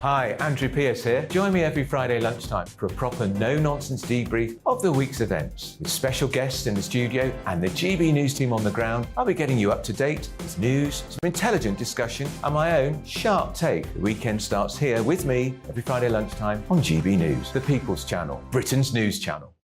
Hi, Andrew Pierce here. Join me every Friday lunchtime for a proper no-nonsense debrief of the week's events. With special guests in the studio and the GB News team on the ground, I'll be getting you up to date with news, some intelligent discussion and my own sharp take. The weekend starts here with me every Friday lunchtime on GB News, the People's Channel, Britain's news channel.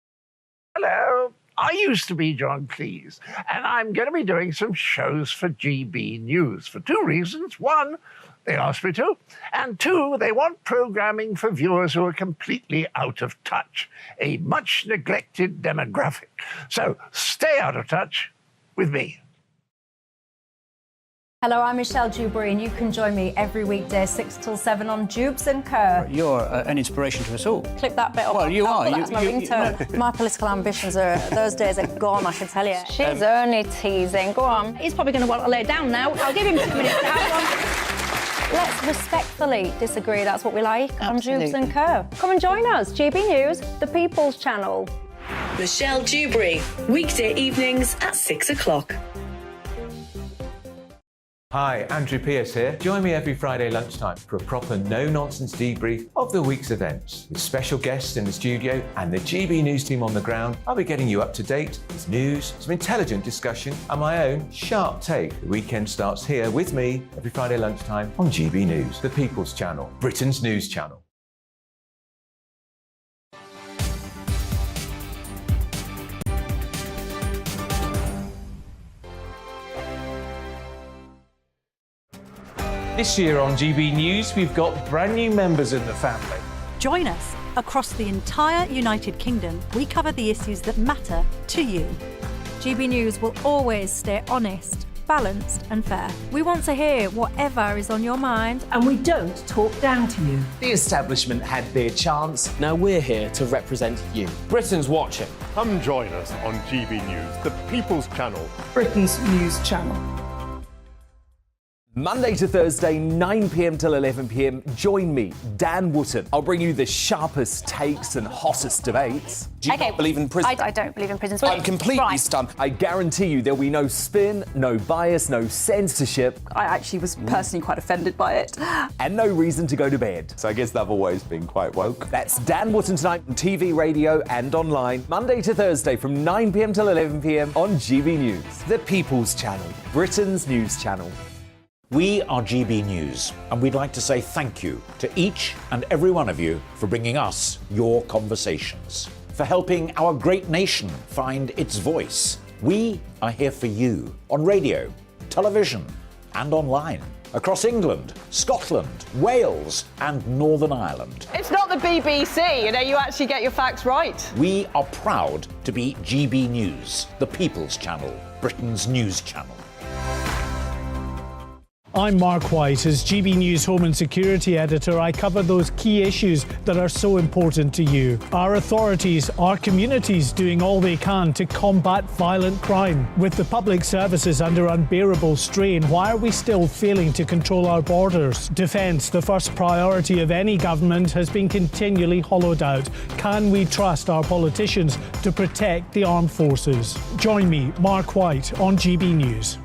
Hello, I used to be John Cleese, and I'm going to be doing some shows for GB News for two reasons. One, they asked me to, and two, they want programming for viewers who are completely out of touch, a much neglected demographic. So stay out of touch with me. Hello, I'm Michelle Dewberry, and you can join me every weekday 6 till 7 on Jubes and Kerr. You're an inspiration to us all. Clip that bit up. Well, you are. That's my ringtone. My political ambitions those days are gone, I can tell you. She's only teasing. Go on. He's probably going to want to lay down now. I'll give him 2 minutes. Let's respectfully disagree. That's what we like on Jubes and Kerr. Come and join us. GB News, the People's Channel. Michelle Dewberry, weekday evenings at 6 o'clock. Hi, Andrew Pierce here. Join me every Friday lunchtime for a proper no-nonsense debrief of the week's events. With special guests in the studio and the GB News team on the ground, I'll be getting you up to date with news, some intelligent discussion and my own sharp take. The weekend starts here with me every Friday lunchtime on GB News, the People's Channel, Britain's news channel. This year on GB News, we've got brand new members in the family. Join us. Across the entire United Kingdom, we cover the issues that matter to you. GB News will always stay honest, balanced and fair. We want to hear whatever is on your mind. And we don't talk down to you. The establishment had their chance. Now we're here to represent you. Britain's watching. Come join us on GB News, the People's Channel. Britain's news channel. Monday to Thursday, 9 p.m. till 11 p.m. Join me, Dan Wootton. I'll bring you the sharpest takes and hottest debates. Do you not believe in prison? I don't believe in prisons. I'm completely stunned. I guarantee you there'll be no spin, no bias, no censorship. I actually was personally quite offended by it. And no reason to go to bed. So I guess they've always been quite woke. That's Dan Wootton tonight on TV, radio and online. Monday to Thursday from 9 p.m. till 11 p.m. on GB News. The People's Channel, Britain's news channel. We are GB News, and we'd like to say thank you to each and every one of you for bringing us your conversations, for helping our great nation find its voice. We are here for you on radio, television, and online, across England, Scotland, Wales, and Northern Ireland. It's not the BBC, you actually get your facts right. We are proud to be GB News, the People's Channel, Britain's news channel. I'm Mark White. As GB News Home and Security Editor, I cover those key issues that are so important to you. Our authorities, our communities doing all they can to combat violent crime. With the public services under unbearable strain, why are we still failing to control our borders? Defence, the first priority of any government, has been continually hollowed out. Can we trust our politicians to protect the armed forces? Join me, Mark White, on GB News.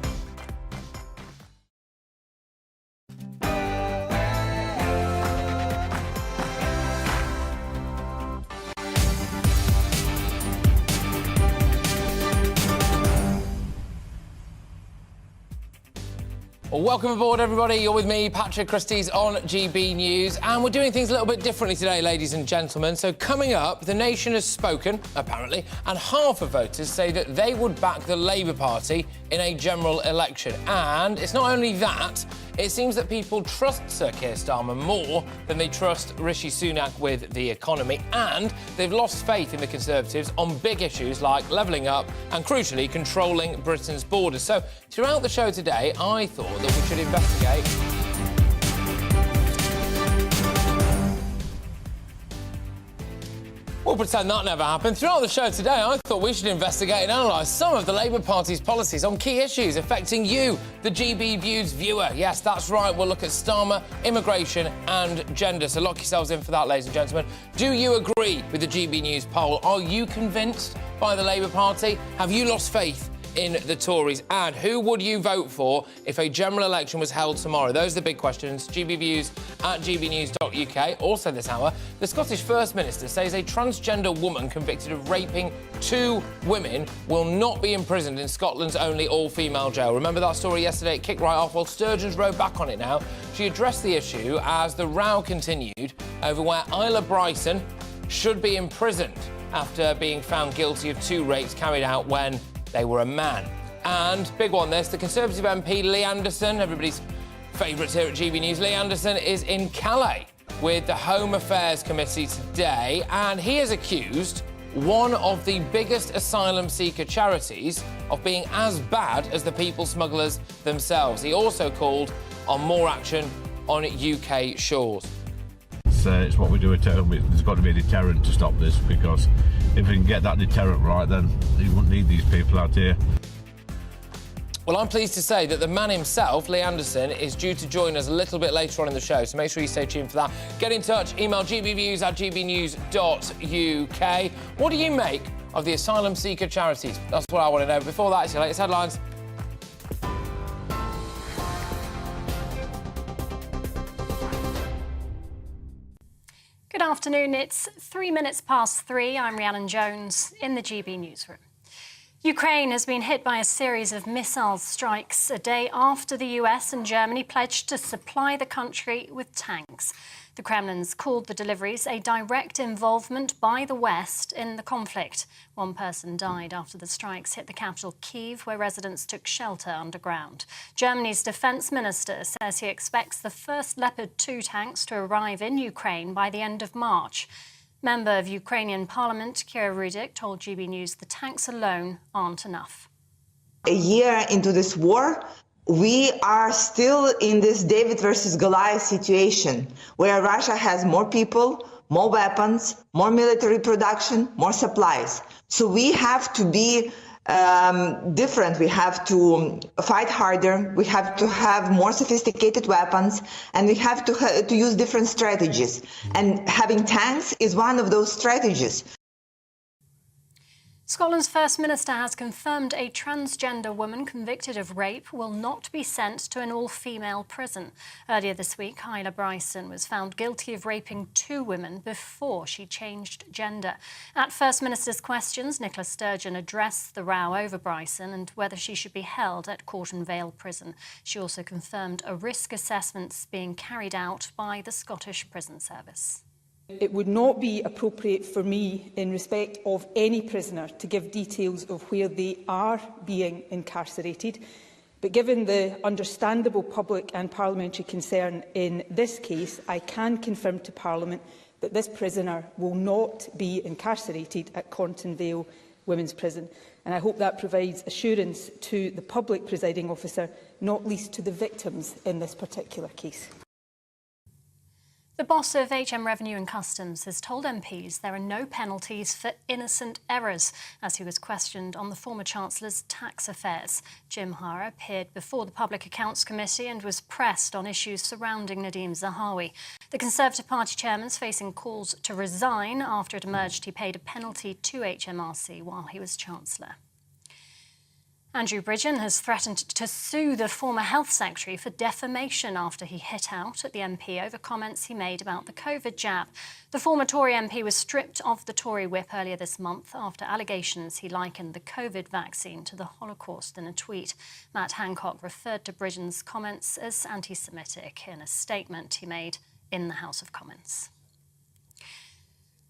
Well, welcome aboard, everybody. You're with me, Patrick Christys, on GB News. And we're doing things a little bit differently today, ladies and gentlemen. So coming up, the nation has spoken, apparently, and half of voters say that they would back the Labour Party in a general election. And it's not only that, it seems that people trust Sir Keir Starmer more than they trust Rishi Sunak with the economy. And they've lost faith in the Conservatives on big issues like levelling up and, crucially, controlling Britain's borders. So throughout the show today, I thought that we should investigate We'll pretend that never happened. Throughout the show today, I thought we should investigate and analyse some of the Labour Party's policies on key issues affecting you, the GB Views viewer. Yes, that's right, we'll look at Starmer, immigration and gender. So lock yourselves in for that, ladies and gentlemen. Do you agree with the GB News poll? Are you convinced by the Labour Party? Have you lost faith in the Tories? And who would you vote for if a general election was held tomorrow? Those are the big questions. GBViews at gbnews.uk. Also this hour, the Scottish First Minister says a transgender woman convicted of raping 2 women will not be imprisoned in Scotland's only all-female jail. Remember that story yesterday? It kicked right off. Well, Sturgeon's rowed back on it now. She addressed the issue as the row continued over where Isla Bryson should be imprisoned after being found guilty of 2 rapes carried out when they were a man. And big one this, the Conservative MP Lee Anderson, everybody's favourites here at GB News, Lee Anderson is in Calais with the Home Affairs Committee today, and he has accused one of the biggest asylum seeker charities of being as bad as the people smugglers themselves. He also called on more action on UK shores. It's what we do at home. There's got to be a deterrent to stop this, because if we can get that deterrent right, then you wouldn't need these people out here. Well, I'm pleased to say that the man himself, Lee Anderson, is due to join us a little bit later on in the show, so make sure you stay tuned for that. Get in touch, email gbviews at gbnews.uk. What do you make of the asylum seeker charities? That's what I want to know. Before that, it's your latest headlines. Good afternoon. It's 3 minutes past 3. I'm Rhiannon Jones in the GB newsroom. Ukraine has been hit by a series of missile strikes a day after the US and Germany pledged to supply the country with tanks. The Kremlin's called the deliveries a direct involvement by the West in the conflict. 1 person died after the strikes hit the capital, Kyiv, where residents took shelter underground. Germany's defence minister says he expects the first Leopard 2 tanks to arrive in Ukraine by the end of March. Member of Ukrainian Parliament, Kira Rudik, told GB News the tanks alone aren't enough. A year into this war, we are still in this David versus Goliath situation, where Russia has more people, more weapons, more military production, more supplies. So we have to be different. We have to fight harder. We have to have more sophisticated weapons, and we have to use different strategies. And having tanks is one of those strategies. Scotland's First Minister has confirmed a transgender woman convicted of rape will not be sent to an all-female prison. Earlier this week, Isla Bryson was found guilty of raping 2 women before she changed gender. At First Minister's questions, Nicola Sturgeon addressed the row over Bryson and whether she should be held at Corton Vale Prison. She also confirmed a risk assessment being carried out by the Scottish Prison Service. It would not be appropriate for me, in respect of any prisoner, to give details of where they are being incarcerated. But given the understandable public and parliamentary concern in this case, I can confirm to Parliament that this prisoner will not be incarcerated at Corton Vale Women's Prison. And I hope that provides assurance to the public presiding officer, not least to the victims in this particular case. The boss of HM Revenue and Customs has told MPs there are no penalties for innocent errors as he was questioned on the former Chancellor's tax affairs. Jim Hara appeared before the Public Accounts Committee and was pressed on issues surrounding Nadeem Zahawi. The Conservative Party chairman's facing calls to resign after it emerged he paid a penalty to HMRC while he was Chancellor. Andrew Bridgen has threatened to sue the former Health Secretary for defamation after he hit out at the MP over comments he made about the COVID jab. The former Tory MP was stripped of the Tory whip earlier this month after allegations he likened the COVID vaccine to the Holocaust in a tweet. Matt Hancock referred to Bridgen's comments as anti-Semitic in a statement he made in the House of Commons.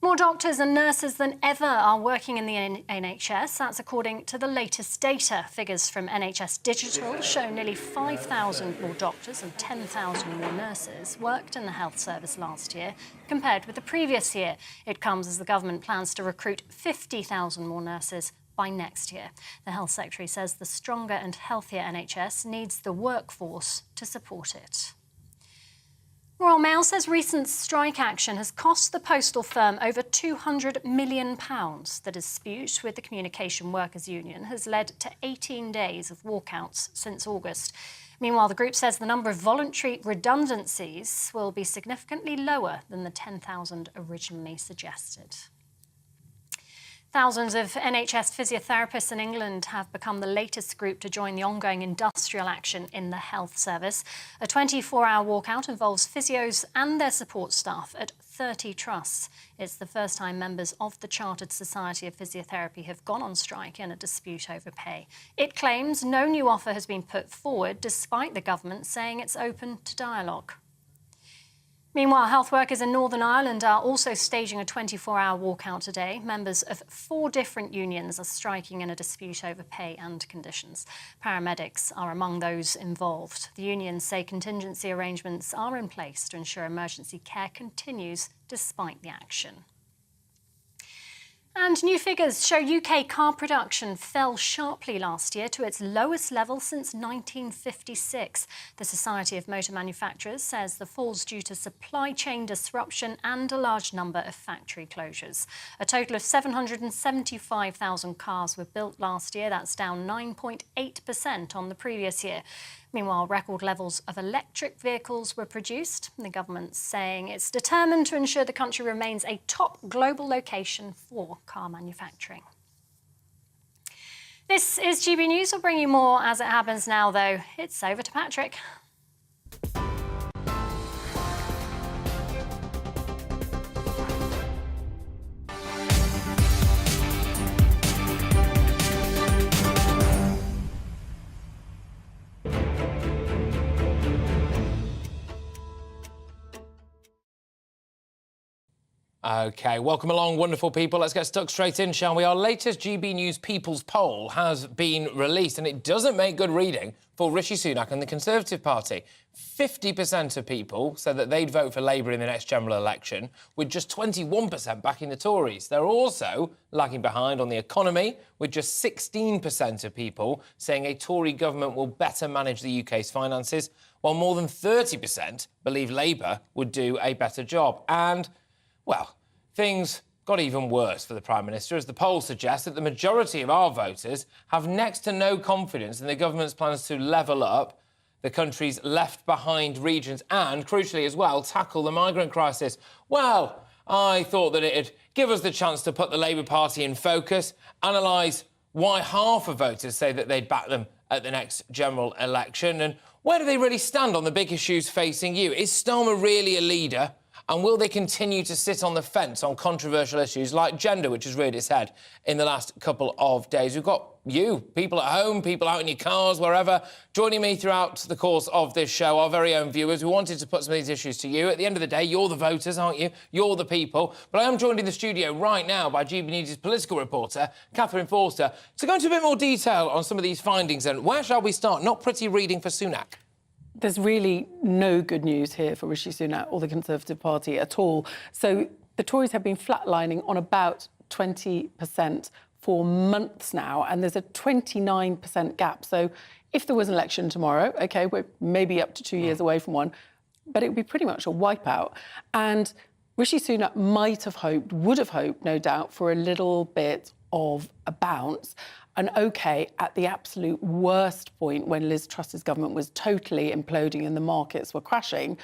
More doctors and nurses than ever are working in the NHS. That's according to the latest data. Figures from NHS Digital show nearly 5,000 more doctors and 10,000 more nurses worked in the health service last year compared with the previous year. It comes as the government plans to recruit 50,000 more nurses by next year. The Health Secretary says the stronger and healthier NHS needs the workforce to support it. Royal Mail says recent strike action has cost the postal firm over £200 million. The dispute with the Communication Workers Union has led to 18 days of walkouts since August. Meanwhile, the group says the number of voluntary redundancies will be significantly lower than the 10,000 originally suggested. Thousands of NHS physiotherapists in England have become the latest group to join the ongoing industrial action in the health service. A 24-hour walkout involves physios and their support staff at 30 trusts. It's the first time members of the Chartered Society of Physiotherapy have gone on strike in a dispute over pay. It claims no new offer has been put forward, despite the government saying it's open to dialogue. Meanwhile, health workers in Northern Ireland are also staging a 24-hour walkout today. Members of 4 different unions are striking in a dispute over pay and conditions. Paramedics are among those involved. The unions say contingency arrangements are in place to ensure emergency care continues despite the action. And new figures show UK car production fell sharply last year to its lowest level since 1956. The Society of Motor Manufacturers says the fall's due to supply chain disruption and a large number of factory closures. A total of 775,000 cars were built last year. That's down 9.8% on the previous year. Meanwhile, record levels of electric vehicles were produced. The government's saying it's determined to ensure the country remains a top global location for car manufacturing. This is GB News. We'll bring you more as it happens now, though. It's over to Patrick. OK, welcome along, wonderful people. Let's get stuck straight in, shall we? Our latest GB News People's Poll has been released, and it doesn't make good reading for Rishi Sunak and the Conservative Party. 50% of people said that they'd vote for Labour in the next general election, with just 21% backing the Tories. They're also lagging behind on the economy, with just 16% of people saying a Tory government will better manage the UK's finances, while more than 30% believe Labour would do a better job. And well, things got even worse for the Prime Minister, as the poll suggests that the majority of our voters have next to no confidence in the government's plans to level up the country's left-behind regions and, crucially as well, tackle the migrant crisis. Well, I thought that it'd give us the chance to put the Labour Party in focus, analyse why half of voters say that they'd back them at the next general election, and where do they really stand on the big issues facing you? Is Starmer really a leader? And will they continue to sit on the fence on controversial issues like gender, which has reared its head in the last couple of days? We've got you, people at home, people out in your cars, wherever, joining me throughout the course of this show, our very own viewers. We wanted to put some of these issues to you. At the end of the day, you're the voters, aren't you? You're the people. But I am joined in the studio right now by GB News' political reporter, Catherine Forster, to go into a bit more detail on some of these findings. And where shall we start? Not pretty reading for Sunak. There's really no good news here for Rishi Sunak or the Conservative Party at all. So the Tories have been flatlining on about 20% for months now, and there's a 29% gap. So if there was an election tomorrow, OK, we're maybe up to 2 years away from one, but it would be pretty much a wipeout. And Rishi Sunak might have hoped, would have hoped, no doubt, for a little bit of a bounce. And OK, at the absolute worst point, when Liz Truss's government was totally imploding and the markets were crashing,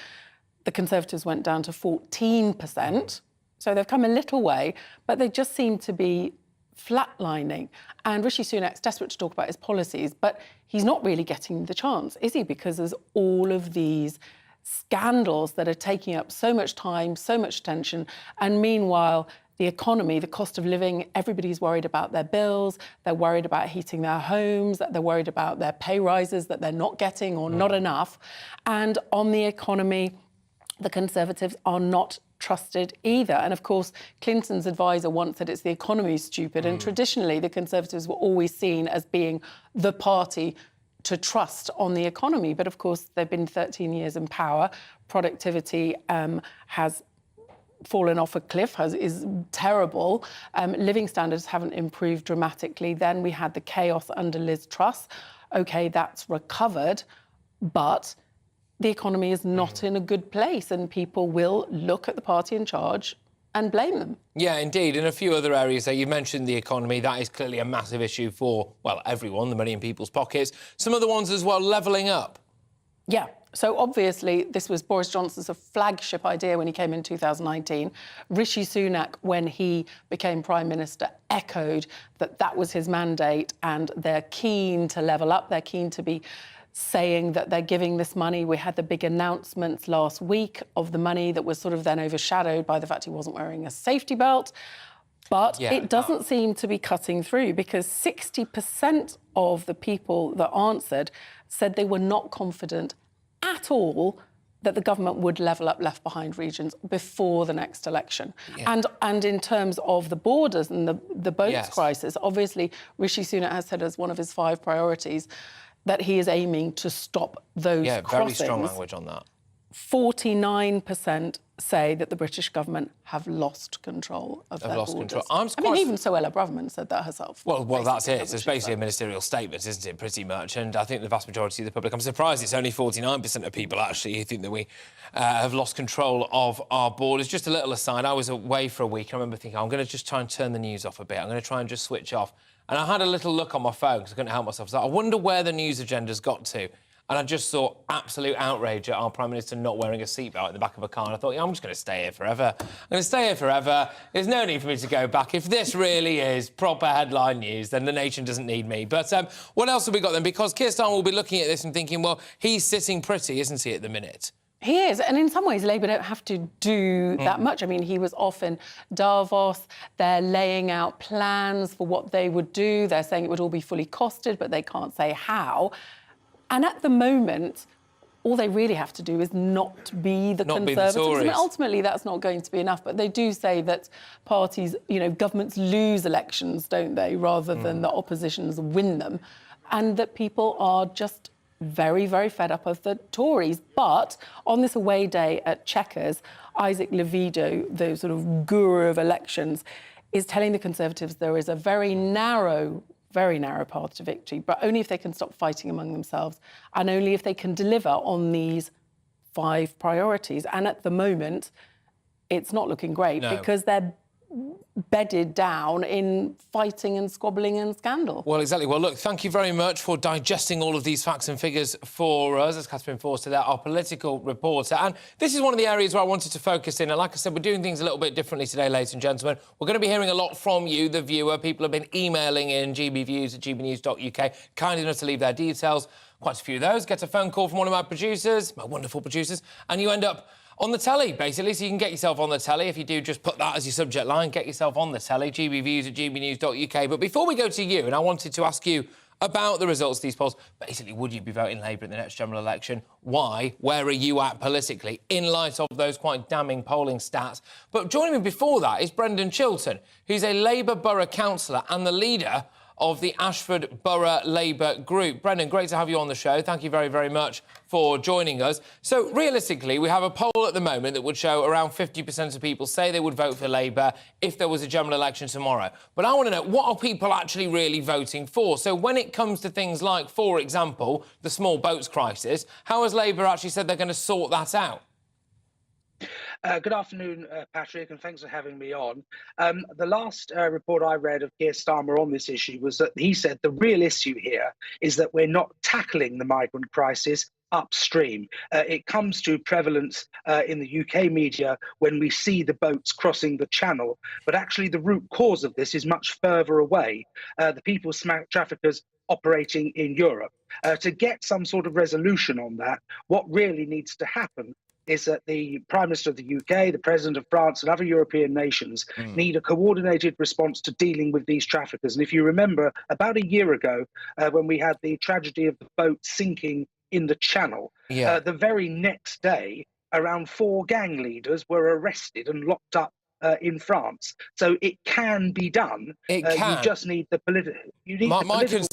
the Conservatives went down to 14%. So they've come a little way, but they just seem to be flatlining. And Rishi Sunak's desperate to talk about his policies, but he's not really getting the chance, is he? Because there's all of these scandals that are taking up so much time, so much attention, and meanwhile, the economy, the cost of living, everybody's worried about their bills, they're worried about heating their homes, they're worried about their pay rises that they're not getting or not enough. And on the economy, the Conservatives are not trusted either. And of course, Clinton's advisor once said it's the economy's stupid. And traditionally, the Conservatives were always seen as being the party to trust on the economy. But of course, they've been 13 years in power. Productivity has fallen off a cliff, is terrible. Living standards haven't improved dramatically. Then we had the chaos under Liz Truss. OK, that's recovered, but the economy is not in a good place, and people will look at the party in charge and blame them. Yeah, indeed. In a few other areas there, you mentioned the economy. That is clearly a massive issue for, well, everyone, the money in people's pockets. Some other ones as well, levelling up. Yeah, So obviously, this was Boris Johnson's flagship idea when he came in 2019. Rishi Sunak, when he became Prime Minister, echoed that that was his mandate, and they're keen to level up. They're keen to be saying that they're giving this money. We had the big announcements last week of the money that was sort of then overshadowed by the fact he wasn't wearing a safety belt. But it doesn't seem to be cutting through, because 60% of the people that answered said they were not confident at all that the government would level up left-behind regions before the next election. And in terms of the borders and the boats crisis, obviously Rishi Sunak has said as one of his 5 priorities that he is aiming to stop those crossings. Very strong language on that. 49% say that the British government have lost control of their borders. I mean, even Suella Braverman said that herself. Well, that's it. It's basically a ministerial statement, isn't it, pretty much? And I think the vast majority of the public, I'm surprised it's only 49% of people, actually, who think that we have lost control of our borders. Just a little aside, I was away for a week. I remember thinking, I'm going to just try and turn the news off a bit. I'm going to try and just switch off. And I had a little look on my phone because I couldn't help myself. So I wonder where the news agenda's got to. And I just saw absolute outrage at our Prime Minister not wearing a seatbelt in the back of a car. And I thought, I'm just going to stay here forever. I'm going to stay here forever. There's no need for me to go back. If this really is proper headline news, then the nation doesn't need me. But what else have we got then? Because Keir Starmer will be looking at this and thinking, well, he's sitting pretty, isn't he, at the minute? He is, and in some ways Labour don't have to do that much. I mean, he was off in Davos. They're laying out plans for what they would do. They're saying it would all be fully costed, but they can't say how. And at the moment, all they really have to do is not be the Conservatives. I mean, ultimately, that's not going to be enough. But they do say that parties, governments lose elections, don't they, rather than the oppositions win them. And that people are just very, very fed up of the Tories. But on this away day at Chequers, Isaac Levido, the sort of guru of elections, is telling the Conservatives there is a very narrow path to victory, but only if they can stop fighting among themselves and only if they can deliver on these 5 priorities. And at the moment, it's not looking great because they're bedded down in fighting and squabbling and scandal. Well, exactly. Well, look, thank you very much for digesting all of these facts and figures for us, as Catherine Forster there, our political reporter. And this is one of the areas where I wanted to focus in. And like I said, we're doing things a little bit differently today, ladies and gentlemen. We're going to be hearing a lot from you, the viewer. People have been emailing in gbviews@gbnews.uk, kind enough to leave their details. Quite a few of those. Get a phone call from one of my producers, my wonderful producers, and you end up on the telly, basically, so you can get yourself on the telly. If you do, just put that as your subject line, get yourself on the telly, gbviews@gbnews.uk. But before we go to you, and I wanted to ask you about the results of these polls, basically, would you be voting Labour in the next general election? Why? Where are you at politically, in light of those quite damning polling stats? But joining me before that is Brendan Chilton, who's a Labour borough councillor and the leader of the Ashford Borough Labour Group. Brendan, great to have you on the show. Thank you very, very much for joining us. So, realistically, we have a poll at the moment that would show around 50% of people say they would vote for Labour if there was a general election tomorrow. But I want to know, what are people actually really voting for? So, when it comes to things like, for example, the small boats crisis, how has Labour actually said they're going to sort that out? Good afternoon, Patrick, and thanks for having me on. The last report I read of Keir Starmer on this issue was that he said the real issue here is that we're not tackling the migrant crisis upstream. It comes to prevalence in the UK media when we see the boats crossing the channel, but actually the root cause of this is much further away, the people traffickers operating in Europe. To get some sort of resolution on that, what really needs to happen is that the Prime Minister of the UK, the President of France and other European nations need a coordinated response to dealing with these traffickers. And if you remember, about a year ago, when we had the tragedy of the boat sinking in the Channel, the very next day, around 4 gang leaders were arrested and locked up in France. So it can be done. It can. You just need the political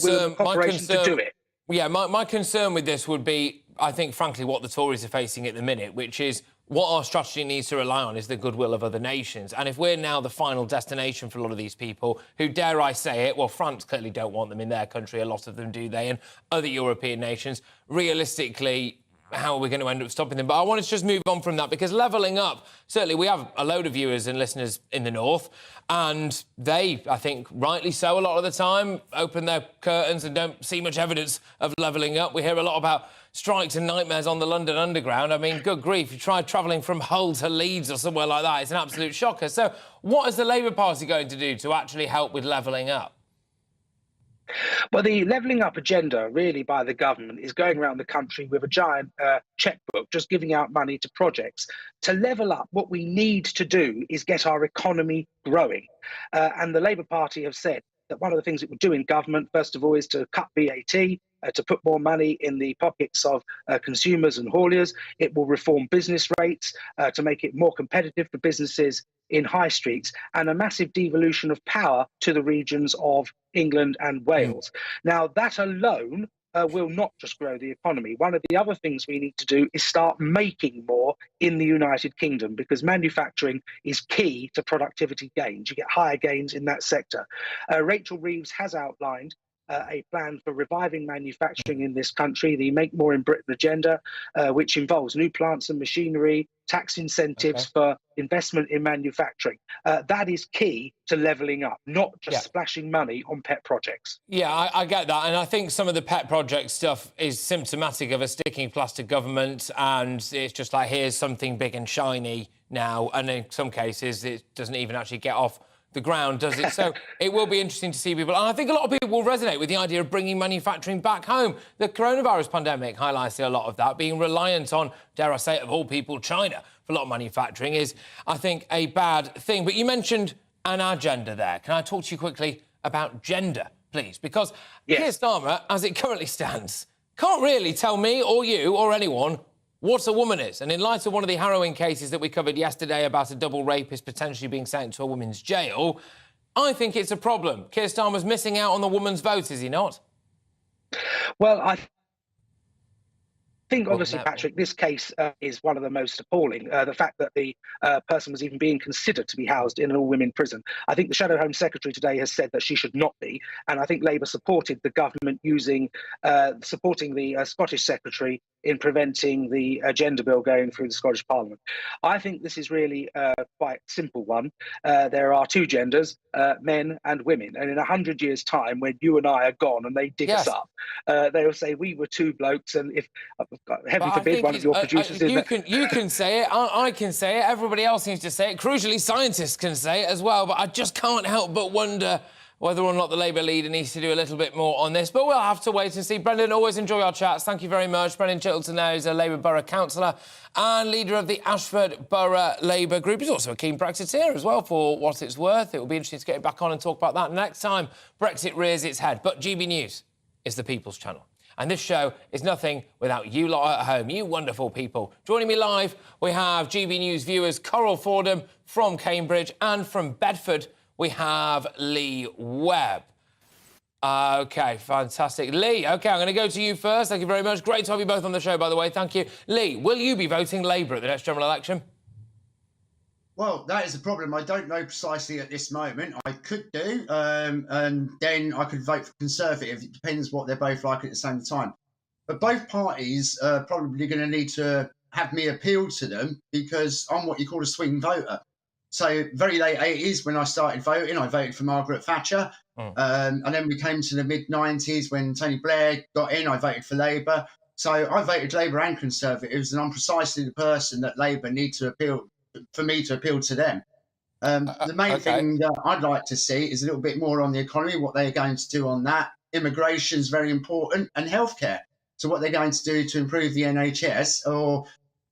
will and cooperation to do it. Yeah, my concern with this would be, I think, frankly, what the Tories are facing at the minute, which is what our strategy needs to rely on is the goodwill of other nations. And if we're now the final destination for a lot of these people who, dare I say it, well, France clearly don't want them in their country, a lot of them do they, and other European nations, realistically, how are we going to end up stopping them? But I wanted to just move on from that, because levelling up, certainly we have a load of viewers and listeners in the north, and they, I think, rightly so a lot of the time, open their curtains and don't see much evidence of levelling up. We hear a lot about strikes and nightmares on the London Underground. I mean, good grief, you try travelling from Hull to Leeds or somewhere like that, it's an absolute shocker. So what is the Labour Party going to do to actually help with levelling up? Well, the levelling up agenda, really, by the government is going around the country with a giant checkbook, just giving out money to projects. To level up, what we need to do is get our economy growing. And the Labour Party have said that one of the things it would do in government, first of all, is to cut VAT, to put more money in the pockets of consumers and hauliers. It will reform business rates to make it more competitive for businesses in high streets, and a massive devolution of power to the regions of England and Wales. Now, that alone will not just grow the economy. One of the other things we need to do is start making more in the United Kingdom, because manufacturing is key to productivity gains. You get higher gains in that sector. Rachel Reeves has outlined a plan for reviving manufacturing in this country, the Make More in Britain agenda, which involves new plants and machinery, tax incentives for investment in manufacturing. That is key to levelling up, not just splashing money on pet projects. Yeah, I get that. And I think some of the pet project stuff is symptomatic of a sticking plaster government, and it's just like, here's something big and shiny now, and in some cases it doesn't even actually get off the ground, does it? So it will be interesting to see people. And I think a lot of people will resonate with the idea of bringing manufacturing back home. The coronavirus pandemic highlighted a lot of that. Being reliant on, dare I say it, of all people, China for a lot of manufacturing is, I think, a bad thing. But you mentioned an agenda there. Can I talk to you quickly about gender, please? Because Keir Starmer, as it currently stands, can't really tell me or you or anyone what a woman is. And in light of one of the harrowing cases that we covered yesterday about a double rapist potentially being sent to a women's jail, I think it's a problem. Keir Starmer's missing out on the woman's vote, is he not? Well, I think, obviously, Patrick, this case is one of the most appalling. The fact that the person was even being considered to be housed in an all-women prison. I think the Shadow Home Secretary today has said that she should not be. And I think Labour supported the government supporting the Scottish Secretary in preventing the gender bill going through the Scottish Parliament. I think this is really quite a simple one. There are two genders, men and women. And in 100 years' time, when you and I are gone and they dig us up, they will say we were two blokes, and if, heaven forbid, one of your producers... you can say it, I can say it, everybody else seems to say it. Crucially, scientists can say it as well, but I just can't help but wonder whether or not the Labour leader needs to do a little bit more on this. But we'll have to wait and see. Brendan, always enjoy our chats. Thank you very much. Brendan Chittleton now is a Labour Borough Councillor and leader of the Ashford Borough Labour Group. He's also a keen Brexiteer as well, for what it's worth. It will be interesting to get him back on and talk about that next time Brexit rears its head. But GB News is the People's Channel. And this show is nothing without you lot at home, you wonderful people. Joining me live, we have GB News viewers Coral Fordham from Cambridge, and from Bedford, we have Lee Webb. OK, fantastic. Lee, OK, I'm going to go to you first. Thank you very much. Great to have you both on the show, by the way. Thank you. Lee, will you be voting Labour at the next general election? Well, that is the problem. I don't know precisely at this moment. I could do, and then I could vote for Conservative. It depends what they're both like at the same time. But both parties are probably going to need to have me appeal to them, because I'm what you call a swing voter. So very late 80s, when I started voting, I voted for Margaret Thatcher. And then we came to the mid-90s when Tony Blair got in, I voted for Labour. So I voted Labour and Conservatives, and I'm precisely the person that Labour need to appeal, for me to appeal to them. The main thing that I'd like to see is a little bit more on the economy, what they're going to do on that. Immigration is very important, and healthcare. So what they're going to do to improve the NHS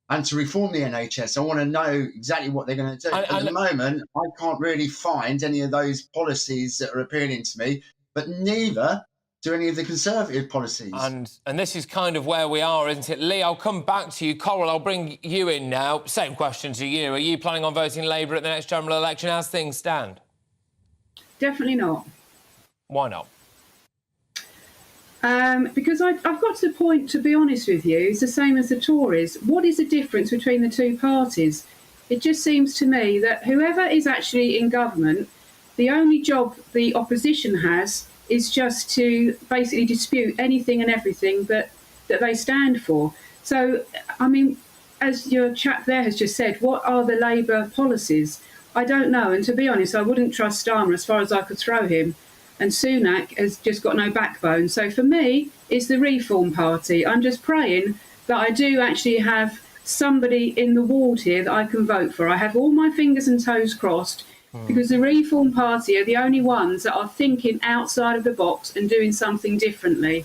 and to reform the NHS. I want to know exactly what they're going to do. At the moment, I can't really find any of those policies that are appealing to me, but neither do any of the Conservative policies. And this is kind of where we are, isn't it? Lee, I'll come back to you. Coral, I'll bring you in now. Same question to you. Are you planning on voting Labour at the next general election as things stand? Definitely not. Why not? Because I've got to the point, to be honest with you, it's the same as the Tories. What is the difference between the two parties? It just seems to me that whoever is actually in government, the only job the opposition has is just to basically dispute anything and everything that they stand for. So, I mean, as your chap there has just said, what are the Labour policies? I don't know. And to be honest, I wouldn't trust Starmer as far as I could throw him. And Sunak has just got no backbone. So for me, it's the Reform Party. I'm just praying that I do actually have somebody in the ward here that I can vote for. I have all my fingers and toes crossed because the Reform Party are the only ones that are thinking outside of the box and doing something differently.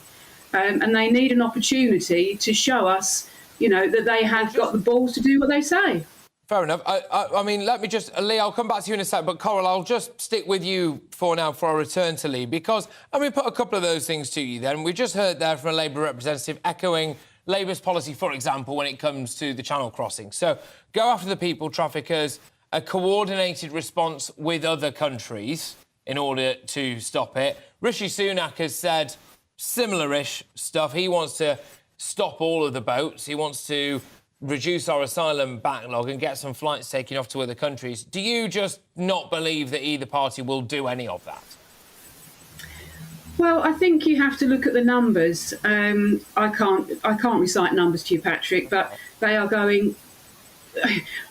And they need an opportunity to show us, you know, that they have got the balls to do what they say. Fair enough. I mean, let me just... Lee, I'll come back to you in a sec, but Coral, I'll just stick with you for now before I return to Lee, because let me put a couple of those things to you then. We just heard there from a Labour representative echoing Labour's policy, for example, when it comes to the Channel crossing. So, go after the people traffickers, a coordinated response with other countries in order to stop it. Rishi Sunak has said similar-ish stuff. He wants to stop all of the boats. He wants to reduce our asylum backlog and get some flights taken off to other countries. Do you just not believe that either party will do any of that? Well, I think you have to look at the numbers. I can't recite numbers to you, Patrick, but they are going...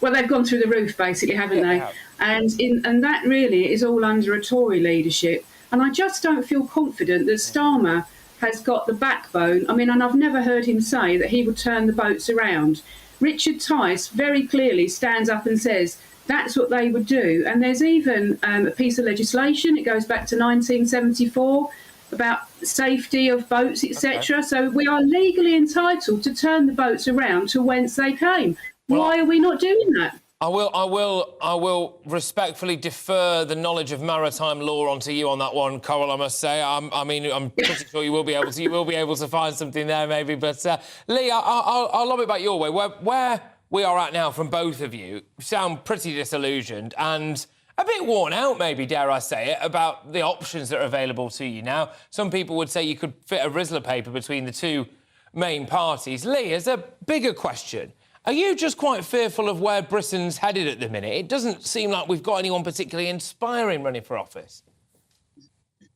Well, they've gone through the roof, basically, haven't they? And that really is all under a Tory leadership. And I just don't feel confident that Starmer has got the backbone. I mean, and I've never heard him say that he would turn the boats around. Richard Tice very clearly stands up and says that's what they would do. And there's even a piece of legislation, it goes back to 1974, about safety of boats, etc. Okay. So we are legally entitled to turn the boats around to whence they came. Well, why are we not doing that? I will respectfully defer the knowledge of maritime law onto you on that one, Coral, I must say. I mean, I'm pretty sure you will be able to find something there, maybe. But, Lee, I'll lob it back your way. Where we are at now from both of you sound pretty disillusioned and a bit worn out, maybe, dare I say it, about the options that are available to you now. Some people would say you could fit a Rizzler paper between the two main parties. Lee, as a bigger question, are you just quite fearful of where Britain's headed at the minute? It doesn't seem like we've got anyone particularly inspiring running for office.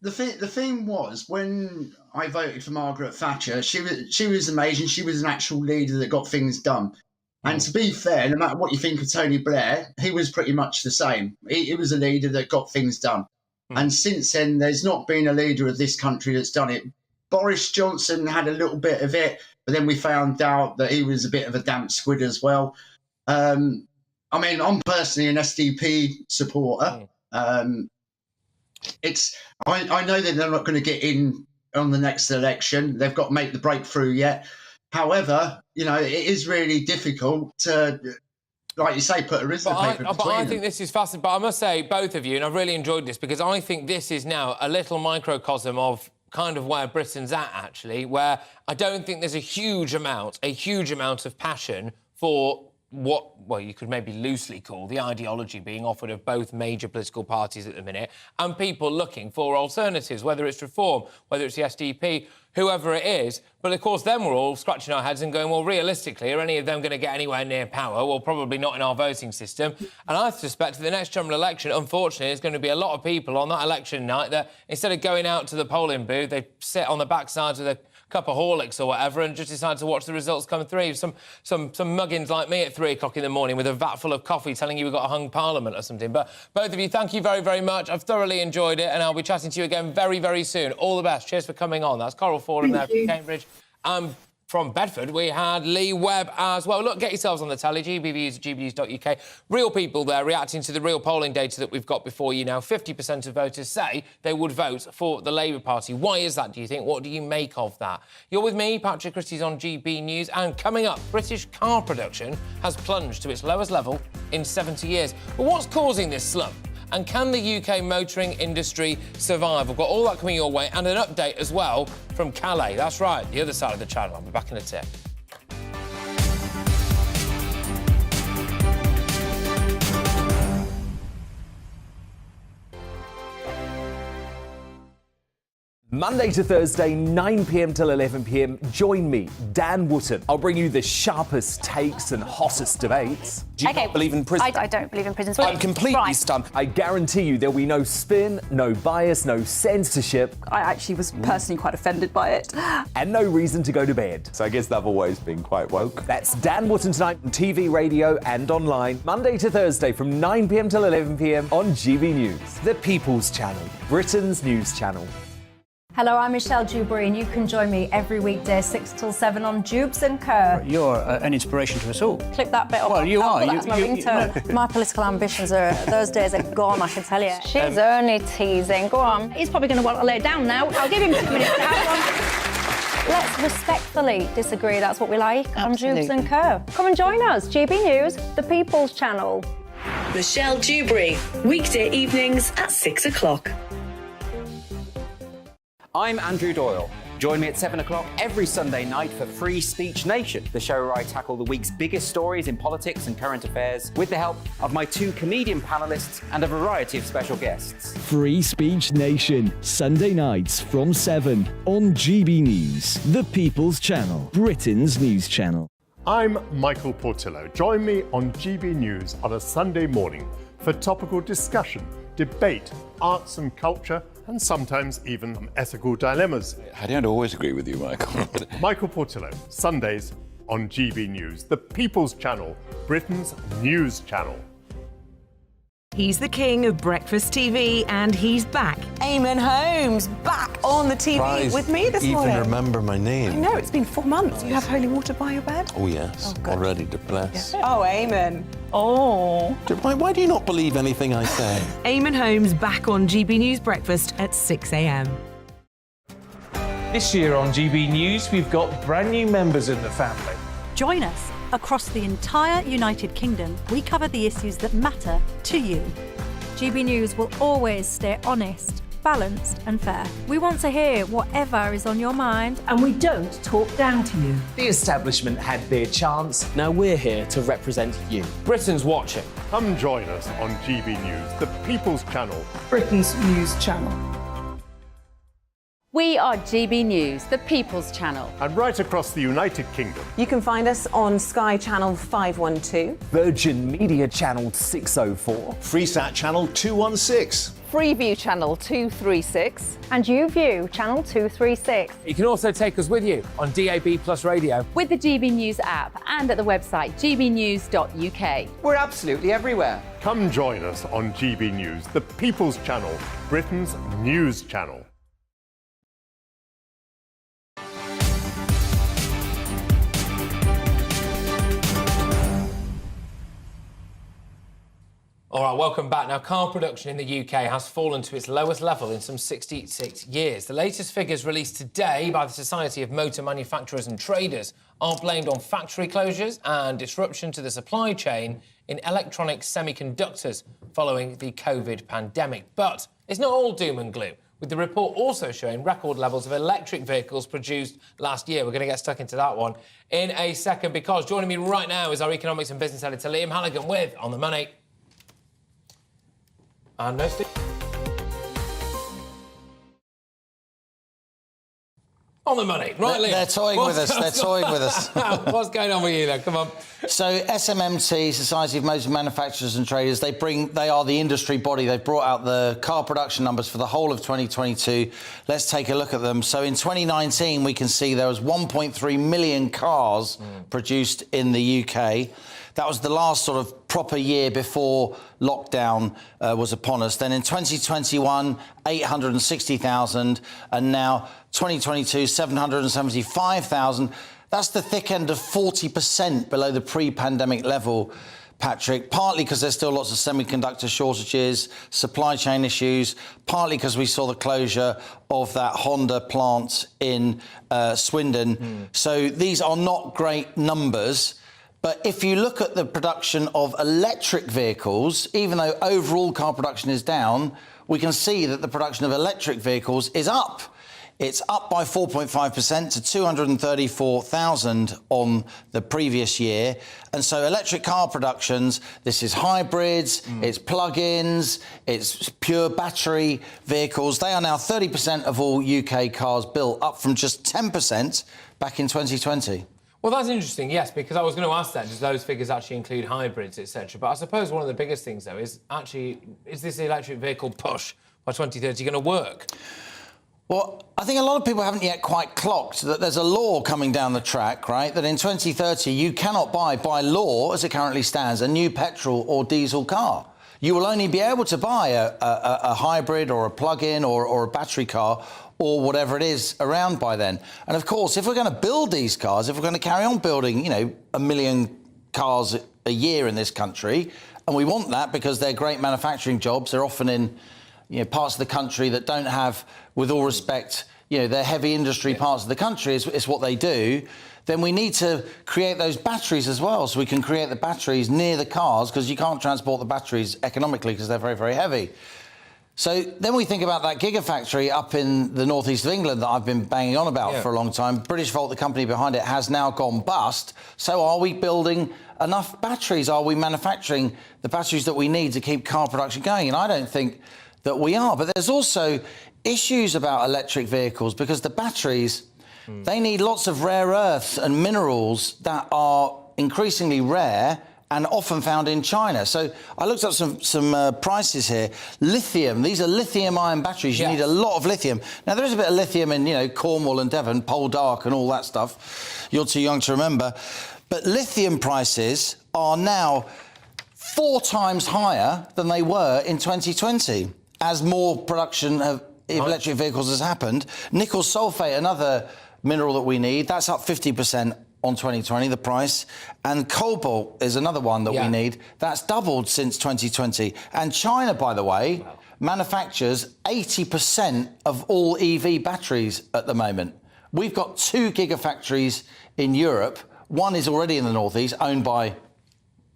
The thing was, when I voted for Margaret Thatcher, she was amazing. She was an actual leader that got things done. And to be fair, no matter what you think of Tony Blair, he was pretty much the same. He was a leader that got things done. And since then, there's not been a leader of this country that's done it. Boris Johnson had a little bit of it, but then we found out that he was a bit of a damp squid as well. I mean, I'm personally an SDP supporter. I know that they're not going to get in on the next election. They've got to make the breakthrough yet. However, you know, it is really difficult to, like you say, put a Rizzler paper between But I them. think this is fascinating. But I must say, both of you, and I've really enjoyed this, because I think this is now a little microcosm of kind of where Britain's at, actually, where I don't think there's a huge amount of passion for what, well, you could maybe loosely call the ideology being offered of both major political parties at the minute, and people looking for alternatives, whether it's Reform, whether it's the SDP, whoever it is. But, of course, then we're all scratching our heads and going, well, realistically, are any of them going to get anywhere near power? Well, probably not in our voting system. And I suspect the next general election, unfortunately, there's going to be a lot of people on that election night that, instead of going out to the polling booth, they sit on the backsides with a cup of Horlicks or whatever and just decide to watch the results come through. Some muggins like me at 3 o'clock in the morning with a vat full of coffee telling you we've got a hung parliament or something. But both of you, thank you very, very much. I've thoroughly enjoyed it, and I'll be chatting to you again very, very soon. All the best. Cheers for coming on. That's Coral Fordham there from Cambridge. From Bedford, we had Lee Webb as well. Look, get yourselves on the tally, GBViews at gbnews.uk. Real people there reacting to the real polling data that we've got before you now. 50% of voters say they would vote for the Labour Party. Why is that, do you think? What do you make of that? You're with me, Patrick Christys, on GB News. And coming up, British car production has plunged to its lowest level in 70 years. But what's causing this slump? And can the UK motoring industry survive? We've got all that coming your way, and an update as well from Calais. That's right, the other side of the channel. I'll be back in a tick. Monday to Thursday, 9 p.m. till 11 p.m. Join me, Dan Wootton. I'll bring you the sharpest takes and hottest debates. Do you not believe in prison? I don't believe in prisons. I'm completely stunned. I guarantee you there'll be no spin, no bias, no censorship. I actually was personally quite offended by it. And no reason to go to bed. So I guess they've always been quite woke. That's Dan Wootton tonight on TV, radio and online. Monday to Thursday from 9 p.m. till 11 p.m. on GB News. The People's Channel, Britain's news channel. Hello, I'm Michelle Dewberry, and you can join me every weekday 6 till 7 on Jubes and Kerr. You're an inspiration to us all. Clip that bit off. Well, you are. That's my ringtone. My political ambitions those days are gone, I can tell you. She's only teasing. Go on. He's probably going to want to lay down now. I'll give him 2 minutes to have one. Let's respectfully disagree. That's what we like on Jubes and Kerr. Come and join us. GB News, the People's Channel. Michelle Dewberry, weekday evenings at 6 o'clock. I'm Andrew Doyle. Join me at 7 o'clock every Sunday night for Free Speech Nation, the show where I tackle the week's biggest stories in politics and current affairs with the help of my 2 comedian panellists and a variety of special guests. Free Speech Nation, Sunday nights from 7 on GB News, the People's Channel, Britain's news channel. I'm Michael Portillo. Join me on GB News on a Sunday morning for topical discussion, debate, arts and culture, and sometimes even ethical dilemmas. I don't always agree with you, Michael. Michael Portillo, Sundays on GB News, the People's Channel, Britain's news channel. He's the king of breakfast TV, and he's back. Eamon Holmes, back on the TV with me this morning. Even remember my name. I know, it's been 4 months. You have holy water by your bed? Oh, yes. Already to bless. Yeah. Oh, Eamon. Oh. Why do you not believe anything I say? Eamon Holmes back on GB News Breakfast at 6 a.m. This year on GB News, we've got brand new members in the family. Join us. Across the entire United Kingdom, we cover the issues that matter to you. GB News will always stay honest, balanced and fair. We want to hear whatever is on your mind. And we don't talk down to you. The establishment had their chance. Now we're here to represent you. Britain's watching. Come join us on GB News, the People's Channel, Britain's news channel. We are GB News, the People's Channel. and right across the United Kingdom. You can find us on Sky Channel 512. Virgin Media Channel 604. Freesat Channel 216. Freeview Channel 236. And YouView Channel 236. You can also take us with you on DAB Plus Radio. With the GB News app and at the website gbnews.uk. We're absolutely everywhere. Come join us on GB News, the People's Channel, Britain's news channel. All right, welcome back. Now, car production in the UK has fallen to its lowest level in some 66 years. The latest figures released today by the Society of Motor Manufacturers and Traders are blamed on factory closures and disruption to the supply chain in electronic semiconductors following the COVID pandemic. But it's not all doom and gloom, with the report also showing record levels of electric vehicles produced last year. We're going to get stuck into that one in a second, because joining me right now is our economics and business editor, Liam Halligan, with On the Money. And no Steve. On the money, right, Liam? They're toying with us. They're toying with us. What's going on with you, then? Come on. So, SMMT, Society of Motor Manufacturers and Traders, they are the industry body. They've brought out the car production numbers for the whole of 2022. Let's take a look at them. So, in 2019, we can see there was 1.3 million cars produced in the UK. That was the last sort of proper year before lockdown was upon us. Then in 2021, 860,000, and now 2022, 775,000. That's the thick end of 40% below the pre-pandemic level, Patrick, partly because there's still lots of semiconductor shortages, supply chain issues, partly because we saw the closure of that Honda plant in Swindon. So these are not great numbers. But if you look at the production of electric vehicles, even though overall car production is down, we can see that the production of electric vehicles is up It's up by 4.5% to 234,000 on the previous year. And so electric car productions, this is hybrids, it's plug-ins, it's pure battery vehicles. They are now 30% of all UK cars built, up from just 10% back in 2020. Well, that's interesting, yes, because I was going to ask that, does those figures actually include hybrids, etc.? But I suppose one of the biggest things, though, is actually, is this electric vehicle push by 2030 going to work? Well, I think a lot of people haven't yet quite clocked that there's a law coming down the track, right, that in 2030 you cannot buy, by law, as it currently stands, a new petrol or diesel car. You will only be able to buy a hybrid or a plug-in or a battery car or whatever it is around by then. And of course, if we're going to build these cars, if we're going to carry on building, 1 million cars a year in this country, and we want that because they're great manufacturing jobs, they're often in parts of the country that don't have, with all respect, they're heavy industry parts of the country, it's what they do, then we need to create those batteries as well, so we can create the batteries near the cars, because you can't transport the batteries economically because they're very, very heavy. So then we think about that gigafactory up in the northeast of England that I've been banging on about for a long time. Britishvolt, the company behind it, has now gone bust. So are we building enough batteries? Are we manufacturing the batteries that we need to keep car production going? And I don't think that we are. But there's also issues about electric vehicles, because the batteries, they need lots of rare earths and minerals that are increasingly rare and often found in China. So I looked up some prices here. Lithium, these are lithium-ion batteries. You need a lot of lithium. Now, there is a bit of lithium in, Cornwall and Devon, Pole Dark and all that stuff. You're too young to remember. But lithium prices are now 4 times higher than they were in 2020, as more production of electric vehicles has happened. Nickel sulfate, another mineral that we need, that's up 50% on 2020, the price. And cobalt is another one that we need. That's doubled since 2020. And China, by the way, manufactures 80% of all EV batteries at the moment. We've got 2 gigafactories in Europe. One is already in the northeast, owned by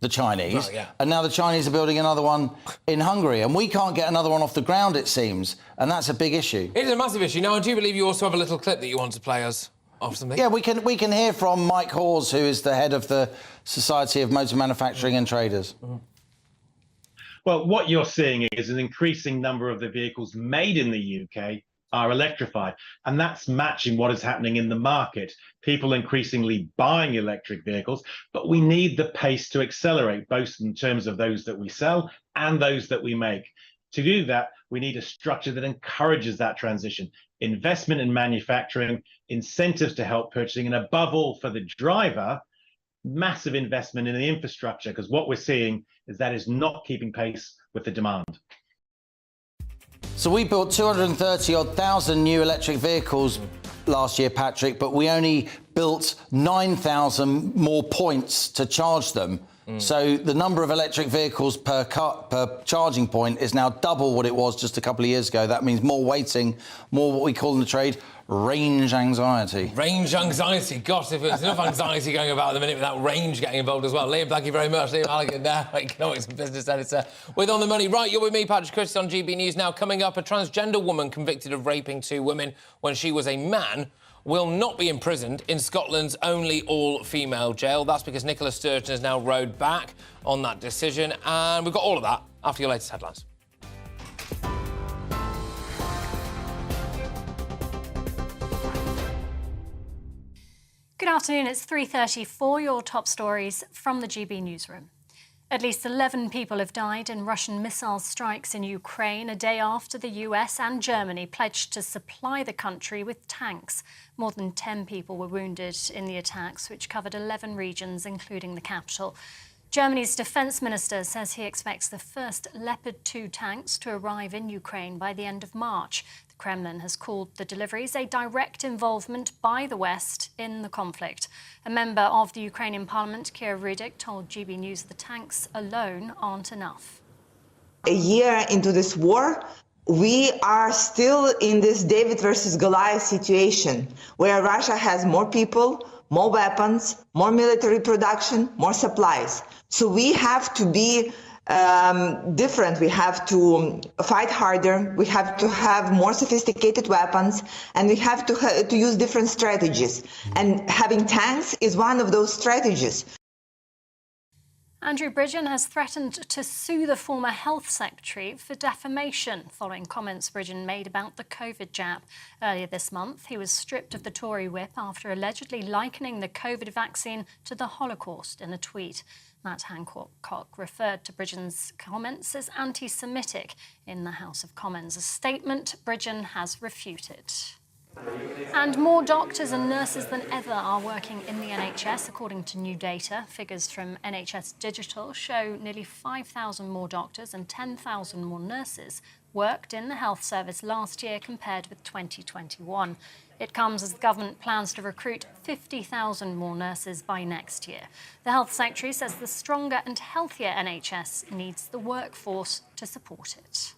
the Chinese. And now the Chinese are building another one in Hungary. And we can't get another one off the ground, it seems. And that's a big issue. It is a massive issue. Now, I do believe you also have a little clip that you want to play us. Yeah, we can hear from Mike Hawes, who is the head of the Society of Motor Manufacturing and Traders. Well, what you're seeing is an increasing number of the vehicles made in the UK are electrified, and that's matching what is happening in the market. People increasingly buying electric vehicles, but we need the pace to accelerate, both in terms of those that we sell and those that we make. To do that, we need a structure that encourages that transition. Investment in manufacturing, incentives to help purchasing, and above all, for the driver, massive investment in the infrastructure, because what we're seeing is that is not keeping pace with the demand. So we built 230,000 new electric vehicles last year, Patrick, but we only built 9,000 more points to charge them. So the number of electric vehicles per charging point is now double what it was just a couple of years ago. That means more waiting, more what we call in the trade range anxiety. Range anxiety. Gosh, if there's enough anxiety going about at the minute without range getting involved as well. Liam, thank you very much. Liam Halligan there, economics and business editor with On the Money. Right, you're with me, Patrick Christys, on GB News. Now, coming up, a transgender woman convicted of raping 2 women when she was a man will not be imprisoned in Scotland's only all-female jail. That's because Nicola Sturgeon has now rowed back on that decision. And we've got all of that after your latest headlines. Good afternoon, it's 3:34, your top stories from the GB newsroom. At least 11 people have died in Russian missile strikes in Ukraine, a day after the US and Germany pledged to supply the country with tanks. More than 10 people were wounded in the attacks, which covered 11 regions, including the capital. Germany's defence minister says he expects the first Leopard 2 tanks to arrive in Ukraine by the end of March. The Kremlin has called the deliveries a direct involvement by the West in the conflict. A member of the Ukrainian parliament, Kira Rudik, told GB News the tanks alone aren't enough. A year into this war, we are still in this David versus Goliath situation, where Russia has more people, more weapons, more military production, more supplies. So we have to be different. We have to fight harder. We have to have more sophisticated weapons, and we have to use different strategies. And having tanks is one of those strategies. Andrew Bridgen has threatened to sue the former health secretary for defamation following comments Bridgen made about the COVID jab. Earlier this month, he was stripped of the Tory whip after allegedly likening the COVID vaccine to the Holocaust in a tweet. Matt Hancock referred to Bridgen's comments as anti-Semitic in the House of Commons, a statement Bridgen has refuted. And more doctors and nurses than ever are working in the NHS, according to new data. Figures from NHS Digital show nearly 5,000 more doctors and 10,000 more nurses worked in the health service last year compared with 2021. It comes as the government plans to recruit 50,000 more nurses by next year. The Health Secretary says the stronger and healthier NHS needs the workforce to support it.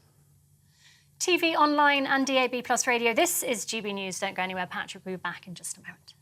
TV, online and DAB+ radio. This is GB News. Don't go anywhere. Patrick will be back in just a moment.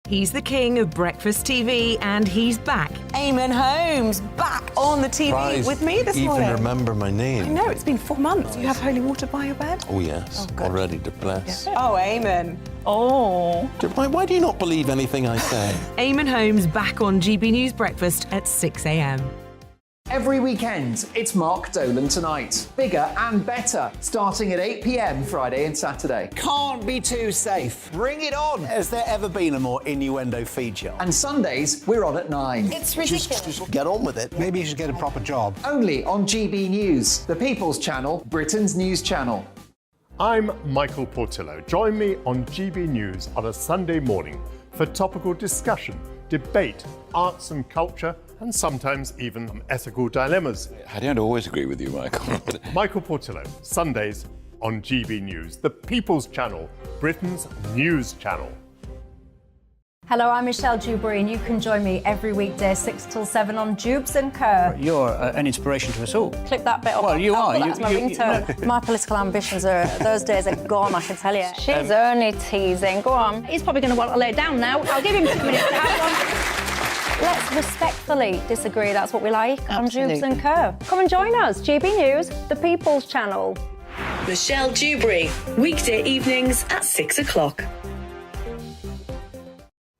He's the king of breakfast TV, and he's back. Eamon Holmes back on the TV Surprised with me this morning. Even remember my name. I know, it's been 4 months. You have holy water by your bed? Oh yes, already to bless. Yeah. Oh, Eamon. Oh. Why do you not believe anything I say? Eamon Holmes back on GB News Breakfast at 6 a.m. Every weekend, it's Mark Dolan Tonight. Bigger and better, starting at 8 p.m. Friday and Saturday. Can't be too safe. Bring it on. Has there ever been a more innuendo feature? And Sundays, we're on at 9. It's ridiculous. Just get on with it. Maybe you should get a proper job. Only on GB News, the People's Channel, Britain's news channel. I'm Michael Portillo. Join me on GB News on a Sunday morning for topical discussion, debate, arts and culture, and sometimes even ethical dilemmas. I don't always agree with you, Michael. Michael Portillo, Sundays on GB News, the People's Channel, Britain's news channel. Hello, I'm Michelle Dewberry, and you can join me every weekday 6 till 7 on Jubes and Kerr. You're an inspiration to us all. Click that bit up. Well, you are. That's my ringtone. My political ambitions are, those days are gone, I can tell you. She's only teasing. Go on. He's probably going to want to lay down now. I'll give him 2 minutes to have one. Let's respectfully disagree. That's what we like on Jubes and Kerr. Come and join us. GB News, the People's Channel. Michelle Dewberry, weekday evenings at 6 o'clock.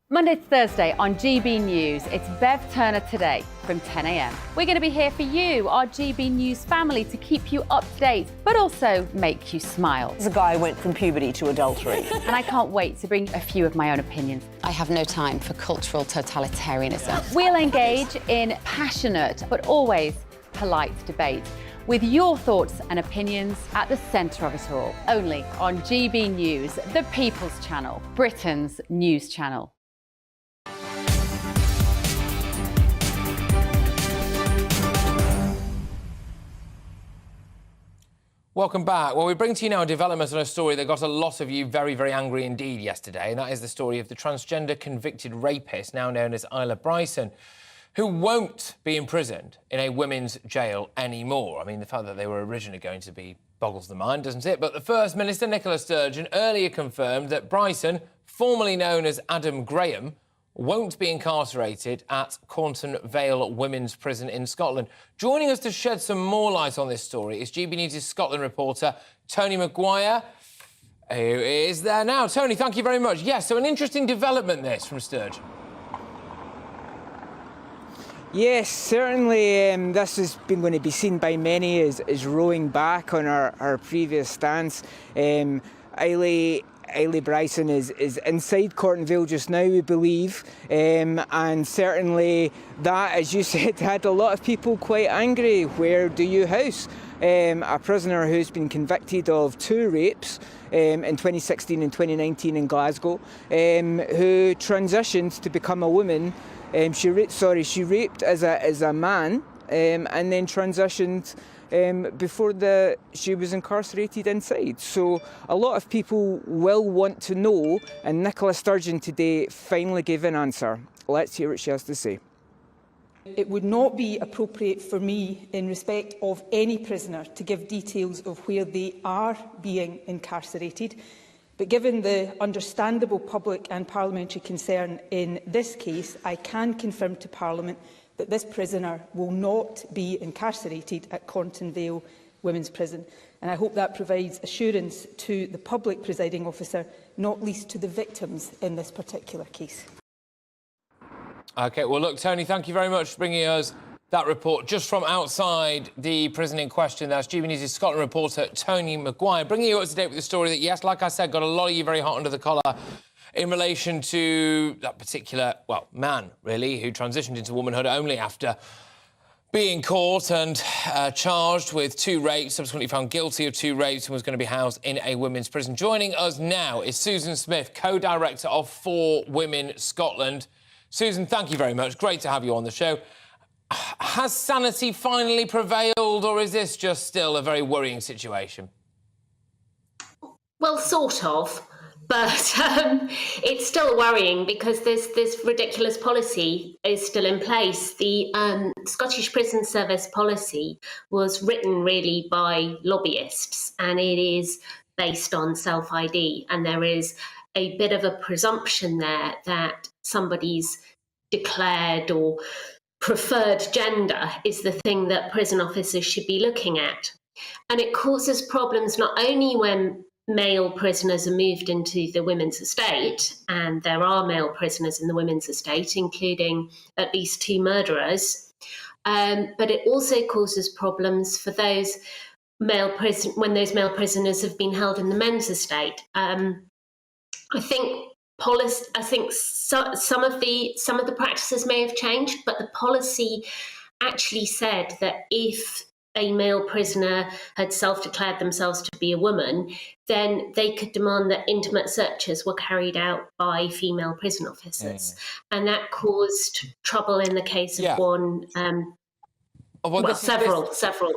Monday to Thursday on GB News, it's Bev Turner Today from 10 a.m. We're going to be here for you, our GB News family, to keep you up to date, but also make you smile. The guy went from puberty to adultery. And I can't wait to bring a few of my own opinions. I have no time for cultural totalitarianism. We'll engage in passionate, but always polite debate, with your thoughts and opinions at the centre of it all. Only on GB News, the People's Channel, Britain's news channel. Welcome back. Well, we bring to you now a development on a story that got a lot of you very, very angry indeed yesterday, and that is the story of the transgender convicted rapist, now known as Isla Bryson, who won't be imprisoned in a women's jail anymore. I mean, the fact that they were originally going to be boggles the mind, doesn't it? But the First Minister, Nicola Sturgeon, earlier confirmed that Bryson, formerly known as Adam Graham, won't be incarcerated at Cornton Vale Women's Prison in Scotland. Joining us to shed some more light on this story is GB News' Scotland reporter, Tony Maguire, who is there now. Tony, thank you very much. Yes, so an interesting development, this, from Sturgeon. Yes, certainly this has been going to be seen by many as rowing back on our previous stance. Isla Bryson is inside Cornton Vale just now, we believe, and certainly that, as you said, had a lot of people quite angry. Where do you house a prisoner who's been convicted of 2 rapes in 2016 and 2019 in Glasgow, who transitioned to become a woman? She raped as a man, and then transitioned before she was incarcerated inside. So a lot of people will want to know, and Nicola Sturgeon today finally gave an answer. Let's hear what she has to say. It would not be appropriate for me, in respect of any prisoner, to give details of where they are being incarcerated. But given the understandable public and parliamentary concern in this case, I can confirm to Parliament that this prisoner will not be incarcerated at Cornton Vale Women's Prison. And I hope that provides assurance to the public, Presiding Officer, not least to the victims in this particular case. OK, well, look, Tony, thank you very much for bringing us that report just from outside the prison in question. That's GBNews' Scotland reporter Tony Maguire, bringing you up to date with the story that, yes, like I said, got a lot of you very hot under the collar in relation to that particular, well, man, really, who transitioned into womanhood only after being caught and charged with 2 rapes, subsequently found guilty of 2 rapes, and was going to be housed in a women's prison. Joining us now is Susan Smith, co-director of For Women Scotland. Susan, thank you very much. Great to have you on the show. Has sanity finally prevailed, or is this just still a very worrying situation? Well, sort of. But it's still worrying because this ridiculous policy is still in place. The Scottish Prison Service policy was written really by lobbyists, and it is based on self-ID. And there is a bit of a presumption there that somebody's declared or preferred gender is the thing that prison officers should be looking at. And it causes problems not only when male prisoners are moved into the women's estate, and there are male prisoners in the women's estate, including at least 2 murderers, but it also causes problems for those when those male prisoners have been held in the men's estate. I think some of the practices may have changed, but the policy actually said that if a male prisoner had self-declared themselves to be a woman, then they could demand that intimate searches were carried out by female prison officers. And that caused trouble in the case of one, several.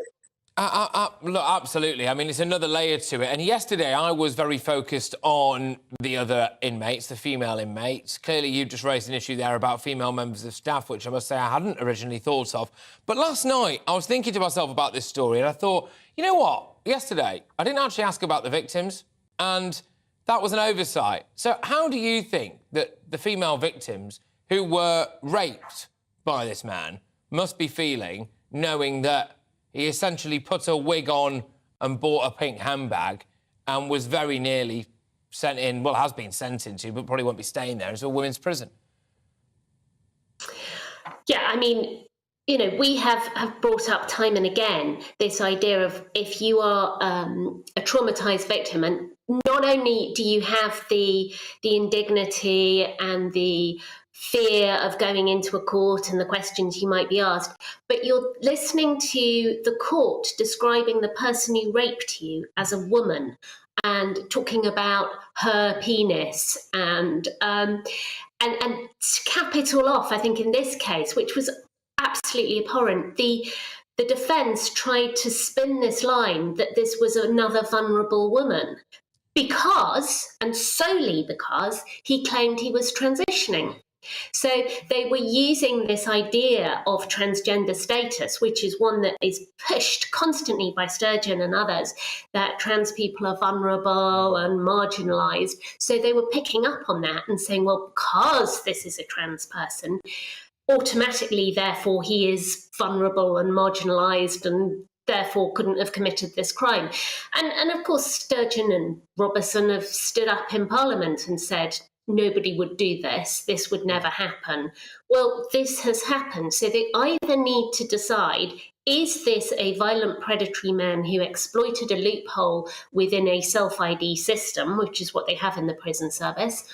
Look, absolutely. I mean, it's another layer to it. And yesterday I was very focused on the other inmates, the female inmates. Clearly, you just raised an issue there about female members of staff, which I must say I hadn't originally thought of. But last night, I was thinking to myself about this story, and I thought, you know what? Yesterday, I didn't actually ask about the victims, and that was an oversight. So how do you think that the female victims who were raped by this man must be feeling, knowing that he essentially put a wig on and bought a pink handbag and was very nearly sent in, well, has been sent into, but probably won't be staying there, into a women's prison? Yeah, I mean, you know, we have brought up time and again this idea of if you are a traumatised victim, and not only do you have the indignity and the fear of going into a court and the questions you might be asked, but you're listening to the court describing the person who raped you as a woman and talking about her penis and to cap it all off, I think in this case, which was absolutely abhorrent, the defence tried to spin this line that this was another vulnerable woman because, and solely because, he claimed he was transitioning. So they were using this idea of transgender status, which is one that is pushed constantly by Sturgeon and others, that trans people are vulnerable and marginalised. So they were picking up on that and saying, well, because this is a trans person, automatically, therefore, he is vulnerable and marginalised and therefore couldn't have committed this crime. And of course, Sturgeon and Robertson have stood up in Parliament and said, nobody would do this. This would never happen. Well, this has happened. So they either need to decide, is this a violent predatory man who exploited a loophole within a self-ID system, which is what they have in the prison service,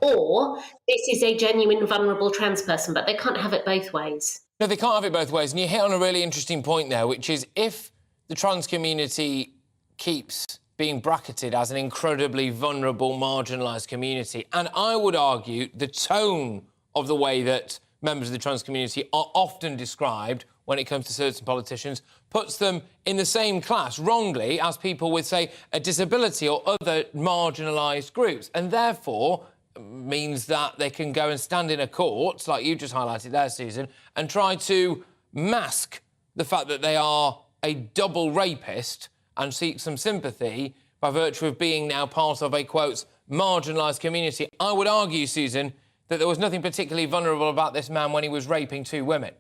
or this is a genuine vulnerable trans person, but they can't have it both ways. No, they can't have it both ways. And you hit on a really interesting point there, which is if the trans community keeps being bracketed as an incredibly vulnerable, marginalised community. And I would argue the tone of the way that members of the trans community are often described when it comes to certain politicians puts them in the same class, wrongly, as people with, say, a disability or other marginalised groups. And therefore means that they can go and stand in a court, like you just highlighted there, Susan, and try to mask the fact that they are a double rapist and seek some sympathy by virtue of being now part of a, quote, marginalised community. I would argue, Susan, that there was nothing particularly vulnerable about this man when he was raping 2 women.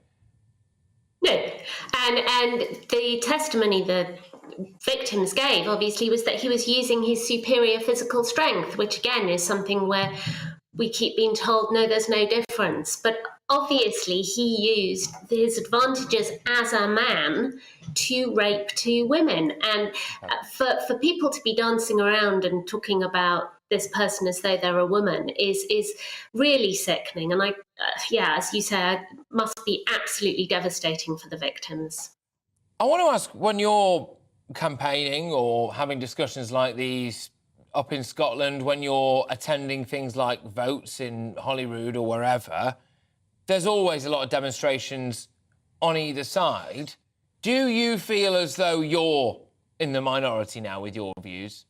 No, and the testimony the victims gave, obviously, was that he was using his superior physical strength, which, again, is something where we keep being told, no, there's no difference. But obviously, he used his advantages as a man to rape 2 women. And for people to be dancing around and talking about this person as though they're a woman is really sickening. And as you say, must be absolutely devastating for the victims. I want to ask, when you're campaigning or having discussions like these up in Scotland, when you're attending things like votes in Holyrood or wherever, there's always a lot of demonstrations on either side. Do you feel as though you're in the minority now with your views?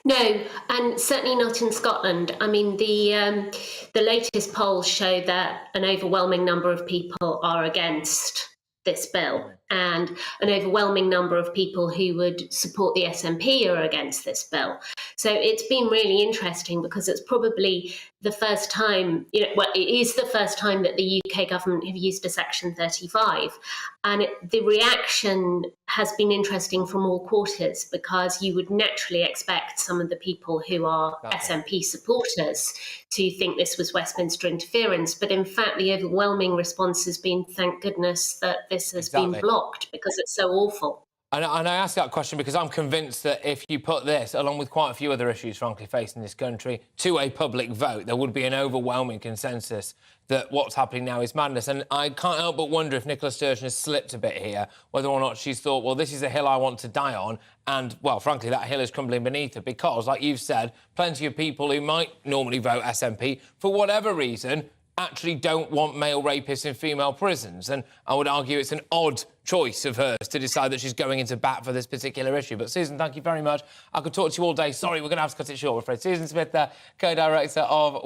No, and certainly not in Scotland. I mean, the latest polls show that an overwhelming number of people are against this bill, and an overwhelming number of people who would support the SNP are against this bill. So it's been really interesting because it's probably the first time, it is the first time that the UK government have used a Section 35. And the reaction has been interesting from all quarters, because you would naturally expect some of the people who are SNP supporters to think this was Westminster interference. But in fact, the overwhelming response has been, thank goodness that this has been blocked, because it's so awful. And I ask that question because I'm convinced that if you put this, along with quite a few other issues, frankly, facing this country, to a public vote, there would be an overwhelming consensus that what's happening now is madness. And I can't help but wonder if Nicola Sturgeon has slipped a bit here, whether or not she's thought, well, this is a hill I want to die on, and, well, frankly, that hill is crumbling beneath her, because, like you've said, plenty of people who might normally vote SNP, for whatever reason, actually don't want male rapists in female prisons. And I would argue it's an odd choice of hers to decide that she's going into bat for this particular issue. But, Susan, thank you very much. I could talk to you all day. Sorry, we're going to have to cut it short, I'm afraid. Susan Smith, co-director of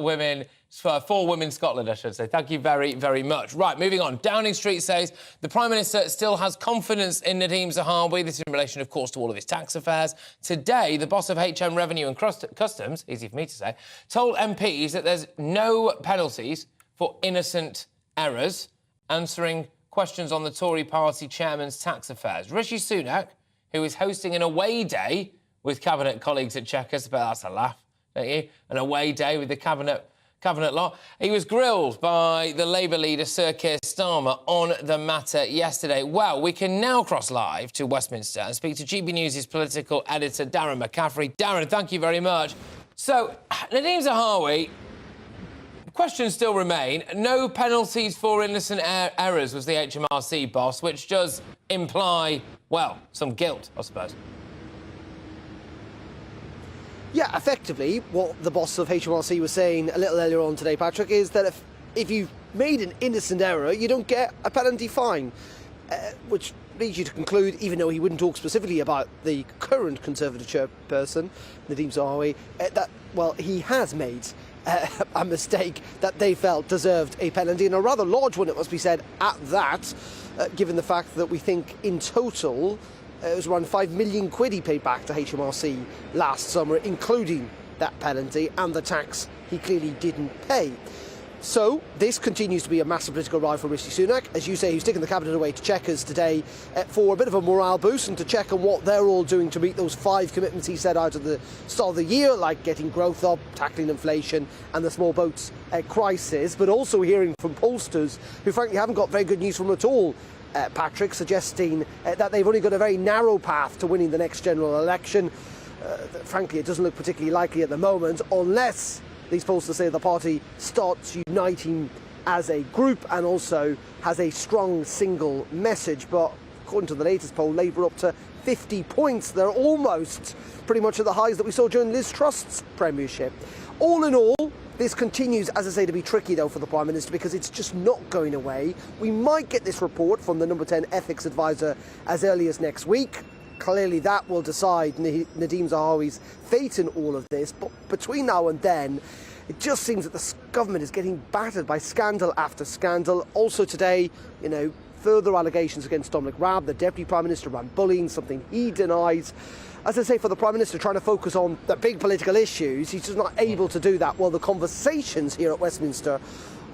For Women Scotland, I should say. Thank you very, very much. Right, moving on. Downing Street says the Prime Minister still has confidence in Nadeem Zahawi. This is in relation, of course, to all of his tax affairs. Today, the boss of HM Revenue and Customs, easy for me to say, told MPs that there's no penalties for innocent errors, answering questions on the Tory party chairman's tax affairs. Rishi Sunak, who is hosting an away day with Cabinet colleagues at Chequers, but that's a laugh, don't you? An away day with the Cabinet lot. He was grilled by the Labour leader, Sir Keir Starmer, on the matter yesterday. Well, we can now cross live to Westminster and speak to GB News' political editor, Darren McCaffrey. Darren, thank you very much. So, Nadeem Zahawi, questions still remain. No penalties for innocent errors was the HMRC boss, which does imply, well, some guilt, I suppose. Yeah, effectively, what the boss of HMRC was saying a little earlier on today, Patrick, is that if you've made an innocent error, you don't get a penalty fine, which leads you to conclude, even though he wouldn't talk specifically about the current Conservative chairperson, Nadeem Zahawi, that, well, he has made a mistake that they felt deserved a penalty, and a rather large one, it must be said, at that, given the fact that we think in total it was around 5 million quid he paid back to HMRC last summer, including that penalty and the tax he clearly didn't pay. So this continues to be a massive political ride for Rishi Sunak. As you say, he's taking the cabinet away to Chequers today for a bit of a morale boost and to check on what they're all doing to meet those 5 commitments he set out at the start of the year, like getting growth up, tackling inflation and the small boats crisis, but also hearing from pollsters who frankly haven't got very good news from at all, Patrick, suggesting that they've only got a very narrow path to winning the next general election. Frankly, it doesn't look particularly likely at the moment, unless these pollsters say the party starts uniting as a group and also has a strong single message. But according to the latest poll, Labour up to 50 points. They're almost pretty much at the highs that we saw during Liz Truss's premiership. All in all, this continues, as I say, to be tricky, though, for the Prime Minister, because it's just not going away. We might get this report from the number 10 ethics advisor as early as next week. Clearly, that will decide Nadeem Zahawi's fate in all of this. But between now and then, it just seems that the government is getting battered by scandal after scandal. Also today, further allegations against Dominic Raab, the Deputy Prime Minister, around bullying, something he denies. as I say, for the Prime Minister trying to focus on the big political issues, he's just not able to do that while the conversations here at Westminster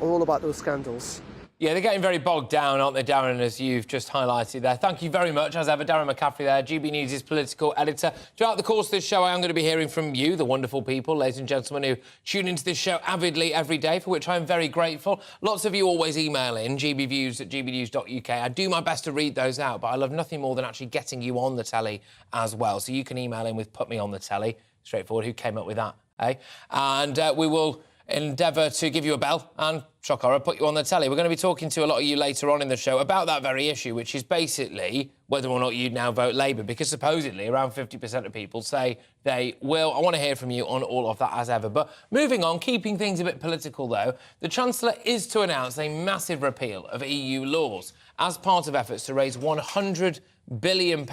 are all about those scandals. Yeah, they're getting very bogged down, aren't they, Darren, as you've just highlighted there. Thank you very much, as ever, Darren McCaffrey there, GB News' political editor. Throughout the course of this show, I am going to be hearing from you, the wonderful people, ladies and gentlemen, who tune into this show avidly every day, for which I'm very grateful. Lots of you always email in, gbviews@gbnews.uk. I do my best to read those out, but I love nothing more than actually getting you on the telly as well. So you can email in with Put Me On The Telly. Straightforward. Who came up with that, eh? And we will endeavour to give you a bell and, shock horror, put you on the telly. We're going to be talking to a lot of you later on in the show about that very issue, which is basically whether or not you'd now vote Labour, because supposedly around 50% of people say they will. I want to hear from you on all of that as ever. But moving on, keeping things a bit political, though, the Chancellor is to announce a massive repeal of EU laws as part of efforts to raise £100 billion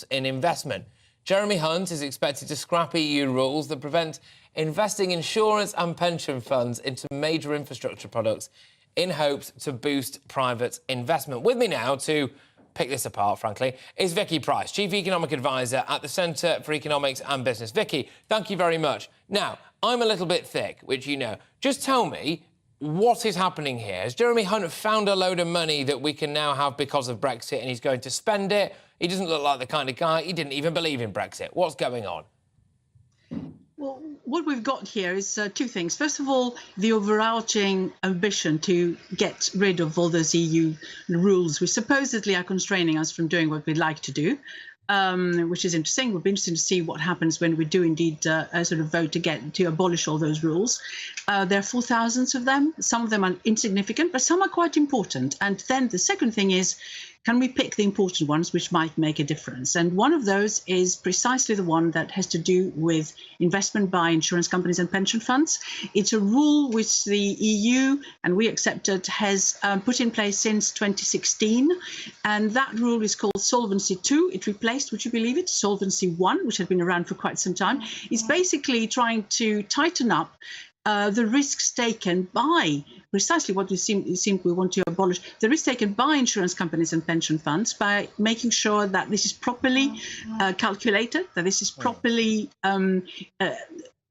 in investment. Jeremy Hunt is expected to scrap EU rules that prevent investing insurance and pension funds into major infrastructure products in hopes to boost private investment. With me now to pick this apart, frankly, is Vicky Price, Chief Economic Advisor at the Centre for Economics and Business. Vicky, thank you very much. Now, I'm a little bit thick, which you know. Just tell me, what is happening here? Has Jeremy Hunt found a load of money that we can now have because of Brexit and he's going to spend it? He doesn't look like the kind of guy. He didn't even believe in Brexit. What's going on? Well, what we've got here is two things. First of all, the overarching ambition to get rid of all those EU rules, which supposedly are constraining us from doing what we'd like to do, which is interesting. It would be interesting to see what happens when we do indeed sort of vote to abolish all those rules. There are 4,000 of them. Some of them are insignificant, but some are quite important. And then the second thing is, can we pick the important ones which might make a difference? And one of those is precisely the one that has to do with investment by insurance companies and pension funds. It's a rule which the EU, and we accepted, has put in place since 2016. And that rule is called Solvency II. It replaced, would you believe it, Solvency I, which had been around for quite some time. It's basically trying to tighten up the risks taken by precisely what we seem we want to abolish, the risks taken by insurance companies and pension funds, by making sure that this is properly calculated, that this is properly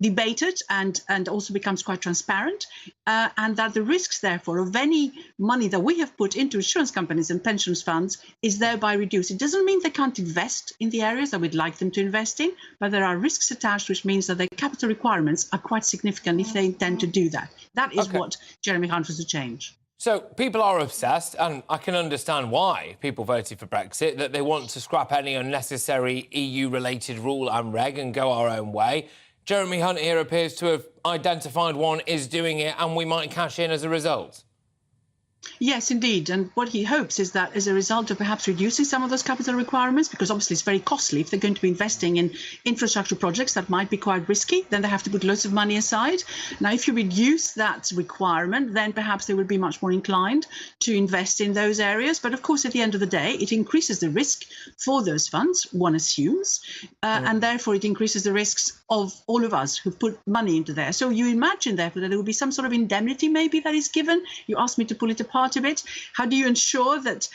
debated and also becomes quite transparent, and that the risks, therefore, of any money that we have put into insurance companies and pension funds is thereby reduced. It doesn't mean they can't invest in the areas that we'd like them to invest in, but there are risks attached, which means that their capital requirements are quite significant if they intend to do that. That is what Jeremy Hunt was to change. So people are obsessed, and I can understand why people voted for Brexit, that they want to scrap any unnecessary EU-related rule and reg and go our own way. Jeremy Hunt here appears to have identified one, is doing it, and we might cash in as a result. Yes, indeed. And what he hopes is that as a result of perhaps reducing some of those capital requirements, because obviously it's very costly if they're going to be investing in infrastructure projects that might be quite risky, then they have to put lots of money aside. Now, if you reduce that requirement, then perhaps they will be much more inclined to invest in those areas. But of course, at the end of the day, it increases the risk for those funds, one assumes, and therefore it increases the risks of all of us who put money into there. So you imagine, therefore, that there will be some sort of indemnity maybe that is given. You asked me to pull it apart a bit. How do you ensure that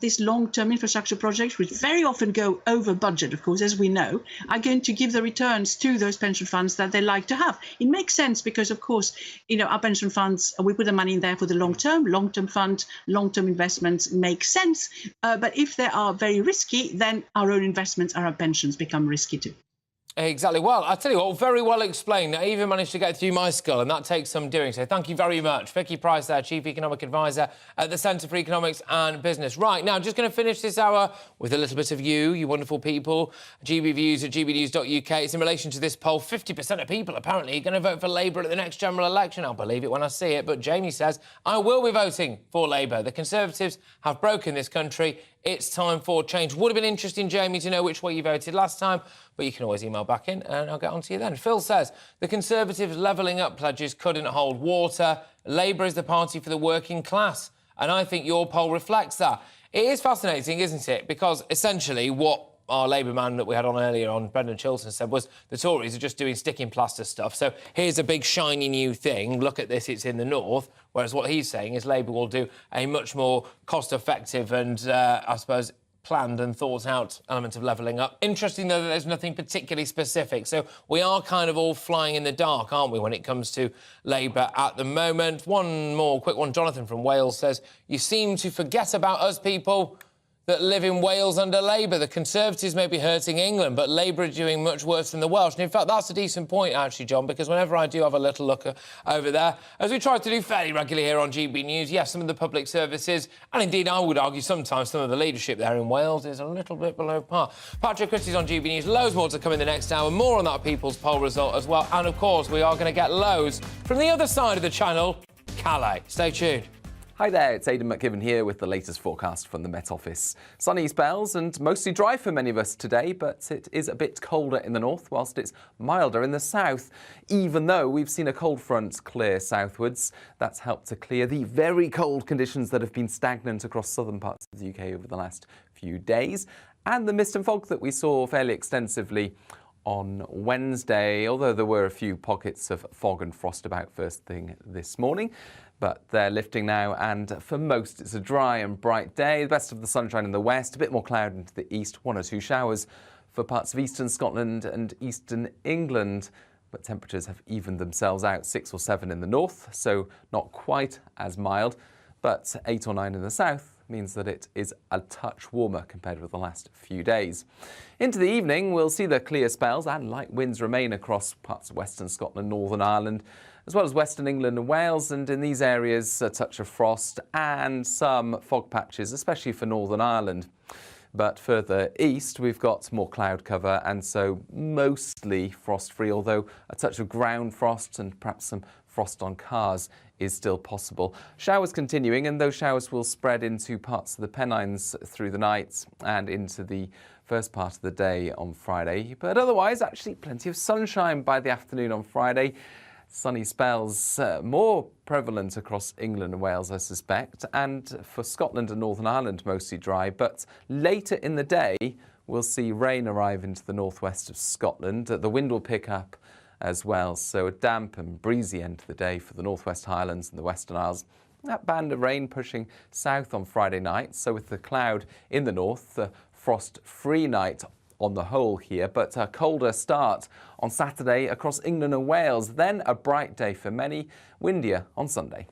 this long-term infrastructure projects, which very often go over budget, of course, as we know, are going to give the returns to those pension funds that they like to have? It makes sense because, of course, our pension funds, we put the money in there for the long-term fund, long-term investments make sense. But if they are very risky, then our own investments, our pensions become risky too. Exactly. Well, I tell you what, very well explained. I even managed to get through my skull, and that takes some doing. So thank you very much. Vicky Price there, Chief Economic Advisor at the Centre for Economics and Business. Right, now, just going to finish this hour with a little bit of you wonderful people. GBViews at gbnews.uk. It's in relation to this poll. 50% of people, apparently, are going to vote for Labour at the next general election. I'll believe it when I see it. But Jamie says, I will be voting for Labour. The Conservatives have broken this country. It's time for change. Would have been interesting, Jamie, to know which way you voted last time, but you can always email back in and I'll get on to you then. Phil says, the Conservatives' levelling up pledges couldn't hold water. Labour is the party for the working class, and I think your poll reflects that. It is fascinating, isn't it? Because essentially what our Labour man that we had on earlier on, Brendan Chilton, said was the Tories are just doing sticking plaster stuff. So here's a big shiny new thing. Look at this, it's in the north. Whereas what he's saying is Labour will do a much more cost-effective and, I suppose, planned and thought out element of levelling up. Interesting, though, that there's nothing particularly specific. So we are kind of all flying in the dark, aren't we, when it comes to Labour at the moment. One more quick one. Jonathan from Wales says, you seem to forget about us people that live in Wales under Labour. The Conservatives may be hurting England, but Labour are doing much worse than the Welsh. And in fact, that's a decent point, actually, John, because whenever I do have a little look over there, as we try to do fairly regularly here on GB News, yes, some of the public services, and indeed I would argue sometimes some of the leadership there in Wales is a little bit below par. Patrick Christys on GB News. Loads more to come in the next hour. More on that People's Poll result as well. And, of course, we are going to get loads from the other side of the channel, Calais. Stay tuned. Hi there, it's Aidan McKibben here with the latest forecast from the Met Office. Sunny spells and mostly dry for many of us today, but it is a bit colder in the north whilst it's milder in the south. Even though we've seen a cold front clear southwards, that's helped to clear the very cold conditions that have been stagnant across southern parts of the UK over the last few days. And the mist and fog that we saw fairly extensively on Wednesday, although there were a few pockets of fog and frost about first thing this morning. But they're lifting now, and for most it's a dry and bright day. The best of the sunshine in the west, a bit more cloud into the east, 1 or 2 showers for parts of eastern Scotland and eastern England. But temperatures have evened themselves out, 6 or 7 in the north, so not quite as mild. But 8 or 9 in the south means that it is a touch warmer compared with the last few days. Into the evening, we'll see the clear spells and light winds remain across parts of western Scotland, Northern Ireland, as well as western England and Wales, and in these areas a touch of frost and some fog patches, especially for Northern Ireland. But further east we've got more cloud cover and so mostly frost-free, although a touch of ground frost and perhaps some frost on cars is still possible. Showers continuing, and those showers will spread into parts of the Pennines through the night and into the first part of the day on Friday. But otherwise, actually plenty of sunshine by the afternoon on Friday. Sunny spells more prevalent across England and Wales, I suspect, and for Scotland and Northern Ireland mostly dry, but later in the day we'll see rain arrive into the northwest of Scotland. The wind will pick up as well, so a damp and breezy end to the day for the Northwest Highlands and the Western Isles. That band of rain pushing south on Friday night, so with the cloud in the north, the frost-free night on the whole here, but a colder start on Saturday across England and Wales, then a bright day for many, windier on Sunday.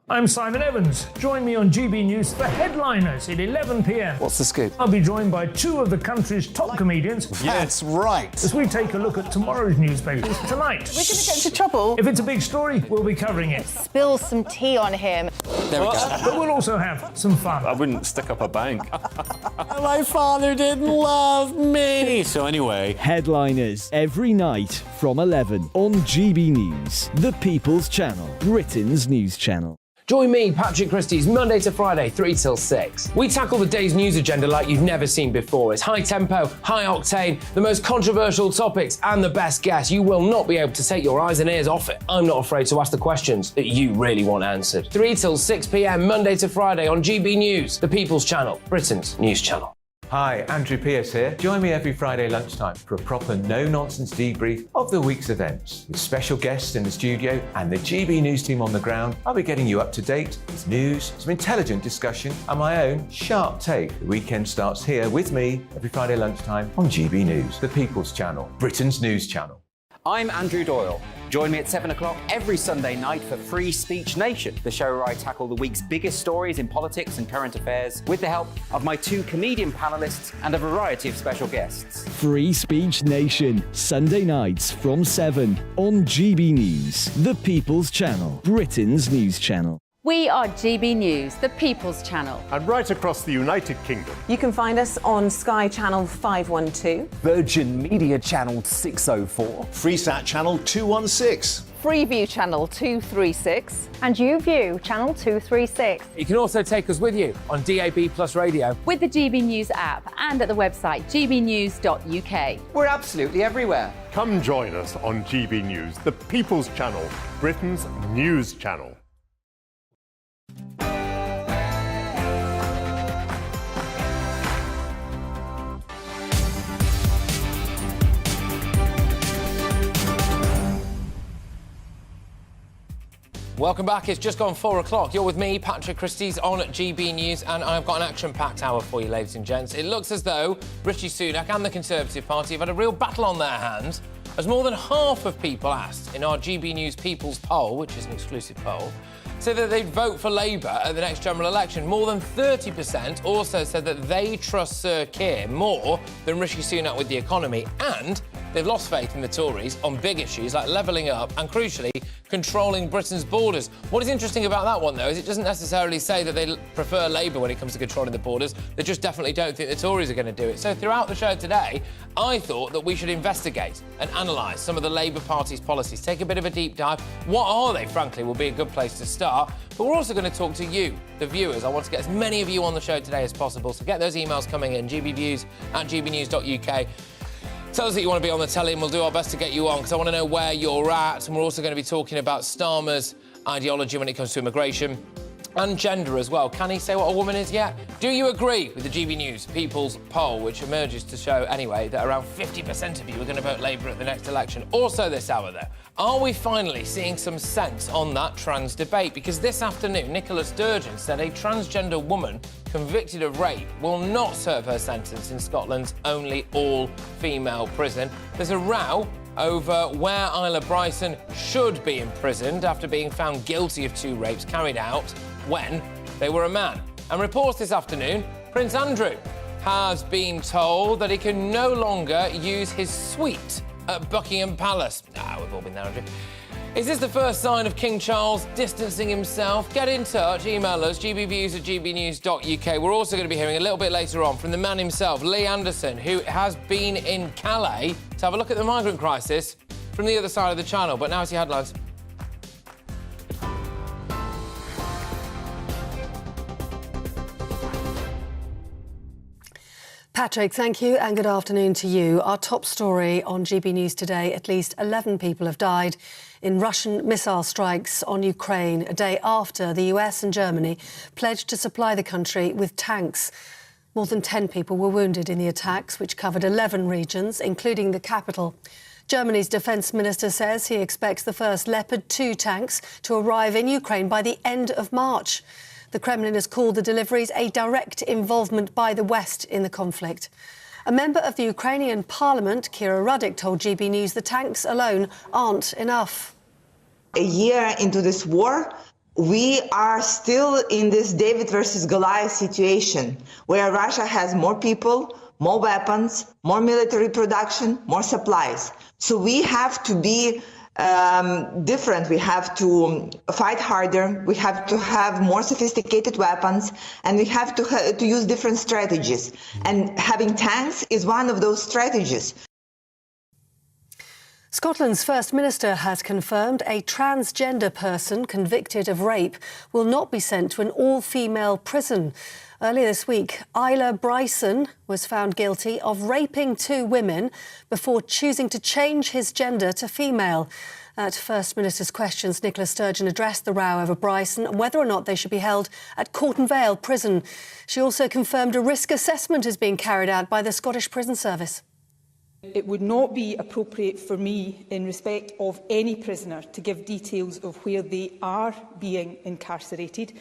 I'm Simon Evans. Join me on GB News for Headliners at 11 p.m. What's the scoop? I'll be joined by 2 of the country's top comedians. That's right. As we take a look at tomorrow's newspapers tonight. We're going to get into trouble. If it's a big story, we'll be covering it. Spill some tea on him. There we go. But we'll also have some fun. I wouldn't stick up a bank. My father didn't love me. So anyway. Headliners every night from 11 on GB News, the People's Channel, Britain's news channel. Join me, Patrick Christys, Monday to Friday, 3 till 6. We tackle the day's news agenda like you've never seen before. It's high tempo, high octane, the most controversial topics and the best guests. You will not be able to take your eyes and ears off it. I'm not afraid to ask the questions that you really want answered. 3 till 6 p.m, Monday to Friday on GB News, the People's Channel, Britain's news channel. Hi, Andrew Pierce here. Join me every Friday lunchtime for a proper no-nonsense debrief of the week's events. With special guests in the studio and the GB News team on the ground, I'll be getting you up to date with news, some intelligent discussion and my own sharp take. The weekend starts here with me every Friday lunchtime on GB News, the People's Channel, Britain's news channel. I'm Andrew Doyle. Join me at 7 o'clock every Sunday night for Free Speech Nation, the show where I tackle the week's biggest stories in politics and current affairs with the help of my 2 comedian panellists and a variety of special guests. Free Speech Nation, Sunday nights from 7 on GB News, the People's Channel, Britain's news channel. We are GB News, the People's Channel. And right across the United Kingdom. You can find us on Sky Channel 512, Virgin Media Channel 604, Freesat Channel 216, Freeview Channel 236, and YouView Channel 236. You can also take us with you on DAB Plus Radio, with the GB News app and at the website gbnews.uk. We're absolutely everywhere. Come join us on GB News, the People's Channel, Britain's news channel. Welcome back. It's just gone 4 o'clock. You're with me, Patrick Christys, on GB News, and I've got an action-packed hour for you, ladies and gents. It looks as though Rishi Sunak and the Conservative Party have had a real battle on their hands, as more than half of people asked in our GB News People's Poll, which is an exclusive poll, said that they'd vote for Labour at the next general election. More than 30% also said that they trust Sir Keir more than Rishi Sunak with the economy, and they've lost faith in the Tories on big issues like levelling up and, crucially, controlling Britain's borders. What is interesting about that one, though, is it doesn't necessarily say that they prefer Labour when it comes to controlling the borders. They just definitely don't think the Tories are going to do it. So throughout the show today, I thought that we should investigate and analyse some of the Labour Party's policies, take a bit of a deep dive. What are they, frankly, will be a good place to start. But we're also going to talk to you, the viewers. I want to get as many of you on the show today as possible, so get those emails coming in, gbviews@gbnews.uk. Tell us that you want to be on the telly and we'll do our best to get you on, because I want to know where you're at. And we're also going to be talking about Starmer's ideology when it comes to immigration and gender as well. Can he say what a woman is yet? Do you agree with the GB News People's Poll, which emerges to show, anyway, that around 50% of you are going to vote Labour at the next election? Also this hour, though, are we finally seeing some sense on that trans debate? Because this afternoon, Nicola Sturgeon said a transgender woman convicted of rape will not serve her sentence in Scotland's only all-female prison. There's a row over where Isla Bryson should be imprisoned after being found guilty of 2 rapes carried out when they were a man. And reports this afternoon, Prince Andrew has been told that he can no longer use his suite at Buckingham Palace. We've all been there, Andrew. Is this the first sign of King Charles distancing himself? Get in touch, email us, gbviews@gbnews.uk. We're also going to be hearing a little bit later on from the man himself, Lee Anderson, who has been in Calais to have a look at the migrant crisis from the other side of the channel. But now it's your headlines. Patrick, thank you and good afternoon to you. Our top story on GB News today, at least 11 people have died in Russian missile strikes on Ukraine, a day after the US and Germany pledged to supply the country with tanks. More than 10 people were wounded in the attacks, which covered 11 regions, including the capital. Germany's defence minister says he expects the first Leopard 2 tanks to arrive in Ukraine by the end of March. The Kremlin has called the deliveries a direct involvement by the West in the conflict. A member of the Ukrainian parliament, Kira Rudik, told GB News the tanks alone aren't enough. A year into this war, we are still in this David versus Goliath situation, where Russia has more people, more weapons, more military production, more supplies. So we have to be different. We have to fight harder. We have to have more sophisticated weapons, and we have to use different strategies. And having tanks is one of those strategies. Scotland's First Minister has confirmed a transgender person convicted of rape will not be sent to an all-female prison. Earlier this week, Isla Bryson was found guilty of raping 2 women before choosing to change his gender to female. At First Minister's questions, Nicola Sturgeon addressed the row over Bryson and whether or not they should be held at Corton Vale Prison. She also confirmed a risk assessment is being carried out by the Scottish Prison Service. It would not be appropriate for me, in respect of any prisoner, to give details of where they are being incarcerated.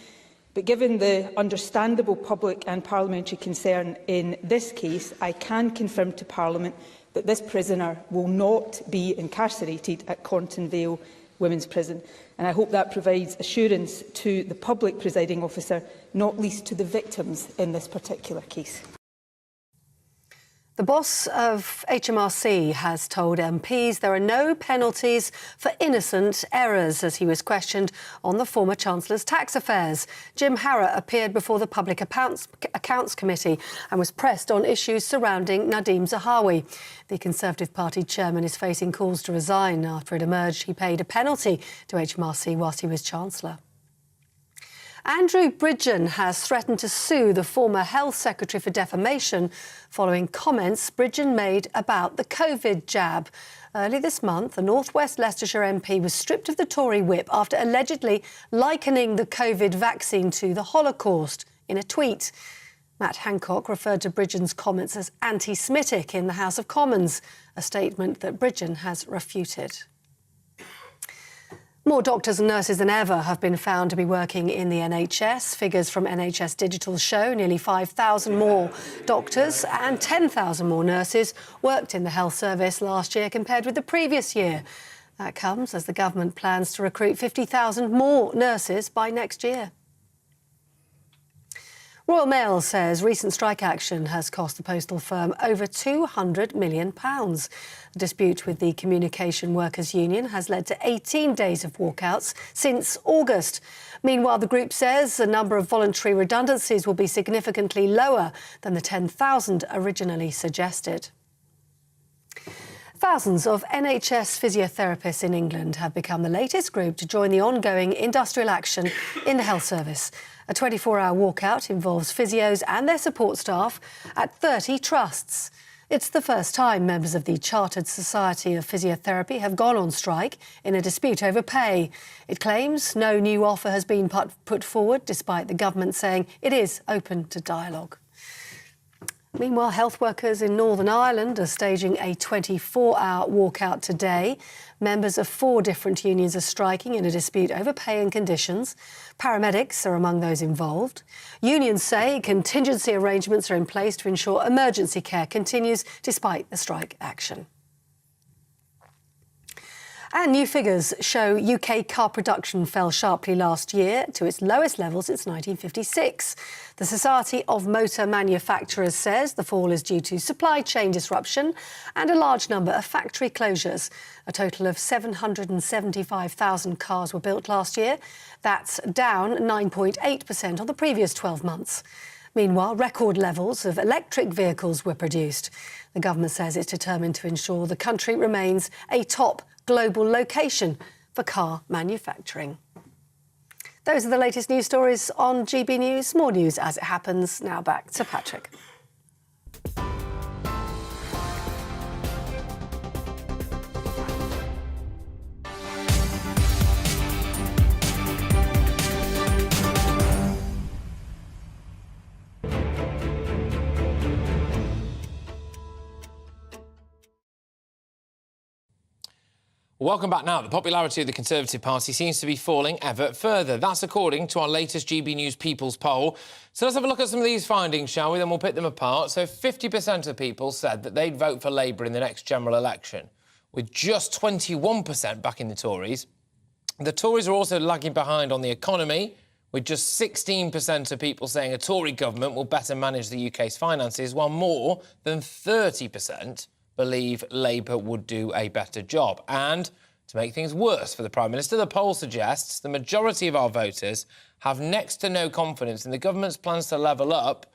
But given the understandable public and parliamentary concern in this case, I can confirm to Parliament that this prisoner will not be incarcerated at Corton Vale Women's Prison. And I hope that provides assurance to the public, Presiding Officer, not least to the victims in this particular case. The boss of HMRC has told MPs there are no penalties for innocent errors as he was questioned on the former Chancellor's tax affairs. Jim Harrah appeared before the Public Accounts Committee and was pressed on issues surrounding Nadeem Zahawi. The Conservative Party chairman is facing calls to resign after it emerged he paid a penalty to HMRC whilst he was Chancellor. Andrew Bridgen has threatened to sue the former Health Secretary for defamation following comments Bridgen made about the COVID jab. Early this month, a North West Leicestershire MP was stripped of the Tory whip after allegedly likening the COVID vaccine to the Holocaust in a tweet. Matt Hancock referred to Bridgen's comments as anti-Semitic in the House of Commons, a statement that Bridgen has refuted. More doctors and nurses than ever have been found to be working in the NHS. Figures from NHS Digital show nearly 5,000 more doctors and 10,000 more nurses worked in the health service last year compared with the previous year. That comes as the government plans to recruit 50,000 more nurses by next year. Royal Mail says recent strike action has cost the postal firm over £200 million. The dispute with the Communication Workers Union has led to 18 days of walkouts since August. Meanwhile, the group says the number of voluntary redundancies will be significantly lower than the 10,000 originally suggested. Thousands of NHS physiotherapists in England have become the latest group to join the ongoing industrial action in the health service. A 24-hour walkout involves physios and their support staff at 30 trusts. It's the first time members of the Chartered Society of Physiotherapy have gone on strike in a dispute over pay. It claims no new offer has been put forward, despite the government saying it is open to dialogue. Meanwhile, health workers in Northern Ireland are staging a 24-hour walkout today. Members of 4 different unions are striking in a dispute over pay and conditions. Paramedics are among those involved. Unions say contingency arrangements are in place to ensure emergency care continues despite the strike action. And new figures show UK car production fell sharply last year to its lowest level since 1956. The Society of Motor Manufacturers says the fall is due to supply chain disruption and a large number of factory closures. A total of 775,000 cars were built last year. That's down 9.8% on the previous 12 months. Meanwhile, record levels of electric vehicles were produced. The government says it's determined to ensure the country remains a top global location for car manufacturing. Those are the latest news stories on GB News. More news as it happens. Now back to Patrick. Welcome back now. The popularity of the Conservative Party seems to be falling ever further. That's according to our latest GB News People's poll. So let's have a look at some of these findings, shall we? Then we'll pick them apart. So 50% of people said that they'd vote for Labour in the next general election, with just 21% backing the Tories. The Tories are also lagging behind on the economy, with just 16% of people saying a Tory government will better manage the UK's finances, while more than 30% believe Labour would do a better job. And to make things worse for the Prime Minister, the poll suggests the majority of our voters have next to no confidence in the government's plans to level up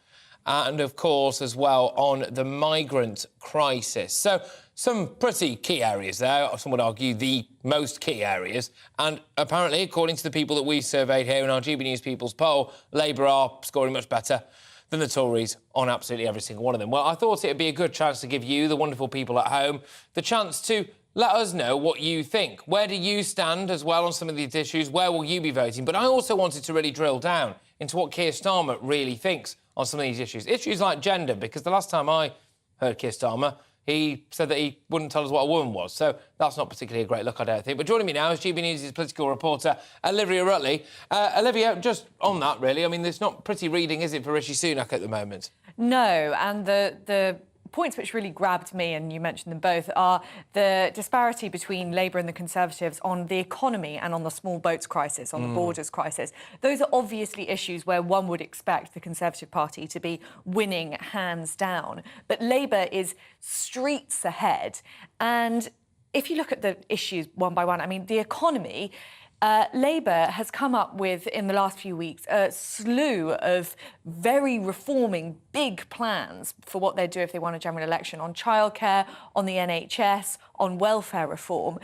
and, of course, as well on the migrant crisis. So some pretty key areas there, some would argue the most key areas. And apparently, according to the people that we surveyed here in our GB News People's poll, Labour are scoring much better than the Tories on absolutely every single one of them. Well, I thought it would be a good chance to give you, the wonderful people at home, the chance to let us know what you think. Where do you stand as well on some of these issues? Where will you be voting? But I also wanted to really drill down into what Keir Starmer really thinks on some of these issues. Issues like gender, because the last time I heard Keir Starmer, he said that he wouldn't tell us what a woman was. So that's not particularly a great look, I don't think. But joining me now is GB News' political reporter, Olivia Rutley. Olivia, just on that, really, I mean, it's not pretty reading, is it, for Rishi Sunak at the moment? No, and the points which really grabbed me, and you mentioned them both, are the disparity between Labour and the Conservatives on the economy and on the small boats crisis, on the borders crisis. Those are obviously issues where one would expect the Conservative Party to be winning hands down. But Labour is streets ahead. And if you look at the issues one by one, I mean, the economy, Labour has come up with, in the last few weeks, a slew of very reforming, big plans for what they'd do if they won a general election on childcare, on the NHS, on welfare reform.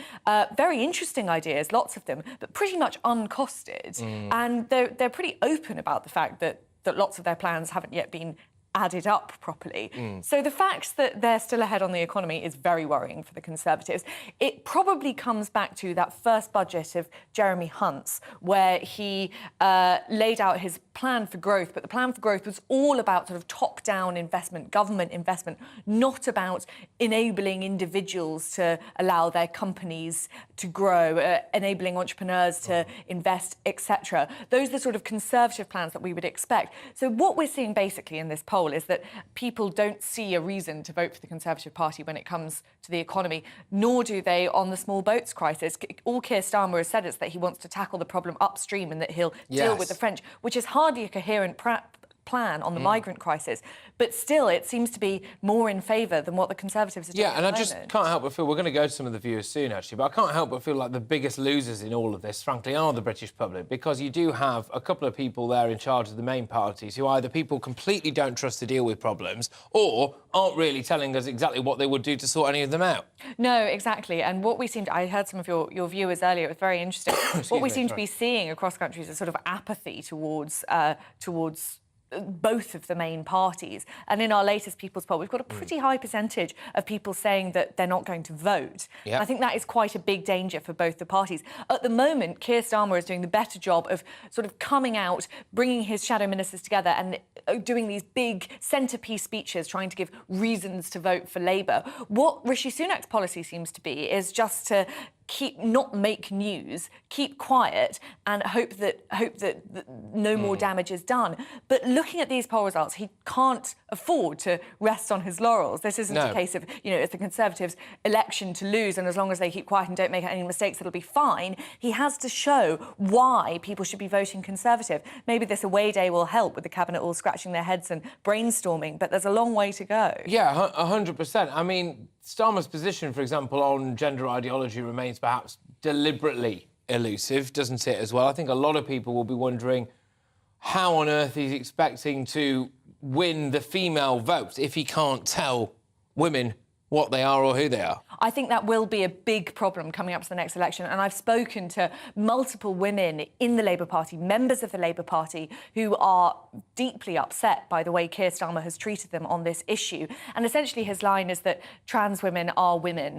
Very interesting ideas, lots of them, but pretty much uncosted. And they're pretty open about the fact that lots of their plans haven't yet been added up properly. So the fact that they're still ahead on the economy is very worrying for the Conservatives. It probably comes back to that first budget of Jeremy Hunt's, where he laid out his plan for growth, but the plan for growth was all about sort of top-down investment, government investment, not about enabling individuals to allow their companies to grow, enabling entrepreneurs to invest, etc. Those are the sort of Conservative plans that we would expect. So what we're seeing basically in this poll is that people don't see a reason to vote for the Conservative Party when it comes to the economy, nor do they on the small boats crisis. All Keir Starmer has said is that he wants to tackle the problem upstream and that he'll deal with the French, which is hardly a coherent plan on the migrant crisis. But still, it seems to be more in favour than what the Conservatives are doing. Yeah, and I just can't help but feel, we're going to go to some of the viewers soon, actually, but I can't help but feel like the biggest losers in all of this, frankly, are the British public, because you do have a couple of people there in charge of the main parties who either people completely don't trust to deal with problems or aren't really telling us exactly what they would do to sort any of them out. No, exactly. And what we seem to... I heard some of your viewers earlier. It was very interesting. What we seem to be seeing across countries is sort of apathy towards both of the main parties. And in our latest People's Poll, we've got a pretty high percentage of people saying that they're not going to vote. Yep. I think that is quite a big danger for both the parties. At the moment, Keir Starmer is doing the better job of sort of coming out, bringing his shadow ministers together and doing these big centrepiece speeches, trying to give reasons to vote for Labour. What Rishi Sunak's policy seems to be is just to not make news, keep quiet, and hope that no more damage is done. But looking at these poll results, he can't afford to rest on his laurels. This isn't a case of, it's the Conservatives' election to lose, and as long as they keep quiet and don't make any mistakes, it'll be fine. He has to show why people should be voting Conservative. Maybe this away day will help with the Cabinet all scratching their heads and brainstorming, but there's a long way to go. Yeah, 100%. I mean, Starmer's position, for example, on gender ideology remains perhaps deliberately elusive, doesn't it, as well? I think a lot of people will be wondering how on earth he's expecting to win the female vote if he can't tell women what they are or who they are. I think that will be a big problem coming up to the next election. And I've spoken to multiple women in the Labour Party, members of the Labour Party, who are deeply upset by the way Keir Starmer has treated them on this issue. And essentially his line is that trans women are women,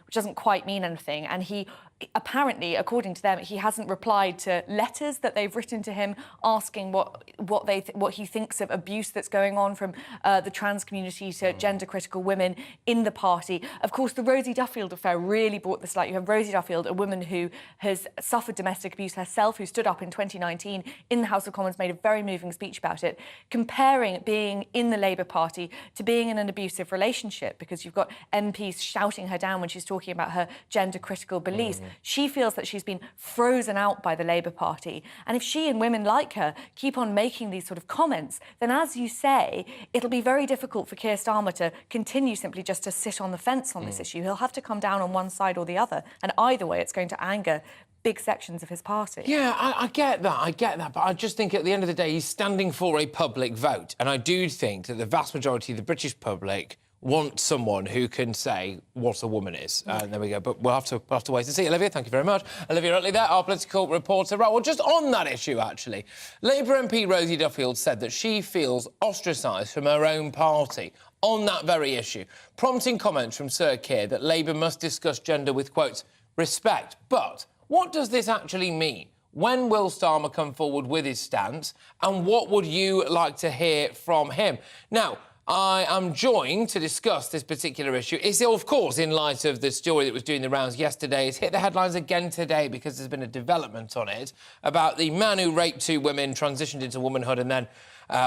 which doesn't quite mean anything. And he apparently, according to them, he hasn't replied to letters that they've written to him asking what he thinks of abuse that's going on from the trans community to gender-critical women in the party. Of course, the Rosie Duffield affair really brought this light. You have Rosie Duffield, a woman who has suffered domestic abuse herself, who stood up in 2019 in the House of Commons, made a very moving speech about it, comparing being in the Labour Party to being in an abusive relationship, because you've got MPs shouting her down when she's talking about her gender-critical beliefs. She feels that she's been frozen out by the Labour Party. And if she and women like her keep on making these sort of comments, then, as you say, it'll be very difficult for Keir Starmer to continue simply just to sit on the fence on this issue. He'll have to come down on one side or the other. And either way, it's going to anger big sections of his party. Yeah, I get that. But I just think at the end of the day, he's standing for a public vote. And I do think that the vast majority of the British public want someone who can say what a woman is. And there we go. But we'll have to wait and see. Olivia, thank you very much. Olivia Utley there, our political reporter. Right, well, just on that issue, actually, Labour MP Rosie Duffield said that she feels ostracised from her own party on that very issue, prompting comments from Sir Keir that Labour must discuss gender with, quote, respect. But what does this actually mean? When will Starmer come forward with his stance? And what would you like to hear from him? Now, I am joined to discuss this particular issue. It's, of course, in light of the story that was doing the rounds yesterday. It's hit the headlines again today because there's been a development on it about the man who raped two women, transitioned into womanhood and then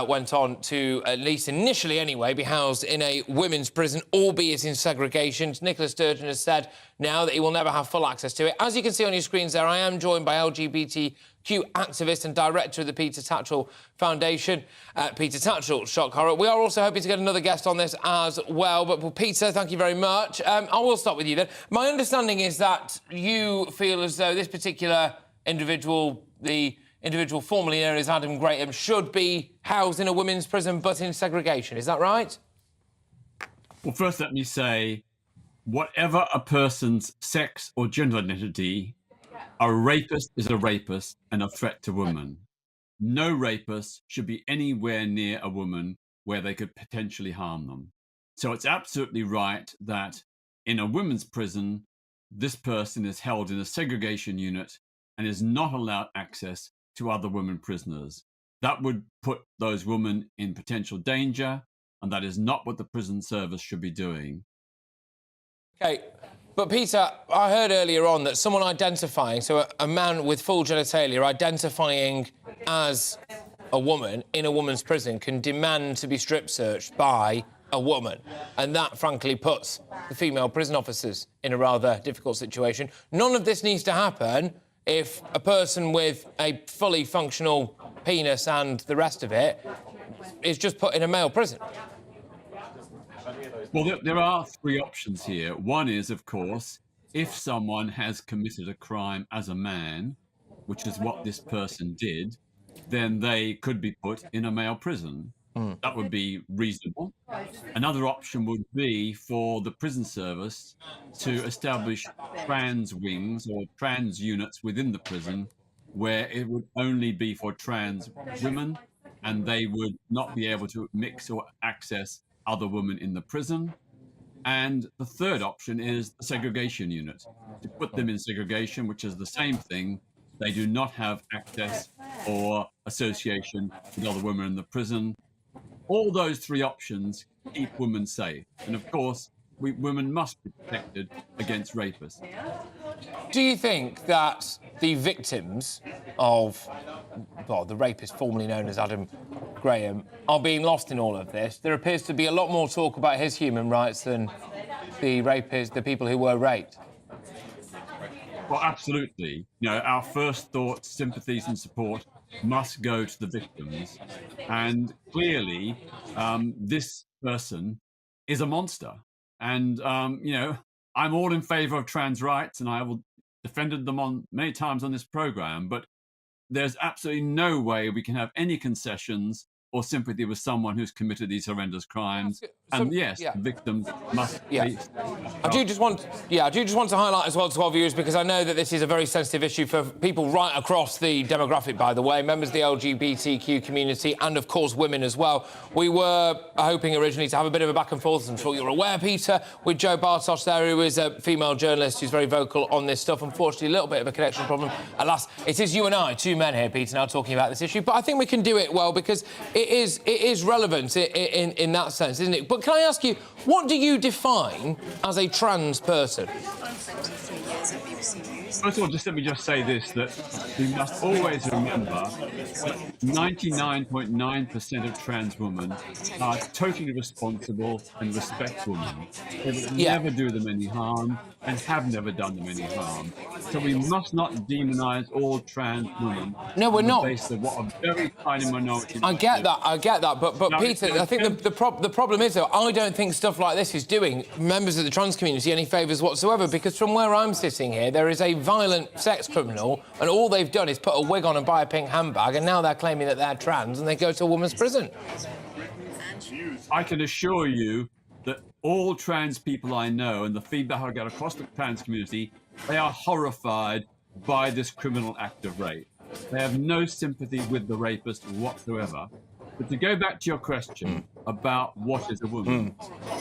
went on to, at least initially anyway, be housed in a women's prison, albeit in segregation. Nicola Sturgeon has said now that he will never have full access to it. As you can see on your screens there, I am joined by LGBTQ activist and director of the Peter Tatchell Foundation, Peter Tatchell, shock horror. We are also hoping to get another guest on this as well. But Peter, thank you very much. I will start with you then. My understanding is that you feel as though this particular individual, the individual formerly known as Adam Graham, should be housed in a women's prison but in segregation. Is that right? Well, first let me say, whatever a person's sex or gender identity, a rapist is a rapist and a threat to women. No rapist should be anywhere near a woman where they could potentially harm them. So it's absolutely right that in a women's prison, this person is held in a segregation unit and is not allowed access to other women prisoners. That would put those women in potential danger, and that is not what the prison service should be doing. OK, but Peter, I heard earlier on that someone identifying, so a man with full genitalia identifying as a woman in a woman's prison can demand to be strip searched by a woman. And that, frankly, puts the female prison officers in a rather difficult situation. None of this needs to happen if a person with a fully functional penis and the rest of it is just put in a male prison. Well, there are three options here. One is, of course, if someone has committed a crime as a man, which is what this person did, then they could be put in a male prison. That would be reasonable. Another option would be for the prison service to establish trans wings or trans units within the prison where it would only be for trans women and they would not be able to mix or access other women in the prison. And the third option is the segregation unit, to put them in segregation, which is the same thing. They do not have access or association with other women in the prison. All those three options keep women safe. And of course, women must be protected against rapists. Do you think that the victims of, well, the rapist formerly known as Adam Graham are being lost in all of this? There appears to be a lot more talk about his human rights than the rapists, the people who were raped. Well, absolutely. You know, our first thoughts, sympathies and support must go to the victims. And clearly, this person is a monster. And, you know, I'm all in favour of trans rights and I have defended them on many times on this programme, but there's absolutely no way we can have any concessions or sympathy with someone who's committed these horrendous crimes. And yes, the victims must be. I do just want to highlight as well to our viewers, because I know that this is a very sensitive issue for people right across the demographic, by the way, members of the LGBTQ community and, of course, women as well. We were hoping originally to have a bit of a back and forth, I'm sure you're aware, Peter, with Jo Bartosz there, who is a female journalist who's very vocal on this stuff. Unfortunately, a little bit of a connection problem. Alas, it is you and I, two men here, Peter, now talking about this issue, but I think we can do it well because it is relevant in that sense, isn't it? But can I ask you, what do you define as a trans person? First of all, let me say this, that we must always remember that 99.9% of trans women are totally responsible and respect women. They would never do them any harm and have never done them any harm. So we must not demonise all trans women. No, we're not. Based on what a very tiny minority. I get that. But now, Peter, I think the problem is, though, I don't think stuff like this is doing members of the trans community any favours whatsoever, because from where I'm sitting here, there is a violent sex criminal, and all they've done is put a wig on and buy a pink handbag, and now they're claiming that they're trans and they go to a woman's prison. I can assure you that all trans people I know and the feedback I get across the trans community, they are horrified by this criminal act of rape. They have no sympathy with the rapist whatsoever. But to go back to your question about what is a woman,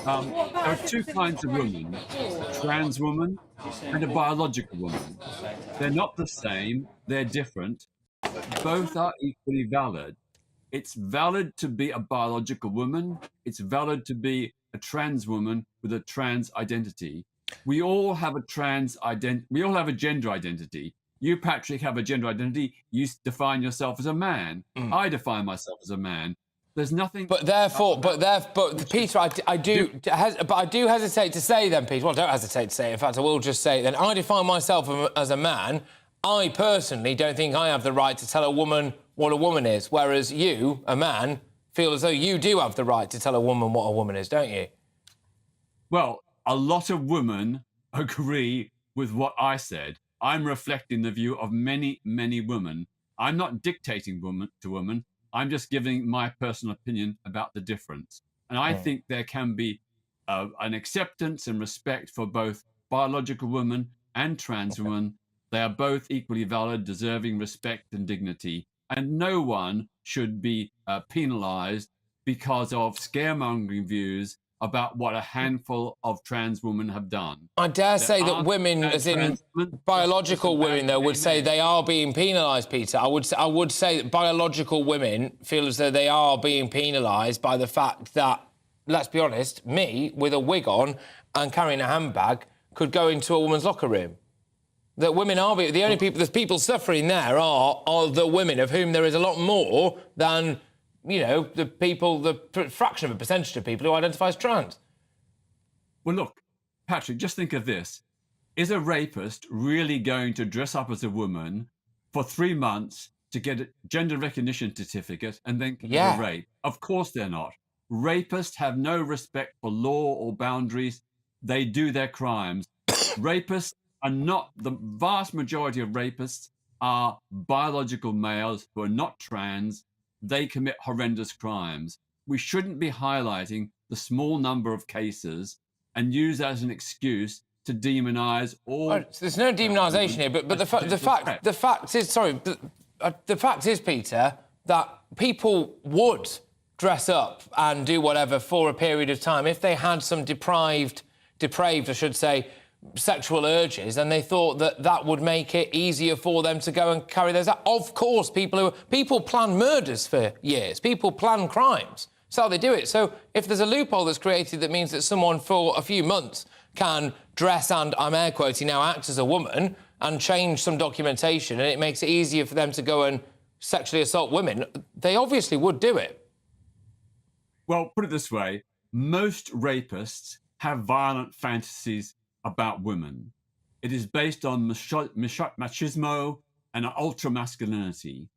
there are two kinds of women, a trans woman and a biological woman. They're not the same, they're different. Both are equally valid. It's valid to be a biological woman. It's valid to be a trans woman with a trans identity. We all have a we all have a gender identity. You, Patrick, have a gender identity. You define yourself as a man. I define myself as a man. There's nothing. But Peter, I do hesitate to say then, Peter. Well, don't hesitate to say it. In fact, I will just say it then. I define myself as a man. I personally don't think I have the right to tell a woman what a woman is, whereas you, a man, feel as though you do have the right to tell a woman what a woman is, don't you? Well, a lot of women agree with what I said. I'm reflecting the view of many, many women. I'm not dictating to women. I'm just giving my personal opinion about the difference. And I think there can be an acceptance and respect for both biological women and trans women. They are both equally valid, deserving respect and dignity. And no one should be penalised because of scaremongering views about what a handful of trans women have done. I dare say that women, as in biological women, though, would say they are being penalised, Peter. I would say that biological women feel as though they are being penalised by the fact that, let's be honest, me, with a wig on and carrying a handbag, could go into a woman's locker room. That women are the only people, the people suffering there are the women, of whom there is a lot more than, you know, the people, the fraction of a percentage of people who identify as trans. Well, look, Patrick, just think of this. Is a rapist really going to dress up as a woman for 3 months to get a gender recognition certificate and then commit a rape? Of course they're not. Rapists have no respect for law or boundaries. They do their crimes. Rapists are not, the vast majority of rapists are biological males who are not trans. They commit horrendous crimes. We shouldn't be highlighting the small number of cases and use that as an excuse to demonise all. Oh, there's no demonisation here, but the fact is, Peter, that people would dress up and do whatever for a period of time if they had some depraved, I should say, sexual urges, and they thought that that would make it easier for them to go and carry those out. Of course, people plan murders for years. People plan crimes. That's how they do it. So if there's a loophole that's created that means that someone for a few months can dress and, I'm air quoting now, act as a woman and change some documentation, and it makes it easier for them to go and sexually assault women, they obviously would do it. Well, put it this way, most rapists have violent fantasies about women. It is based on machismo and ultra-masculinity.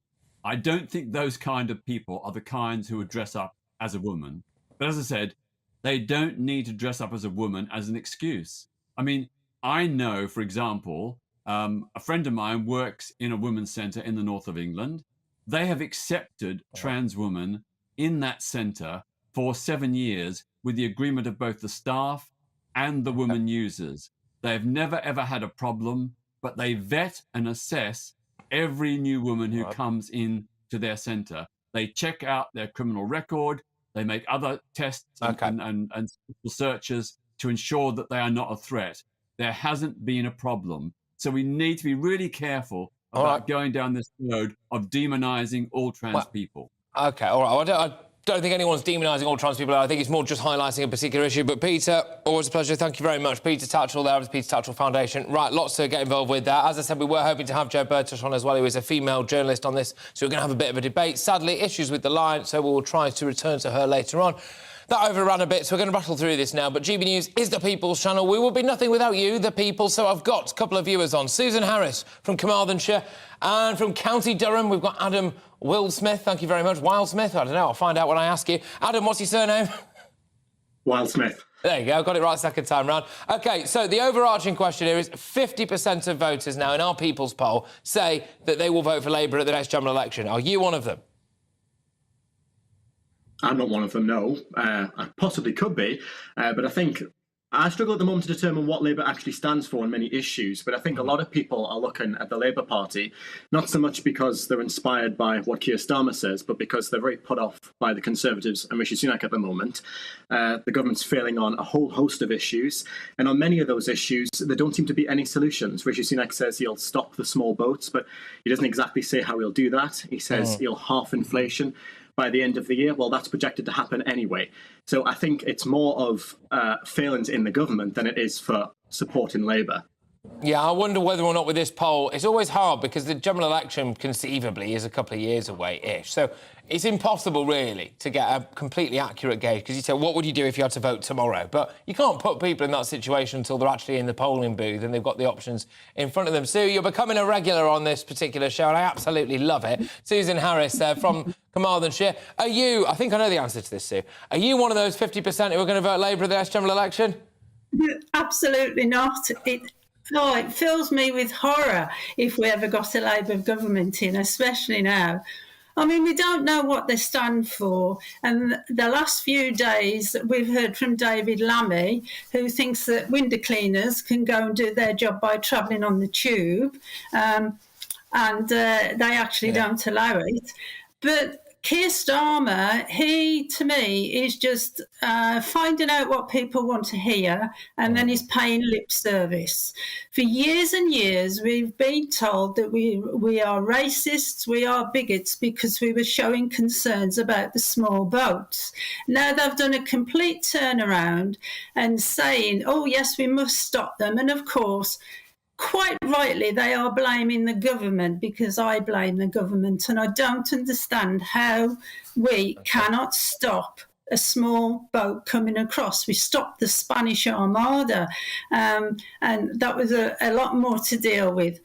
I don't think those kind of people are the kinds who would dress up as a woman. But as I said, they don't need to dress up as a woman as an excuse. I mean, I know, for example, a friend of mine works in a women's centre in the north of England. They have accepted trans women in that centre for 7 years with the agreement of both the staff and the women users. They've never, ever had a problem, but they vet and assess every new woman who comes in to their centre. They check out their criminal record, they make other tests and searches to ensure that they are not a threat. There hasn't been a problem. So we need to be really careful about going down this road of demonising all trans people. OK, all right. I don't think anyone's demonising all trans people. I think it's more just highlighting a particular issue. But, Peter, always a pleasure. Thank you very much. Peter Tatchell there of the Peter Tatchell Foundation. Right, lots to get involved with there. As I said, we were hoping to have Jo Burtish on as well, who is a female journalist on this, so we're going to have a bit of a debate. Sadly, issues with the line, so we will try to return to her later on. That overran a bit, so we're going to rattle through this now. But GB News is the People's channel. We will be nothing without you, the people. So I've got a couple of viewers on. Susan Harris from Carmarthenshire, and from County Durham, we've got Adam Wildsmith. Thank you very much. Wildsmith? I don't know. I'll find out when I ask you. Adam, what's your surname? Wildsmith. There you go. Got it right second time round. OK, so the overarching question here is 50% of voters now in our People's poll say that they will vote for Labour at the next general election. Are you one of them? I'm not one of them, no. I possibly could be, but I think I struggle at the moment to determine what Labour actually stands for on many issues, but I think a lot of people are looking at the Labour Party, not so much because they're inspired by what Keir Starmer says, but because they're very put off by the Conservatives and Rishi Sunak at the moment. The government's failing on a whole host of issues, and on many of those issues, there don't seem to be any solutions. Rishi Sunak says he'll stop the small boats, but he doesn't exactly say how he'll do that. He says he'll halve inflation by the end of the year. Well, that's projected to happen anyway. So I think it's more of failings in the government than it is for supporting Labour. Yeah, I wonder whether or not with this poll, it's always hard because the general election conceivably is a couple of years away-ish. So it's impossible, really, to get a completely accurate gauge because you say, what would you do if you had to vote tomorrow? But you can't put people in that situation until they're actually in the polling booth and they've got the options in front of them. Sue, you're becoming a regular on this particular show and I absolutely love it. Susan Harris from Carmarthenshire. Are you, I think I know the answer to this, Sue, are you one of those 50% who are going to vote Labour at the next general election? Absolutely not. It fills me with horror if we ever got a Labour government in, especially now. I mean, we don't know what they stand for. And the last few days, we've heard from David Lammy, who thinks that window cleaners can go and do their job by travelling on the tube. And they actually don't allow it. But Keir Starmer, he, to me, is just finding out what people want to hear, and then he's paying lip service. For years and years, we've been told that we are racists, we are bigots, because we were showing concerns about the small boats. Now they've done a complete turnaround and saying, oh, yes, we must stop them. And of course, quite rightly, they are blaming the government, because I blame the government, and I don't understand how we cannot stop a small boat coming across. We stopped the Spanish Armada, and that was a lot more to deal with.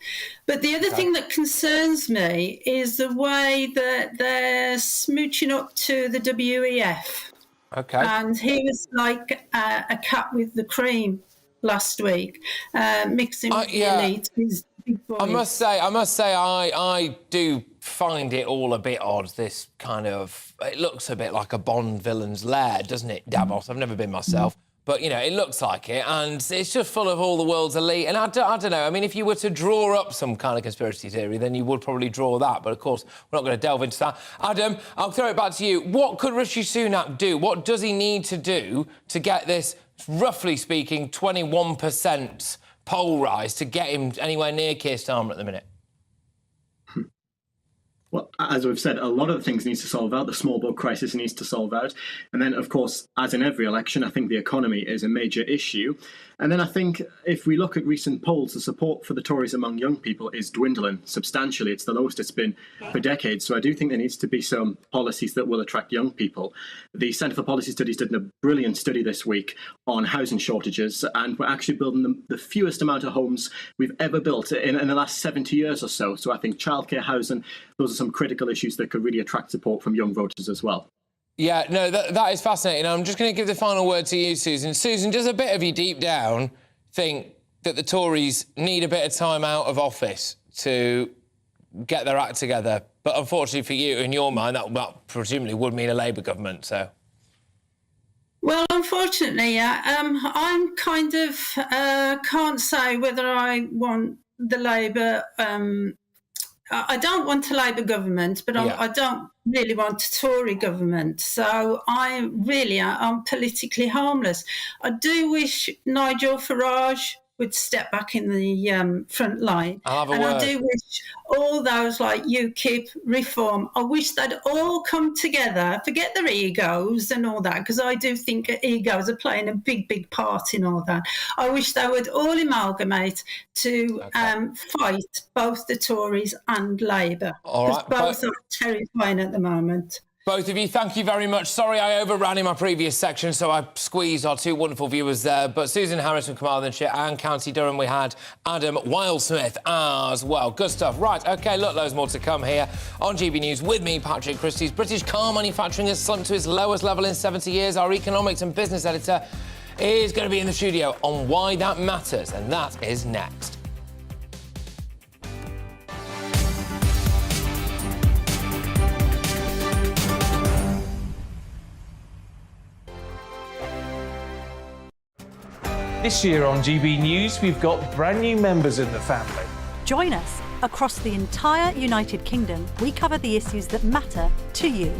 But the other thing that concerns me is the way that they're smooching up to the WEF. Okay. And he was like a cat with the cream last week, mixing with the elite. I must say, I do find it all a bit odd, this kind of... It looks a bit like a Bond villain's lair, doesn't it, Davos? I've never been myself. But, you know, it looks like it, and it's just full of all the world's elite. And I don't know, I mean, if you were to draw up some kind of conspiracy theory, then you would probably draw that. But, of course, we're not going to delve into that. Adam, I'll throw it back to you. What could Rishi Sunak do? What does he need to do to get this, roughly speaking, 21% poll rise to get him anywhere near Keir Starmer at the minute? Well, as we've said, a lot of the things needs to solve out. The small boat crisis needs to solve out. And then, of course, as in every election, I think the economy is a major issue. And then I think if we look at recent polls, the support for the Tories among young people is dwindling substantially. It's the lowest it's been for decades. So I do think there needs to be some policies that will attract young people. The Centre for Policy Studies did a brilliant study this week on housing shortages, and we're actually building the fewest amount of homes we've ever built in the last 70 years or so. So I think childcare, housing, those are some critical issues that could really attract support from young voters as well. Yeah, no, that is fascinating. I'm just going to give the final word to you, Susan. Susan, does a bit of you deep down think that the Tories need a bit of time out of office to get their act together? But unfortunately for you, in your mind, that presumably would mean a Labour government, so... Well, unfortunately, I'm kind of can't say whether I want the Labour... I don't want a Labour government, but I don't really want a Tory government. So I'm politically harmless. I do wish Nigel Farage would step back in the front line. I'll have a word. I do wish all those like UKIP, Reform, I wish they'd all come together, forget their egos and all that, because I do think egos are playing a big, big part in all that. I wish they would all amalgamate to fight both the Tories and Labour. All right, both are terrifying at the moment. Both of you, thank you very much. Sorry I overran in my previous section, so I squeezed our two wonderful viewers there. But Susan Harris from Carmarthenshire and County Durham, we had Adam Wildsmith as well. Good stuff. Right, OK, look, loads more to come here on GB News with me, Patrick Christys. British car manufacturing has slumped to its lowest level in 70 years. Our economics and business editor is going to be in the studio on why that matters, and that is next. This year on GB News, we've got brand new members in the family. Join us. Across the entire United Kingdom, we cover the issues that matter to you.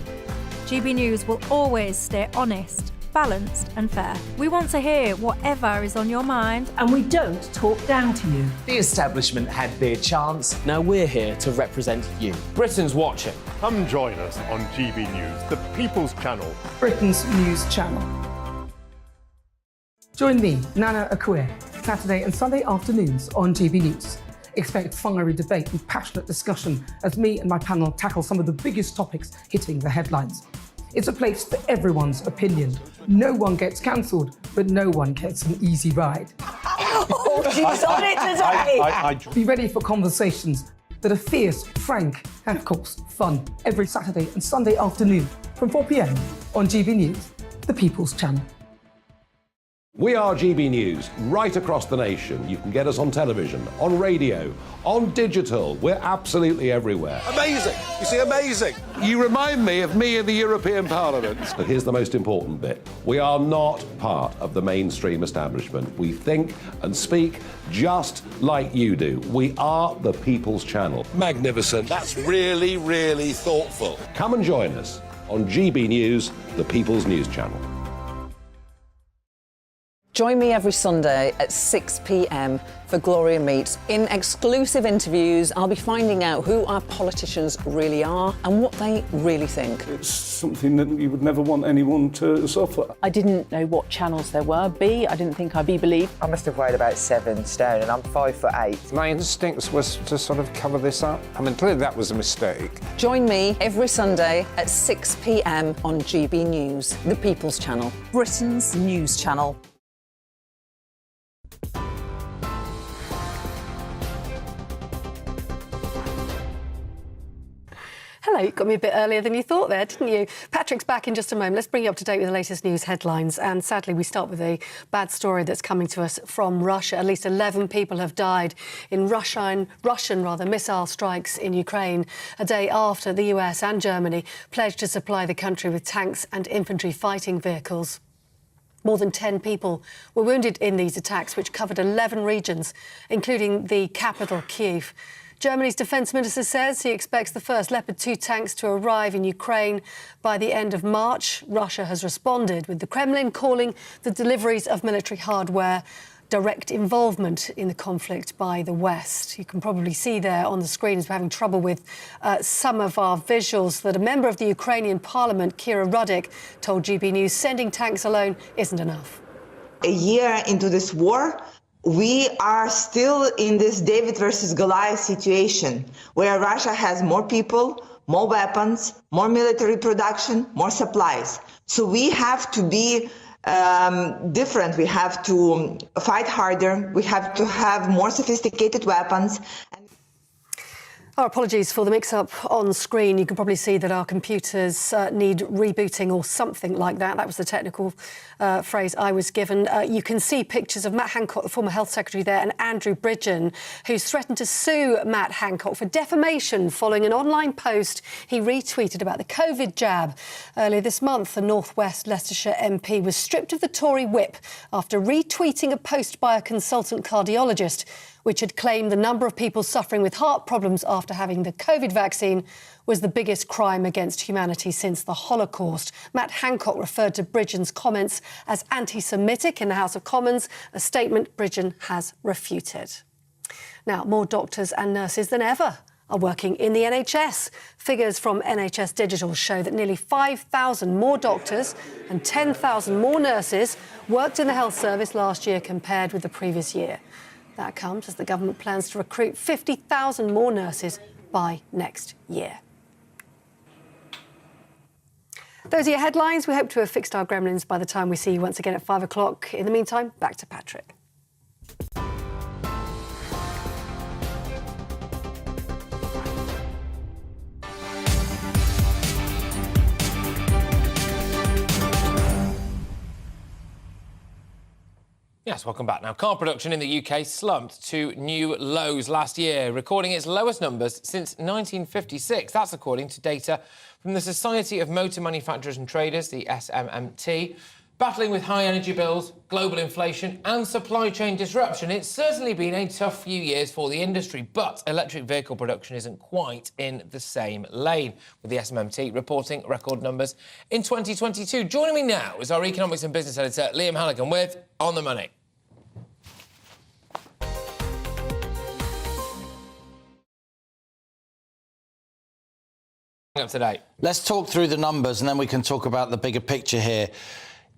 GB News will always stay honest, balanced and fair. We want to hear whatever is on your mind. And we don't talk down to you. The establishment had their chance. Now we're here to represent you. Britain's watching. Come join us on GB News, the People's Channel. Britain's news channel. Join me, Nana Akue, Saturday and Sunday afternoons on GB News. Expect fiery debate and passionate discussion as me and my panel tackle some of the biggest topics hitting the headlines. It's a place for everyone's opinion. No one gets cancelled, but no one gets an easy ride. Oh, she's on it today! Be ready for conversations that are fierce, frank, and of course, fun. Every Saturday and Sunday afternoon from 4 p.m. on GB News, the People's Channel. We are GB News, right across the nation. You can get us on television, on radio, on digital. We're absolutely everywhere. Amazing. You see, amazing. You remind me of me in the European Parliament. But here's the most important bit. We are not part of the mainstream establishment. We think and speak just like you do. We are the People's Channel. Magnificent. That's really, really thoughtful. Come and join us on GB News, the People's News Channel. Join me every Sunday at 6 p.m. for Gloria Meets. In exclusive interviews, I'll be finding out who our politicians really are and what they really think. It's something that you would never want anyone to suffer. I didn't know what channels there were. I didn't think I'd be believed. I must have weighed about 7 stone and I'm 5'8". My instincts was to sort of cover this up. I mean, clearly that was a mistake. Join me every Sunday at 6 p.m. on GB News, the People's Channel, Britain's news channel. Hello, you got me a bit earlier than you thought there, didn't you? Patrick's back in just a moment. Let's bring you up to date with the latest news headlines. And sadly, we start with a bad story that's coming to us from Russia. At least 11 people have died in Russian missile strikes in Ukraine, a day after the US and Germany pledged to supply the country with tanks and infantry fighting vehicles. More than 10 people were wounded in these attacks, which covered 11 regions, including the capital, Kyiv. Germany's defence minister says he expects the first Leopard 2 tanks to arrive in Ukraine by the end of March. Russia has responded, with the Kremlin calling the deliveries of military hardware direct involvement in the conflict by the West. You can probably see there on the screen, as we're having trouble with some of our visuals, that a member of the Ukrainian parliament, Kira Rudik, told GB News sending tanks alone isn't enough. A year into this war, we are still in this David versus Goliath situation, where Russia has more people, more weapons, more military production, more supplies. So we have to be different. We have to fight harder. We have to have more sophisticated weapons. Our apologies for the mix-up on screen. You can probably see that our computers need rebooting or something like that. That was the technical phrase I was given. You can see pictures of Matt Hancock, the former health secretary there, and Andrew Bridgen, who's threatened to sue Matt Hancock for defamation following an online post he retweeted about the COVID jab. Earlier this month, the North West Leicestershire MP was stripped of the Tory whip after retweeting a post by a consultant cardiologist, which had claimed the number of people suffering with heart problems after having the COVID vaccine was the biggest crime against humanity since the Holocaust. Matt Hancock referred to Bridgen's comments as anti-Semitic in the House of Commons, a statement Bridgen has refuted. Now, more doctors and nurses than ever are working in the NHS. Figures from NHS Digital show that nearly 5,000 more doctors and 10,000 more nurses worked in the health service last year compared with the previous year. That comes as the government plans to recruit 50,000 more nurses by next year. Those are your headlines. We hope to have fixed our gremlins by the time we see you once again at 5 o'clock. In the meantime, back to Patrick. Yes, welcome back. Now, car production in the UK slumped to new lows last year, recording its lowest numbers since 1956. That's according to data from the Society of Motor Manufacturers and Traders, the SMMT. Battling with high energy bills, global inflation and supply chain disruption, it's certainly been a tough few years for the industry, but electric vehicle production isn't quite in the same lane, with the SMMT reporting record numbers in 2022. Joining me now is our economics and business editor, Liam Halligan, with On the Money. Up to date. Let's talk through the numbers and then we can talk about the bigger picture here.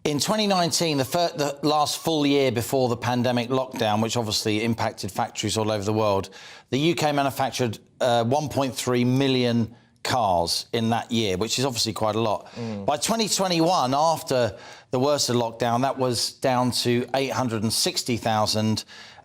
In 2019, the last full year before the pandemic lockdown, which obviously impacted factories all over the world, the UK manufactured 1.3 million cars in that year, which is obviously quite a lot. By 2021, after the worst of lockdown, that was down to 860,000.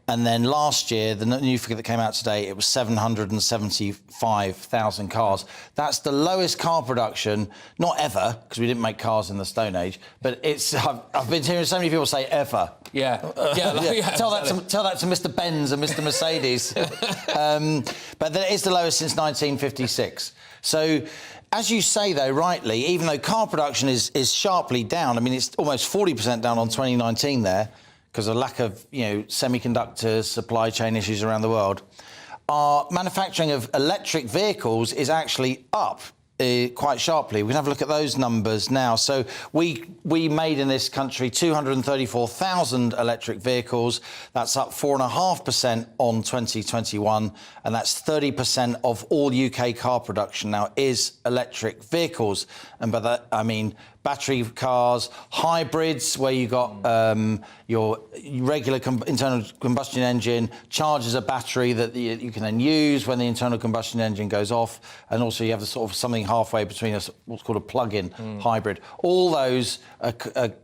And then last year, the new figure that came out today, it was 775,000 cars. That's the lowest car production, not ever, because we didn't make cars in the Stone Age, but it's. I've been hearing so many people say ever. Yeah. Tell that to Mr. Benz and Mr. Mercedes. But it's the lowest since 1956. So, as you say, though, rightly, even though car production is sharply down, I mean, it's almost 40% down on 2019 there, because of lack of, semiconductors, supply chain issues around the world. Our manufacturing of electric vehicles is actually up quite sharply. We can have a look at those numbers now. So we made in this country 234,000 electric vehicles. That's up 4.5% on 2021, and that's 30% of all UK car production now is electric vehicles. And by that, I mean battery cars, hybrids, where you got your regular internal combustion engine charges a battery that you can then use when the internal combustion engine goes off, and also you have the sort of something halfway between what's called a plug-in hybrid. All those are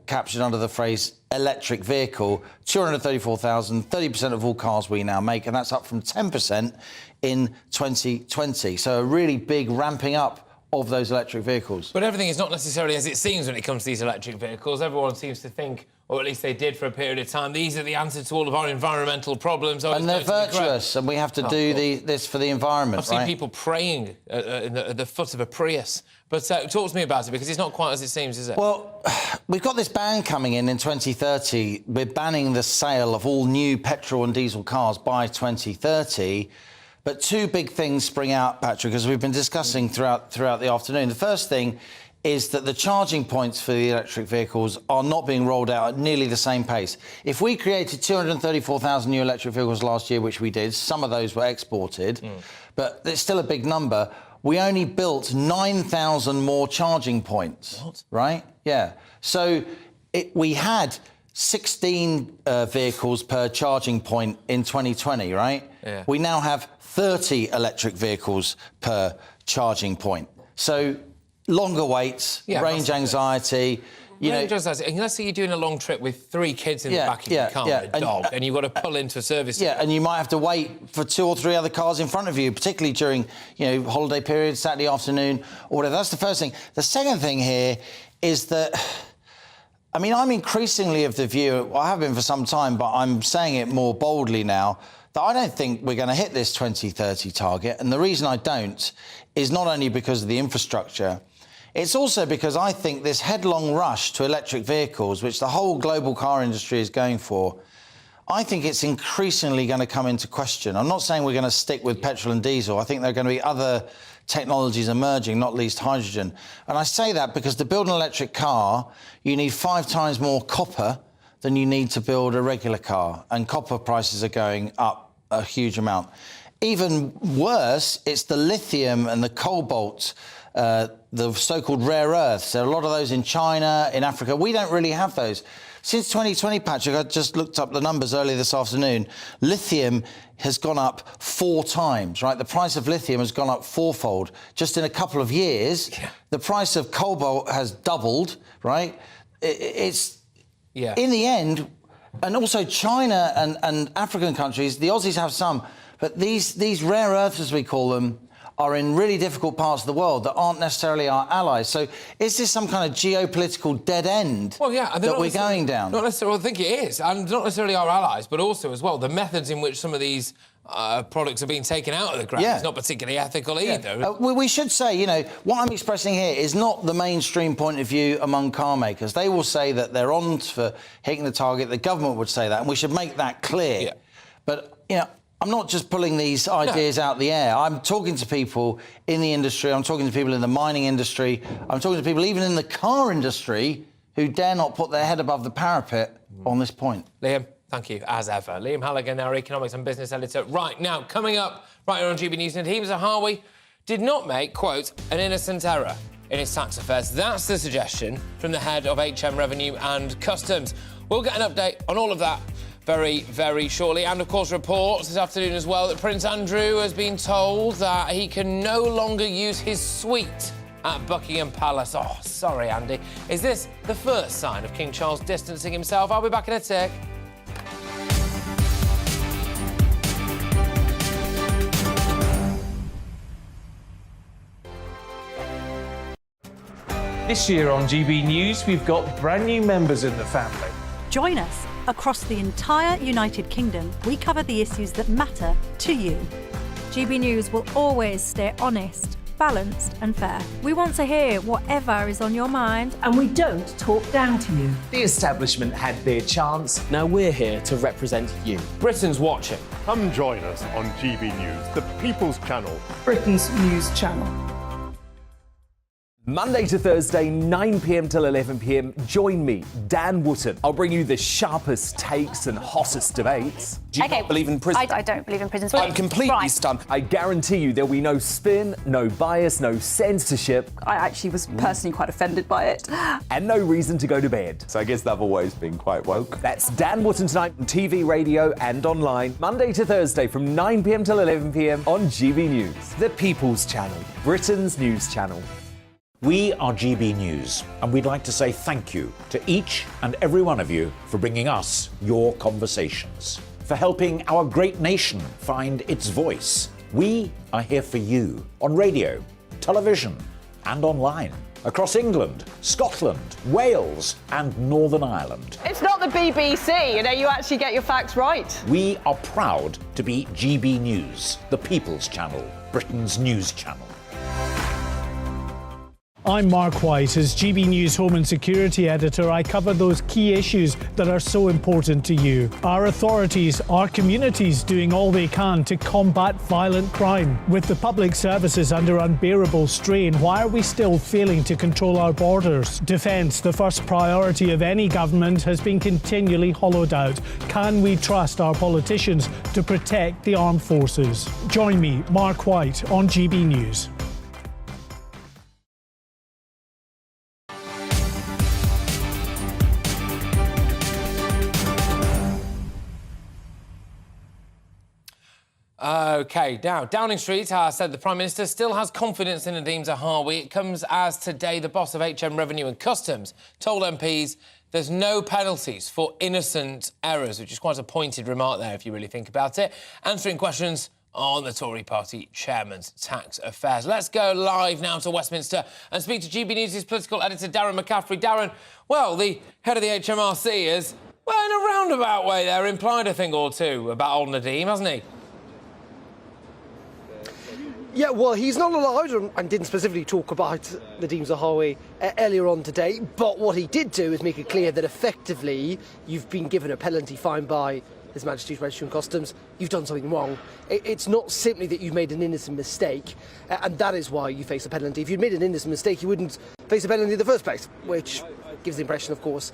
captured under the phrase electric vehicle. 234,000, 30% of all cars we now make, and that's up from 10% in 2020. So a really big ramping up of those electric vehicles. But everything is not necessarily as it seems when it comes to these electric vehicles. Everyone seems to think, or at least they did for a period of time, these are the answer to all of our environmental problems. And they're virtuous, and we have to do this for the environment, I've seen people praying at the foot of a Prius. But talk to me about it, because it's not quite as it seems, is it? Well, we've got this ban coming in 2030. We're banning the sale of all new petrol and diesel cars by 2030. But two big things spring out, Patrick, as we've been discussing throughout the afternoon. The first thing is that the charging points for the electric vehicles are not being rolled out at nearly the same pace. If we created 234,000 new electric vehicles last year, which we did, some of those were exported, but it's still a big number. We only built 9,000 more charging points. What? Right? Yeah. So we had 16 vehicles per charging point in 2020, right? Yeah. We now have 30 electric vehicles per charging point. So longer waits, range anxiety. Let's say you're doing a long trip with 3 kids in the back of your car and a dog, and you've got to pull into a service. Yeah, and you might have to wait for 2 or 3 other cars in front of you, particularly during, holiday periods, Saturday afternoon, or whatever. That's the first thing. The second thing here is that, I'm increasingly of the view, I have been for some time, but I'm saying it more boldly now, that I don't think we're going to hit this 2030 target. And the reason I don't is not only because of the infrastructure, it's also because I think this headlong rush to electric vehicles, which the whole global car industry is going for, I think it's increasingly going to come into question. I'm not saying we're going to stick with petrol and diesel. I think there are going to be other technologies emerging, not least hydrogen. And I say that because to build an electric car, you need 5 times more copper than you need to build a regular car. And copper prices are going up a huge amount. Even worse, it's the lithium and the cobalt, the so-called rare earths. There are a lot of those in China, in Africa. We don't really have those. Since 2020, Patrick, I just looked up the numbers earlier this afternoon. Lithium has gone up 4 times, right? The price of lithium has gone up 4-fold. Just in a couple of years, the price of cobalt has doubled, right? In the end, and also China and African countries, the Aussies have some, but these rare earths, as we call them, are in really difficult parts of the world that aren't necessarily our allies. So is this some kind of geopolitical dead end that we're going down? Not necessarily, I think it is, and not necessarily our allies, but also as well the methods in which some of these products are being taken out of the ground is not particularly ethical either. We should say, what I'm expressing here is not the mainstream point of view among car makers. They will say that they're on for hitting the target. The government would say that, and we should make that clear. Yeah. But, I'm not just pulling these ideas out the air. I'm talking to people in the industry. I'm talking to people in the mining industry. I'm talking to people even in the car industry who dare not put their head above the parapet on this point. Liam, thank you, as ever. Liam Halligan, our economics and business editor. Right, now, coming up right here on GB News, Nadeem Zahawi did not make, quote, an innocent error in his tax affairs. That's the suggestion from the head of HM Revenue and Customs. We'll get an update on all of that very, very shortly. And, of course, reports this afternoon as well that Prince Andrew has been told that he can no longer use his suite at Buckingham Palace. Oh, sorry, Andy. Is this the first sign of King Charles distancing himself? I'll be back in a tick. This year on GB News, we've got brand new members in the family. Join us. Across the entire United Kingdom, we cover the issues that matter to you. GB News will always stay honest, balanced and fair. We want to hear whatever is on your mind. And we don't talk down to you. The establishment had their chance. Now we're here to represent you. Britain's watching. Come join us on GB News, the People's Channel. Britain's news channel. Monday to Thursday, 9 p.m. till 11 p.m. Join me, Dan Wootton. I'll bring you the sharpest takes and hottest debates. Do you not believe in prison? I don't believe in prisons. I'm completely stunned. I guarantee you there'll be no spin, no bias, no censorship. I actually was personally quite offended by it. And no reason to go to bed. So I guess they've always been quite woke. That's Dan Wootton tonight on TV, radio and online. Monday to Thursday from 9 p.m. till 11 p.m. on GB News. The People's Channel, Britain's news channel. We are GB News, and we'd like to say thank you to each and every one of you for bringing us your conversations, for helping our great nation find its voice. We are here for you on radio, television, and online, across England, Scotland, Wales, and Northern Ireland. It's not the BBC, you actually get your facts right. We are proud to be GB News, the People's Channel, Britain's news channel. I'm Mark White. As GB News Home and Security Editor, I cover those key issues that are so important to you. Our authorities, our communities doing all they can to combat violent crime. With the public services under unbearable strain, why are we still failing to control our borders? Defence, the first priority of any government, has been continually hollowed out. Can we trust our politicians to protect the armed forces? Join me, Mark White, on GB News. OK, now, Downing Street said the Prime Minister still has confidence in Nadeem Zahawi. It comes as today the boss of HM Revenue and Customs told MPs there's no penalties for innocent errors, which is quite a pointed remark there if you really think about it, answering questions on the Tory party chairman's tax affairs. Let's go live now to Westminster and speak to GB News' political editor, Darren McCaffrey. Darren, well, the head of the HMRC has, well, in a roundabout way there, implied a thing or two about old Nadeem, hasn't he? Yeah, well, he's not allowed and didn't specifically talk about Nadeem Zahawi earlier on today, but what he did do is make it clear that effectively you've been given a penalty fine by His Majesty's Registry and Customs, you've done something wrong. It's not simply that you've made an innocent mistake, and that is why you face a penalty. If you'd made an innocent mistake, you wouldn't face a penalty in the first place, which gives the impression, of course,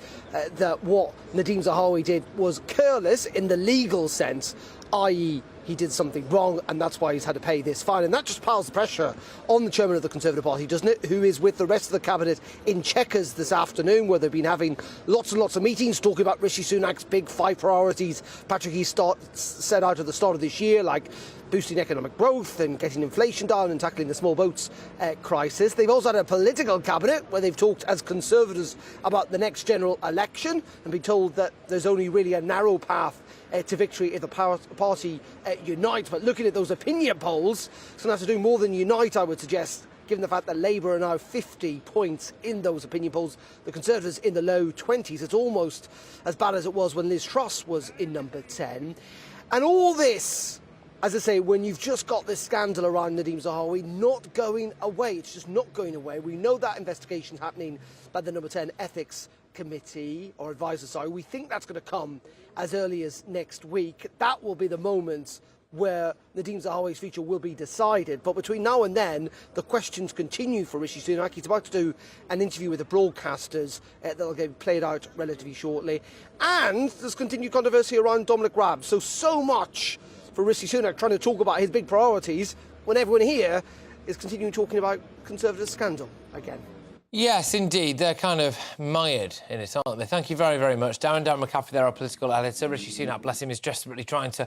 that what Nadeem Zahawi did was careless in the legal sense, i.e. he did something wrong, and that's why he's had to pay this fine. And that just piles the pressure on the chairman of the Conservative Party, doesn't it? Who is with the rest of the cabinet in Chequers this afternoon, where they've been having lots and lots of meetings talking about Rishi Sunak's big 5 priorities Patrick Heath set out at the start of this year, like boosting economic growth and getting inflation down and tackling the small boats crisis. They've also had a political cabinet where they've talked as Conservatives about the next general election and been told that there's only really a narrow path to victory if the party unites. But looking at those opinion polls, it's going to have to do more than unite, I would suggest, given the fact that Labour are now 50 points in those opinion polls. The Conservatives in the low 20s. It's almost as bad as it was when Liz Truss was in number 10. And all this, as I say, when you've just got this scandal around Nadeem Zahawi not going away. It's just not going away. We know that investigation's happening by the number 10 Ethics Committee, or advisor, sorry. We think that's going to come as early as next week. That will be the moment where Nadeem Zahawi's future will be decided. But between now and then, the questions continue for Rishi Sunak. He's about to do an interview with the broadcasters that'll get played out relatively shortly. And there's continued controversy around Dominic Raab. So much for Rishi Sunak trying to talk about his big priorities when everyone here is continuing talking about Conservative scandal again. Yes, indeed. They're kind of mired in it, aren't they? Thank you very, very much. Darren McCaffrey there, our political editor. Rishi Sunak, bless him, is desperately trying to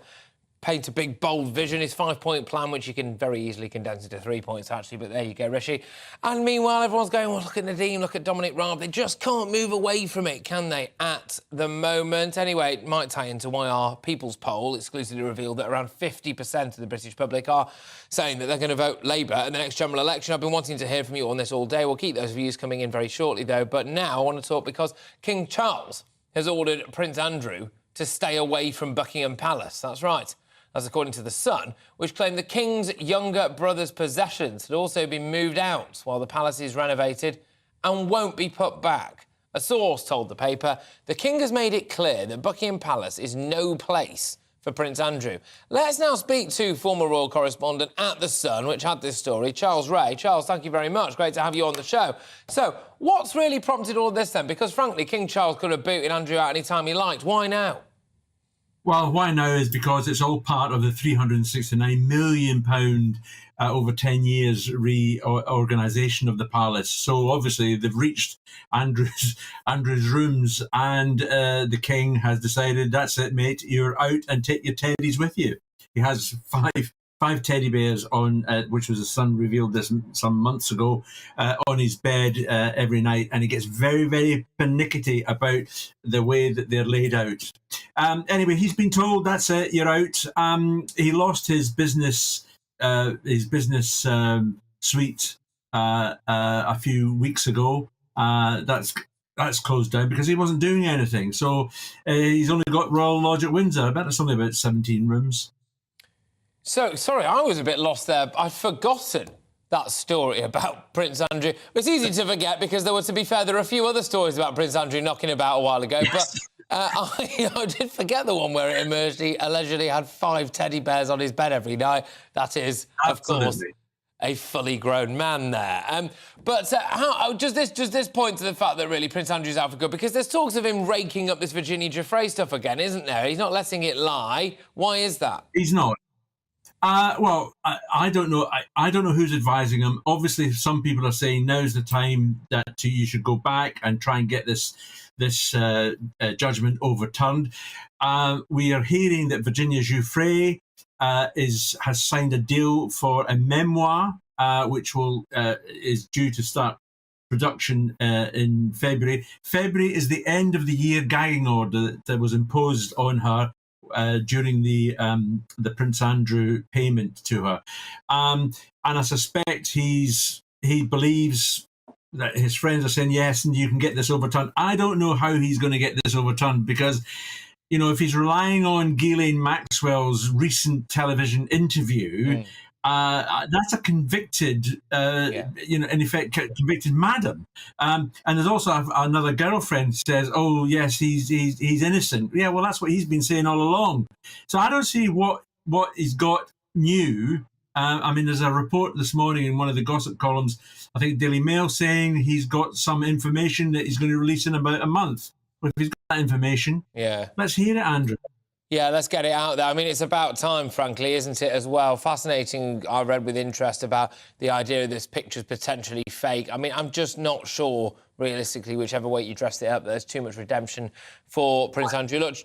paint a big, bold vision, his 5-point plan, which you can very easily condense into 3 points, actually, but there you go, Rishi. And meanwhile, everyone's going, well, look at Nadine, look at Dominic Raab. They just can't move away from it, can they, at the moment? Anyway, it might tie into why our People's Poll exclusively revealed that around 50% of the British public are saying that they're going to vote Labour in the next general election. I've been wanting to hear from you on this all day. We'll keep those views coming in very shortly, though. But now I want to talk because King Charles has ordered Prince Andrew to stay away from Buckingham Palace. That's right. That's according to The Sun, which claimed the King's younger brother's possessions had also been moved out while the palace is renovated and won't be put back. A source told the paper the King has made it clear that Buckingham Palace is no place for Prince Andrew. Let's now speak to former royal correspondent at The Sun, which had this story, Charles Ray. Charles, thank you very much. Great to have you on the show. So, what's really prompted all of this then? Because, frankly, King Charles could have booted Andrew out any time he liked. Why now? Well, why now is because it's all part of the £369 million over 10 years reorganisation of the palace. So obviously they've reached Andrew's rooms, and the King has decided, that's it, mate, you're out, and take your teddies with you. He has five teddy bears on, which was the Sun revealed this some months ago, on his bed every night, and he gets very, very pernickety about the way that they're laid out. Anyway, he's been told, that's it, you're out. He lost his business suite a few weeks ago. That's closed down because he wasn't doing anything. So he's only got Royal Lodge at Windsor. I bet it's only about 17 rooms. So, sorry, I was a bit lost there. I'd forgotten that story about Prince Andrew. It's easy to forget because, to be fair, there are a few other stories about Prince Andrew knocking about a while ago. But I did forget the one where it emerged he allegedly had 5 teddy bears on his bed every night. That is, Absolutely. Of course, a fully grown man there. But how does this point to the fact that really Prince Andrew's out for good? Because there's talks of him raking up this Virginia Giuffre stuff again, isn't there? He's not letting it lie. Why is that? He's not. Well, I don't know. I don't know who's advising him. Obviously, some people are saying now's the time that you should go back and try and get this judgment overturned. We are hearing that Virginia Giuffre has signed a deal for a memoir, which is due to start production in February. February is the end of the year gagging order that was imposed on her during the Prince Andrew payment to her, and I suspect he believes that his friends are saying yes, and you can get this overturned. I don't know how he's going to get this overturned because, if he's relying on Ghislaine Maxwell's recent television interview, that's a convicted, in effect, convicted madam. And there's also another girlfriend says, oh, yes, he's innocent. Yeah, well, that's what he's been saying all along. So I don't see what he's got new. There's a report this morning in one of the gossip columns, I think Daily Mail, saying he's got some information that he's going to release in about a month. But if he's got that information, let's hear it, Andrew. Yeah, let's get it out there. It's about time, frankly, isn't it, as well? Fascinating, I read with interest about the idea of this picture's potentially fake. I'm just not sure, realistically, whichever way you dressed it up, there's too much redemption for Prince Andrew. Look,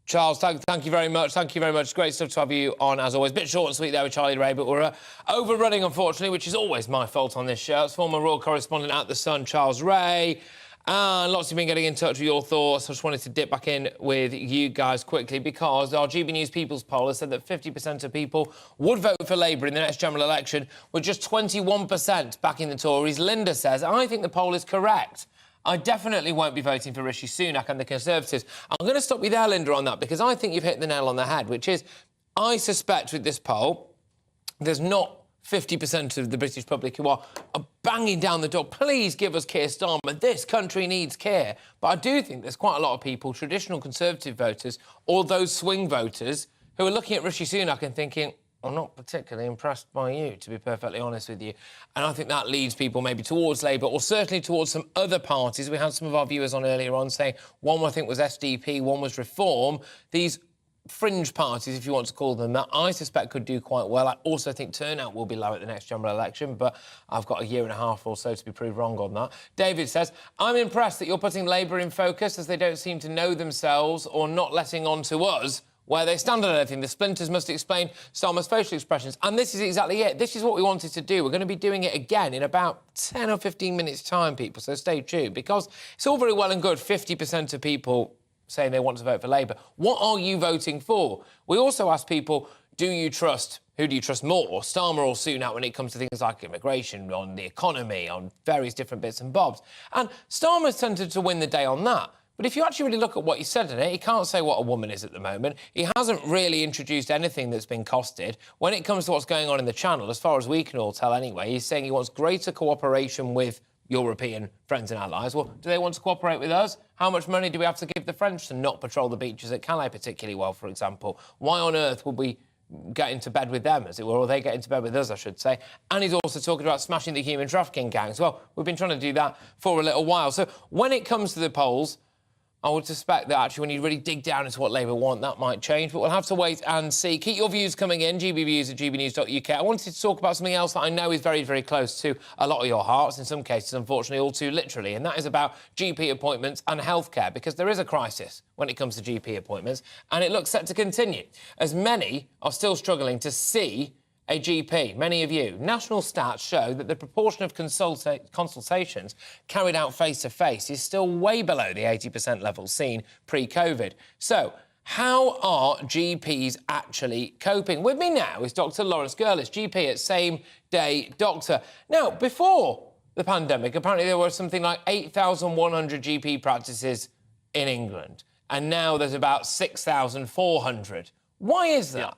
Charles, thank you very much. Thank you very much. Great stuff to have you on, as always. Bit short and sweet there with Charlie Ray, but we're overrunning, unfortunately, which is always my fault on this show. It's former royal correspondent at The Sun, Charles Ray. And lots of you been getting in touch with your thoughts. I just wanted to dip back in with you guys quickly because our GB News People's Poll has said that 50% of people would vote for Labour in the next general election, with just 21% backing the Tories. Linda says, I think the poll is correct. I definitely won't be voting for Rishi Sunak and the Conservatives. I'm going to stop you there, Linda, on that, because I think you've hit the nail on the head, which is, I suspect with this poll, there's not 50% of the British public who are banging down the door, please give us Keir Starmer, this country needs Keir. But I do think there's quite a lot of people, traditional Conservative voters, or those swing voters, who are looking at Rishi Sunak and thinking, I'm not particularly impressed by you, to be perfectly honest with you. And I think that leads people maybe towards Labour, or certainly towards some other parties. We had some of our viewers on earlier on saying one, I think, was SDP, one was Reform. These fringe parties, if you want to call them that, I suspect could do quite well. I also think turnout will be low at the next general election, but I've got a year and a half or so to be proved wrong on that. David says, I'm impressed that you're putting Labour in focus, as they don't seem to know themselves or not letting on to us where they stand on anything. The splinters must explain Starmer's facial expressions. And this is exactly it. This is what we wanted to do. We're going to be doing it again in about 10 or 15 minutes' time, people, so stay tuned, because it's all very well and good, 50% of people saying they want to vote for Labour. What are you voting for? We also asked people, who do you trust more, Starmer or Sunak, when it comes to things like immigration, on the economy, on various different bits and bobs? And Starmer's tended to win the day on that. But if you actually really look at what he said in it, he can't say what a woman is at the moment. He hasn't really introduced anything that's been costed. When it comes to what's going on in the Channel, as far as we can all tell anyway, he's saying he wants greater cooperation with European friends and allies. Well, do they want to cooperate with us? How much money do we have to give the French to not patrol the beaches at Calais particularly well, for example? Why on earth would we get into bed with them, as it were, or they get into bed with us, I should say? And he's also talking about smashing the human trafficking gangs. Well, we've been trying to do that for a little while. So when it comes to the polls, I would suspect that actually when you really dig down into what Labour want, that might change. But we'll have to wait and see. Keep your views coming in, gbviews@gbnews.uk. I wanted to talk about something else that I know is very, very close to a lot of your hearts, in some cases, unfortunately, all too literally, and that is about GP appointments and healthcare, because there is a crisis when it comes to GP appointments, and it looks set to continue, as many are still struggling to see a GP, many of you. National stats show that the proportion of consultations carried out face-to-face is still way below the 80% level seen pre-COVID. So, how are GPs actually coping? With me now is Dr Lawrence Gurlish, GP at Same Day Doctor. Now, before the pandemic, apparently there were something like 8,100 GP practices in England, and now there's about 6,400. Why is that? Yeah.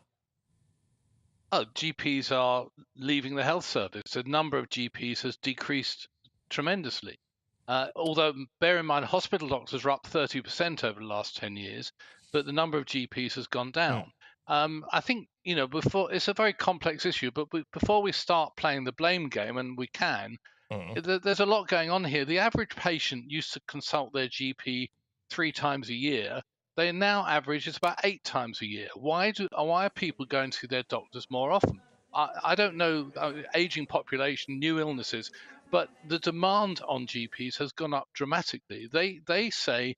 GPs are leaving the health service. The number of GPs has decreased tremendously. Although, bear in mind, hospital doctors are up 30% over the last 10 years, but the number of GPs has gone down. I think, before, it's a very complex issue, but before we start playing the blame game, and we can, there's a lot going on here. The average patient used to consult their GP 3 times a year. They now average it's about 8 times a year. Why are people going to their doctors more often? I don't know, aging population, new illnesses, but the demand on GPs has gone up dramatically. They say,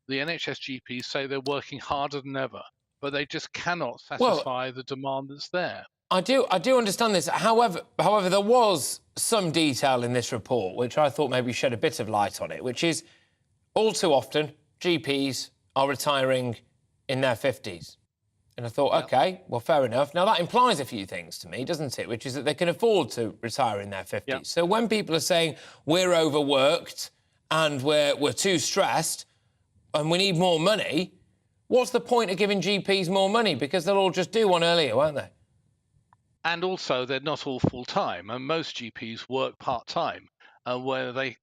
the NHS GPs say they're working harder than ever, but they just cannot satisfy the demand that's there. I do understand this. However, there was some detail in this report which I thought maybe shed a bit of light on it, which is all too often GPs are retiring in their 50s. And I thought, OK, well, fair enough. Now, that implies a few things to me, doesn't it? Which is that they can afford to retire in their 50s. Yeah. So when people are saying we're overworked and we're too stressed and we need more money, what's the point of giving GPs more money? Because they'll all just do one earlier, won't they? And also, they're not all full-time, and most GPs work part-time, where they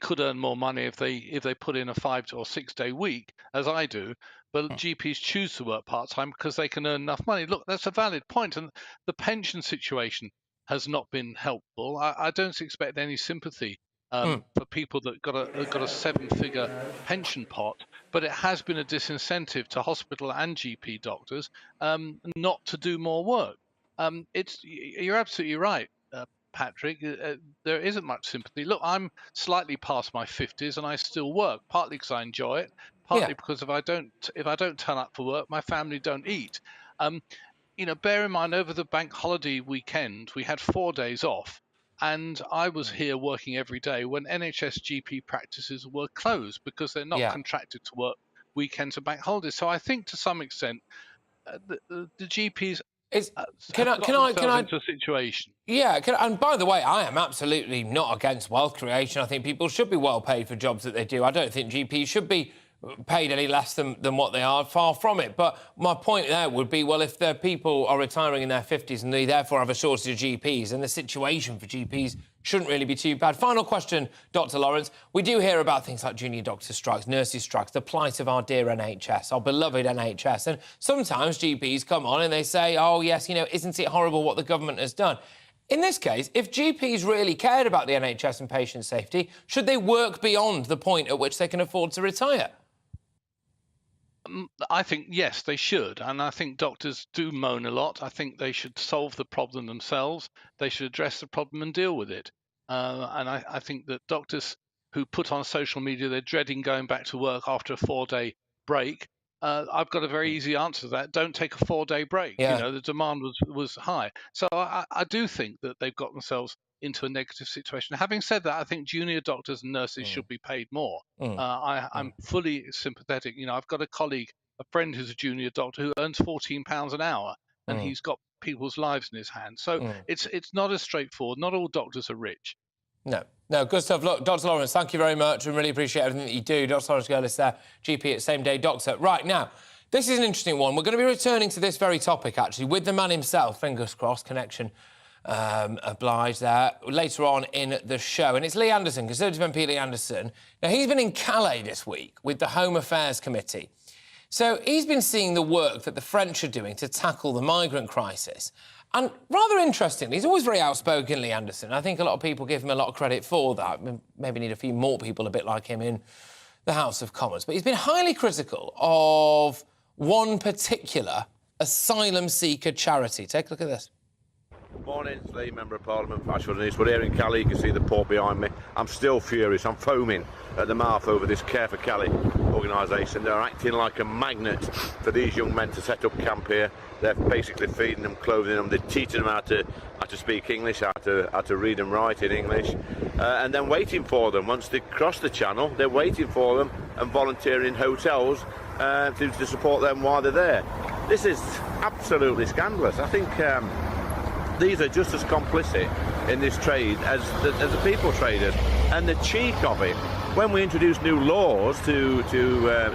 could earn more money if they put in a 5 or 6 day week, as I do. But GPs choose to work part-time because they can earn enough money. Look, that's a valid point. And the pension situation has not been helpful. I don't expect any sympathy for people that got a 7-figure pension pot, but it has been a disincentive to hospital and GP doctors not to do more work. You're absolutely right, Patrick. There isn't much sympathy. Look, I'm slightly past my 50s and I still work, partly because I enjoy it, partly because if I don't turn up for work, my family don't eat. Bear in mind, over the bank holiday weekend, we had 4 days off, and I was here working every day when NHS GP practices were closed because they're not contracted to work weekends and bank holidays. So I think to some extent, the GPs can I into a situation. Yeah, and by the way, I am absolutely not against wealth creation. I think people should be well paid for jobs that they do. I don't think GPs should be paid any less than what they are, far from it. But my point there would be, well, if the people are retiring in their 50s and they therefore have a shortage of GPs, then the situation for GPs shouldn't really be too bad. Final question, Dr Lawrence. We do hear about things like junior doctor strikes, nurses strikes, the plight of our dear NHS, our beloved NHS. And sometimes GPs come on and they say, oh, yes, isn't it horrible what the government has done? In this case, if GPs really cared about the NHS and patient safety, should they work beyond the point at which they can afford to retire? I think, yes, they should. And I think doctors do moan a lot. I think they should solve the problem themselves. They should address the problem and deal with it. And I think that doctors who put on social media they're dreading going back to work after a 4-day break I've got a very easy answer to that. Don't take a 4-day break. Yeah. You know, the demand was high. So I do think that they've got themselves into a negative situation. Having said that, I think junior doctors and nurses should be paid more. I'm fully sympathetic. You know, I've got a friend who's a junior doctor who earns £14 an hour, and he's got people's lives in his hands. So it's not as straightforward. Not all doctors are rich. No, good stuff. Look, Dr. Lawrence, thank you very much and really appreciate everything that you do. Dr. Lawrence Girlis there, GP at Same Day Doctor. Right, now, this is an interesting one. We're going to be returning to this very topic, actually, with the man himself, fingers crossed, connection obliged there, later on in the show. And it's Lee Anderson, Conservative MP Lee Anderson. Now, he's been in Calais this week with the Home Affairs Committee. So he's been seeing the work that the French are doing to tackle the migrant crisis. And rather interestingly, he's always very outspoken, Lee Anderson. I think a lot of people give him a lot of credit for that. Maybe need a few more people a bit like him in the House of Commons. But he's been highly critical of one particular asylum seeker charity. Take a look at this. Good morning, it's Lee, Member of Parliament for Ashford and East. We're here in Calais, you can see the port behind me. I'm still furious, I'm foaming at the mouth over this Care for Calais organisation. They're acting like a magnet for these young men to set up camp here. They're basically feeding them, clothing them, they're teaching them how to speak English, how to read and write in English, and then waiting for them. Once they cross the channel, they're waiting for them and volunteering in hotels to support them while they're there. This is absolutely scandalous. I think these are just as complicit in this trade as the people traders. And the cheek of it, when we introduce new laws to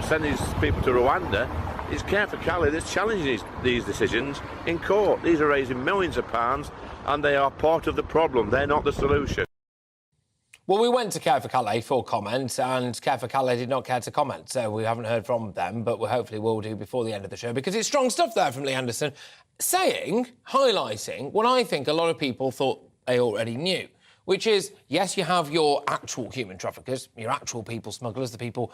send these people to Rwanda, it's Care for Calais that's challenging these decisions in court. These are raising millions of pounds, and they are part of the problem. They're not the solution. Well, we went to Care for Calais for comment, and Care for Calais did not care to comment, so we haven't heard from them, but we hopefully will do before the end of the show, because it's strong stuff there from Lee Anderson, highlighting what I think a lot of people thought they already knew, which is, yes, you have your actual human traffickers, your actual people smugglers, the people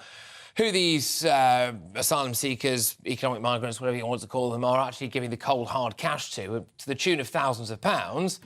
who these asylum seekers, economic migrants, whatever you want to call them, are actually giving the cold, hard cash to the tune of thousands of pounds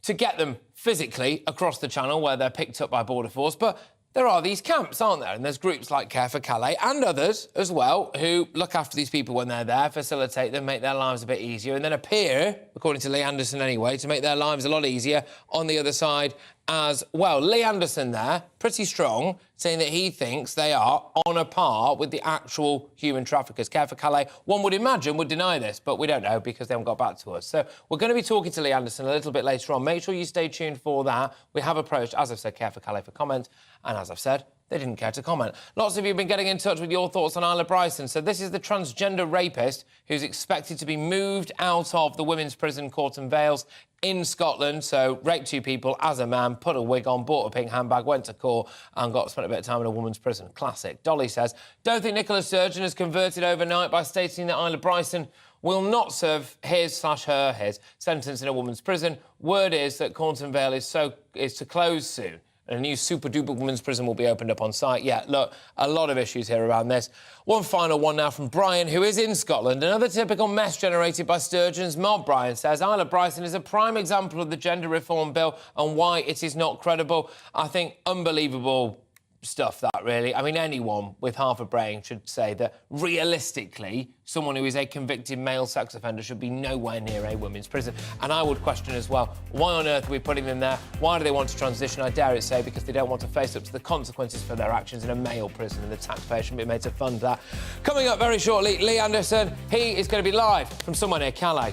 to get them physically across the channel where they're picked up by Border Force. But there are these camps, aren't there? And there's groups like Care for Calais and others as well who look after these people when they're there, facilitate them, make their lives a bit easier, and then appear, according to Lee Anderson anyway, to make their lives a lot easier on the other side as well. Lee Anderson there, pretty strong, saying that he thinks they are on a par with the actual human traffickers. Care for Calais, one would imagine, would deny this, but we don't know because they haven't got back to us. So we're going to be talking to Lee Anderson a little bit later on. Make sure you stay tuned for that. We have approached, as I've said, Care for Calais for comment, and as I've said, they didn't care to comment. Lots of you have been getting in touch with your thoughts on Isla Bryson. So this is the transgender rapist who's expected to be moved out of the women's prison, Corton Vales, in Scotland. So raped 2 people as a man, put a wig on, bought a pink handbag, went to court and spent a bit of time in a woman's prison. Classic. Dolly says, don't think Nicola Sturgeon has converted overnight by stating that Isla Bryson will not serve his/her sentence in a woman's prison. Word is that Corton Vale is to close soon. A new super-duper women's prison will be opened up on site. Yeah, look, a lot of issues here around this. One final one now from Brian, who is in Scotland. Another typical mess generated by Sturgeon's mob, Brian says. Isla Bryson is a prime example of the gender reform bill and why it is not credible. I think unbelievable stuff, that, really. I mean, anyone with half a brain should say that, realistically, someone who is a convicted male sex offender should be nowhere near a women's prison. And I would question as well, why on earth are we putting them there? Why do they want to transition? I dare it say, because they don't want to face up to the consequences for their actions in a male prison, and the taxpayer shouldn't be made to fund that. Coming up very shortly, Lee Anderson. He is going to be live from somewhere near Calais.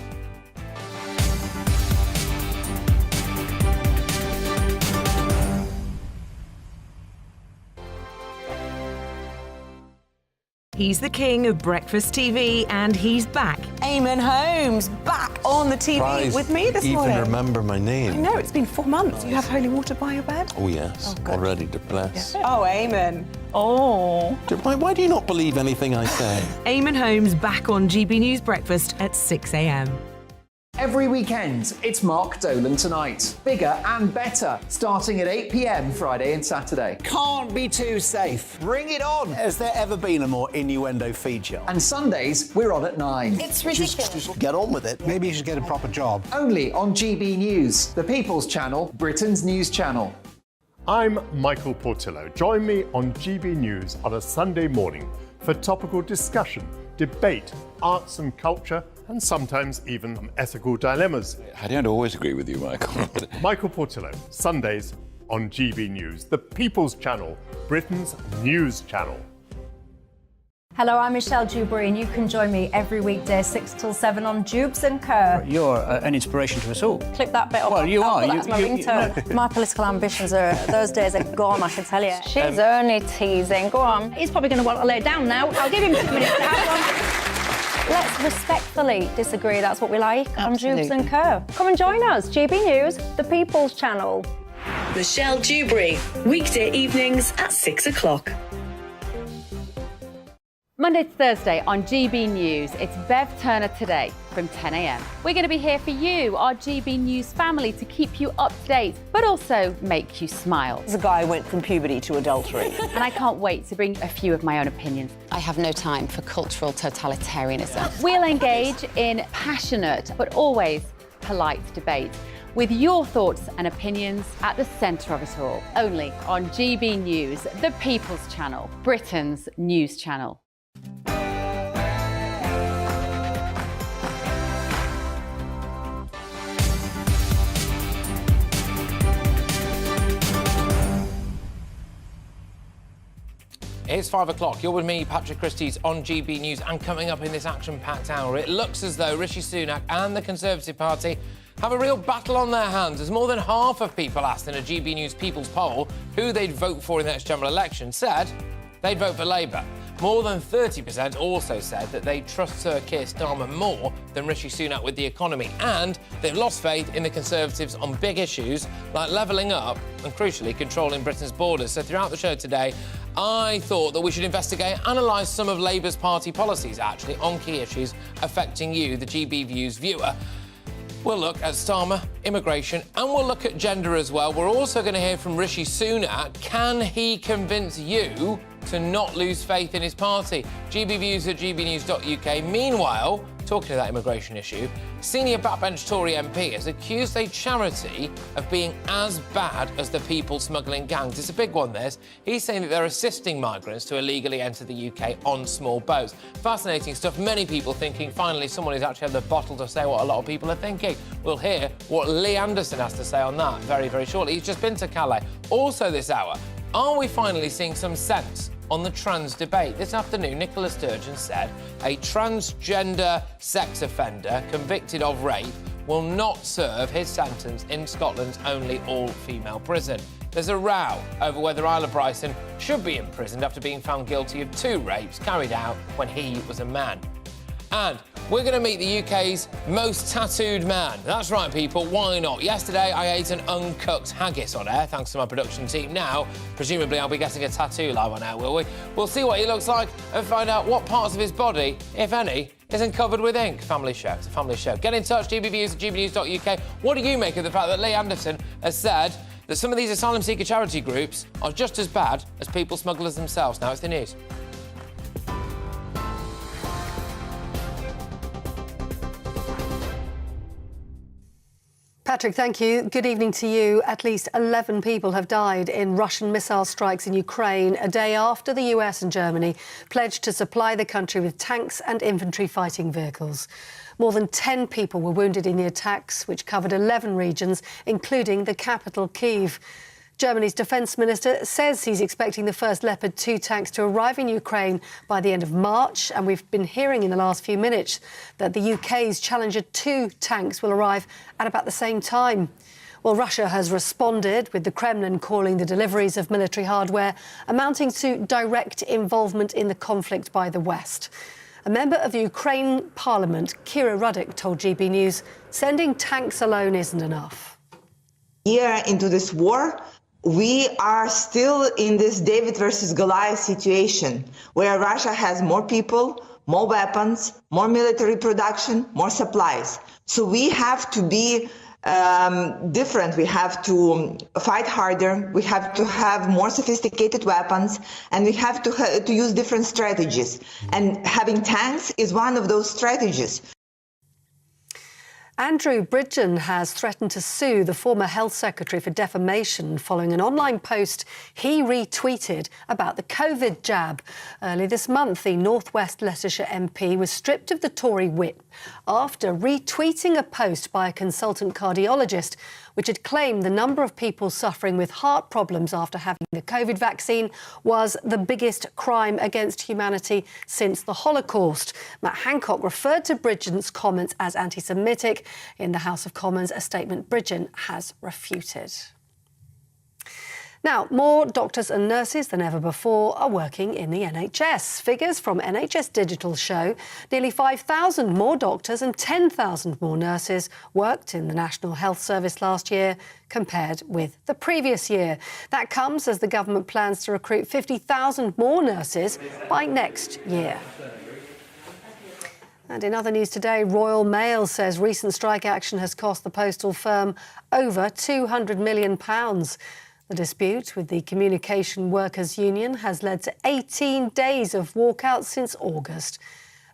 He's the king of breakfast TV, and he's back. Eamon Holmes, back on the TV with me this morning. Even remember my name. I know, it's been 4 months. You have holy water by your bed? Oh, yes. Already to bless. Yeah. Oh, Eamon. Oh. Why do you not believe anything I say? Eamon Holmes back on GB News Breakfast at 6 a.m. Every weekend, it's Mark Dolan Tonight. Bigger and better, starting at 8 p.m. Friday and Saturday. Can't be too safe. Bring it on. Has there ever been a more innuendo feature? And Sundays, we're on at 9. It's ridiculous. Just get on with it. Maybe you should get a proper job. Only on GB News, the People's Channel, Britain's news channel. I'm Michael Portillo. Join me on GB News on a Sunday morning for topical discussion, debate, arts and culture, and sometimes even ethical dilemmas. I don't always agree with you, Michael. Michael Portillo, Sundays on GB News, the People's Channel, Britain's news channel. Hello, I'm Michelle Dewberry, and you can join me every weekday 6 till 7 on Dubes and Kerr. You're an inspiration to us all. Clip that bit up. Well, you are. That's my ringtone. My political ambitions those days are gone, I can tell you. She's only teasing. Go on. He's probably going to want to lay down now. I'll give him 2 minutes to have one. Let's respectfully disagree. That's what we like on Dubes and Kerr. Come and join us. GB News, the People's Channel. Michelle Dewberry, weekday evenings at 6 o'clock. Monday to Thursday on GB News, it's Bev Turner Today from 10 a.m. We're going to be here for you, our GB News family, to keep you up to date, but also make you smile. The guy went from puberty to adultery. And I can't wait to bring a few of my own opinions. I have no time for cultural totalitarianism. We'll engage in passionate, but always polite debate, with your thoughts and opinions at the centre of it all. Only on GB News, the People's Channel, Britain's news channel. It's 5 o'clock. You're with me, Patrick Christys, on GB News, and coming up in this action-packed hour, it looks as though Rishi Sunak and the Conservative Party have a real battle on their hands, as more than half of people asked in a GB News People's poll who they'd vote for in the next general election said they'd vote for Labour. More than 30% also said that they trust Sir Keir Starmer more than Rishi Sunak with the economy, and they've lost faith in the Conservatives on big issues like levelling up and, crucially, controlling Britain's borders. So throughout the show today, I thought that we should investigate and analyse some of Labour's party policies, actually, on key issues affecting you, the GB Views viewer. We'll look at Starmer, immigration, and we'll look at gender as well. We're also going to hear from Rishi Sunak. Can he convince you to not lose faith in his party? GB Views at gbnews.uk. Meanwhile, talking of that immigration issue, senior backbench Tory MP has accused a charity of being as bad as the people smuggling gangs. It's a big one, this. He's saying that they're assisting migrants to illegally enter the UK on small boats. Fascinating stuff. Many people thinking, finally, someone who's actually had the bottle to say what a lot of people are thinking. We'll hear what Lee Anderson has to say on that very, very shortly. He's just been to Calais. Also this hour, are we finally seeing some sense on the trans debate? This afternoon, Nicola Sturgeon said a transgender sex offender convicted of rape will not serve his sentence in Scotland's only all-female prison. There's a row over whether Isla Bryson should be imprisoned after being found guilty of 2 rapes carried out when he was a man. And we're going to meet the UK's most tattooed man. That's right, people, why not? Yesterday, I ate an uncooked haggis on air, thanks to my production team. Now, presumably, I'll be getting a tattoo live on air, will we? We'll see what he looks like and find out what parts of his body, if any, isn't covered with ink. Family show. It's a family show. Get in touch, gbviews at gbnews.uk. What do you make of the fact that Lee Anderson has said that some of these asylum seeker charity groups are just as bad as people smugglers themselves? Now it's the news. Patrick, thank you. Good evening to you. At least 11 people have died in Russian missile strikes in Ukraine, a day after the US and Germany pledged to supply the country with tanks and infantry fighting vehicles. More than 10 people were wounded in the attacks, which covered 11 regions, including the capital, Kyiv. Germany's defence minister says he's expecting the first Leopard 2 tanks to arrive in Ukraine by the end of March. And we've been hearing in the last few minutes that the UK's Challenger 2 tanks will arrive at about the same time. Well, Russia has responded, with the Kremlin calling the deliveries of military hardware amounting to direct involvement in the conflict by the West. A member of the Ukraine Parliament, Kira Ruddick, told GB News sending tanks alone isn't enough. Year into this war, we are still in this David versus Goliath situation, where Russia has more people, more weapons, more military production, more supplies. So we have to be different. We have to fight harder. We have to have more sophisticated weapons, and we have to use different strategies. And having tanks is one of those strategies. Andrew Bridgen has threatened to sue the former Health Secretary for defamation following an online post he retweeted about the COVID jab. Early this month, the North West Leicestershire MP was stripped of the Tory whip after retweeting a post by a consultant cardiologist which had claimed the number of people suffering with heart problems after having the COVID vaccine was the biggest crime against humanity since the Holocaust. Matt Hancock referred to Bridgen's comments as anti-Semitic. In the House of Commons, a statement Bridgen has refuted. Now, more doctors and nurses than ever before are working in the NHS. Figures from NHS Digital show nearly 5,000 more doctors and 10,000 more nurses worked in the National Health Service last year compared with the previous year. That comes as the government plans to recruit 50,000 more nurses by next year. And in other news today, Royal Mail says recent strike action has cost the postal firm over £200 million. The dispute with the Communication Workers Union has led to 18 days of walkouts since August.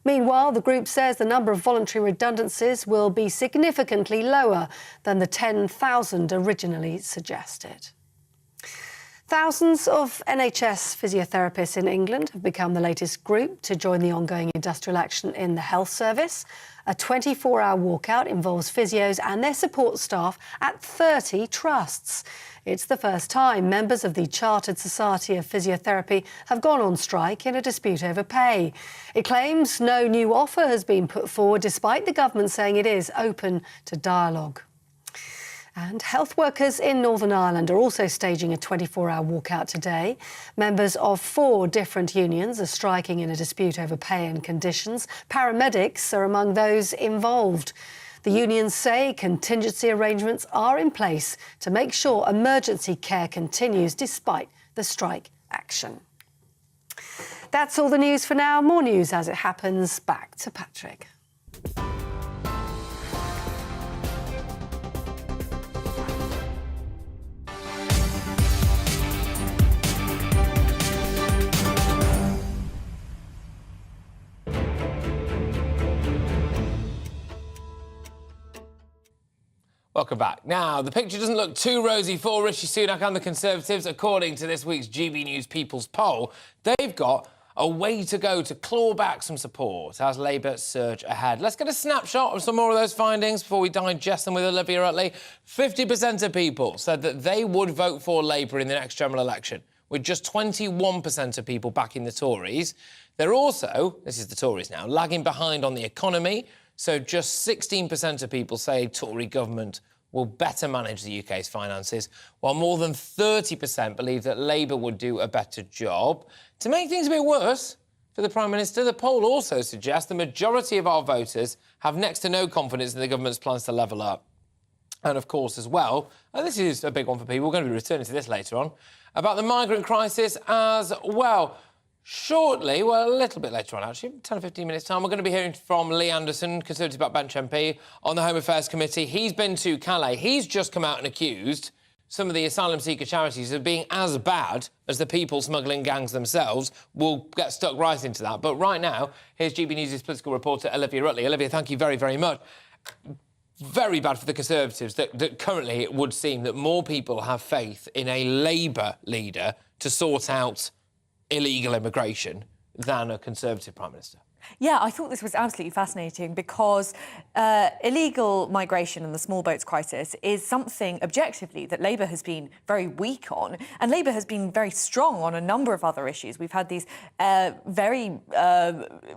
Meanwhile, the group says the number of voluntary redundancies will be significantly lower than the 10,000 originally suggested. Thousands of NHS physiotherapists in England have become the latest group to join the ongoing industrial action in the health service. A 24-hour walkout involves physios and their support staff at 30 trusts. It's the first time members of the Chartered Society of Physiotherapy have gone on strike in a dispute over pay. It claims no new offer has been put forward, despite the government saying it is open to dialogue. And health workers in Northern Ireland are also staging a 24-hour walkout today. Members of 4 different unions are striking in a dispute over pay and conditions. Paramedics are among those involved. The unions say contingency arrangements are in place to make sure emergency care continues despite the strike action. That's all the news for now. More news as it happens. Back to Patrick. Welcome back. Now, the picture doesn't look too rosy for Rishi Sunak and the Conservatives. According to this week's GB News People's Poll, they've got a way to go to claw back some support as Labour surge ahead. Let's get a snapshot of some more of those findings before we digest them with Olivia Utley. 50% of people said that they would vote for Labour in the next general election, with just 21% of people backing the Tories. They're also, this is the Tories now, lagging behind on the economy. So just 16% of people say Tory government will better manage the UK's finances, while more than 30% believe that Labour would do a better job. To make things a bit worse for the Prime Minister, the poll also suggests the majority of our voters have next to no confidence in the government's plans to level up. And, of course, as well, and this is a big one for people, we're going to be returning to this later on, about the migrant crisis as well. Shortly, well, a little bit later on, actually, 10 or 15 minutes' time, we're going to be hearing from Lee Anderson, Conservative Backbench MP, on the Home Affairs Committee. He's been to Calais. He's just come out and accused some of the asylum seeker charities of being as bad as the people smuggling gangs themselves. We'll get stuck right into that. But right now, here's GB News' political reporter, Olivia Utley. Olivia, thank you very, very much. Very bad for the Conservatives that currently it would seem that more people have faith in a Labour leader to sort out illegal immigration than a Conservative Prime Minister. Yeah, I thought this was absolutely fascinating because illegal migration and the small boats crisis is something objectively that Labour has been very weak on, and Labour has been very strong on a number of other issues. We've had these very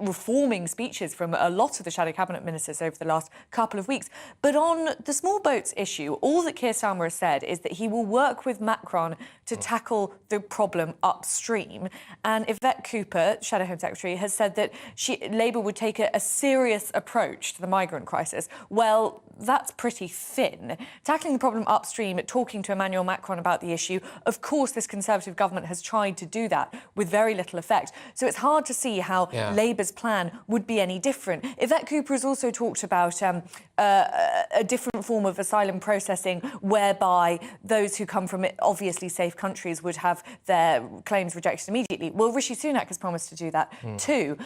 reforming speeches from a lot of the shadow cabinet ministers over the last couple of weeks. But on the small boats issue, all that Keir Starmer has said is that he will work with Macron to tackle the problem upstream. And Yvette Cooper, Shadow Home Secretary, has said that Labour would take a serious approach to the migrant crisis. Well, that's pretty thin. Tackling the problem upstream, talking to Emmanuel Macron about the issue, of course this Conservative government has tried to do that with very little effect. So it's hard to see how Labour's plan would be any different. Yvette Cooper has also talked about a different form of asylum processing whereby those who come from obviously safe countries would have their claims rejected immediately. Well, Rishi Sunak has promised to do that too.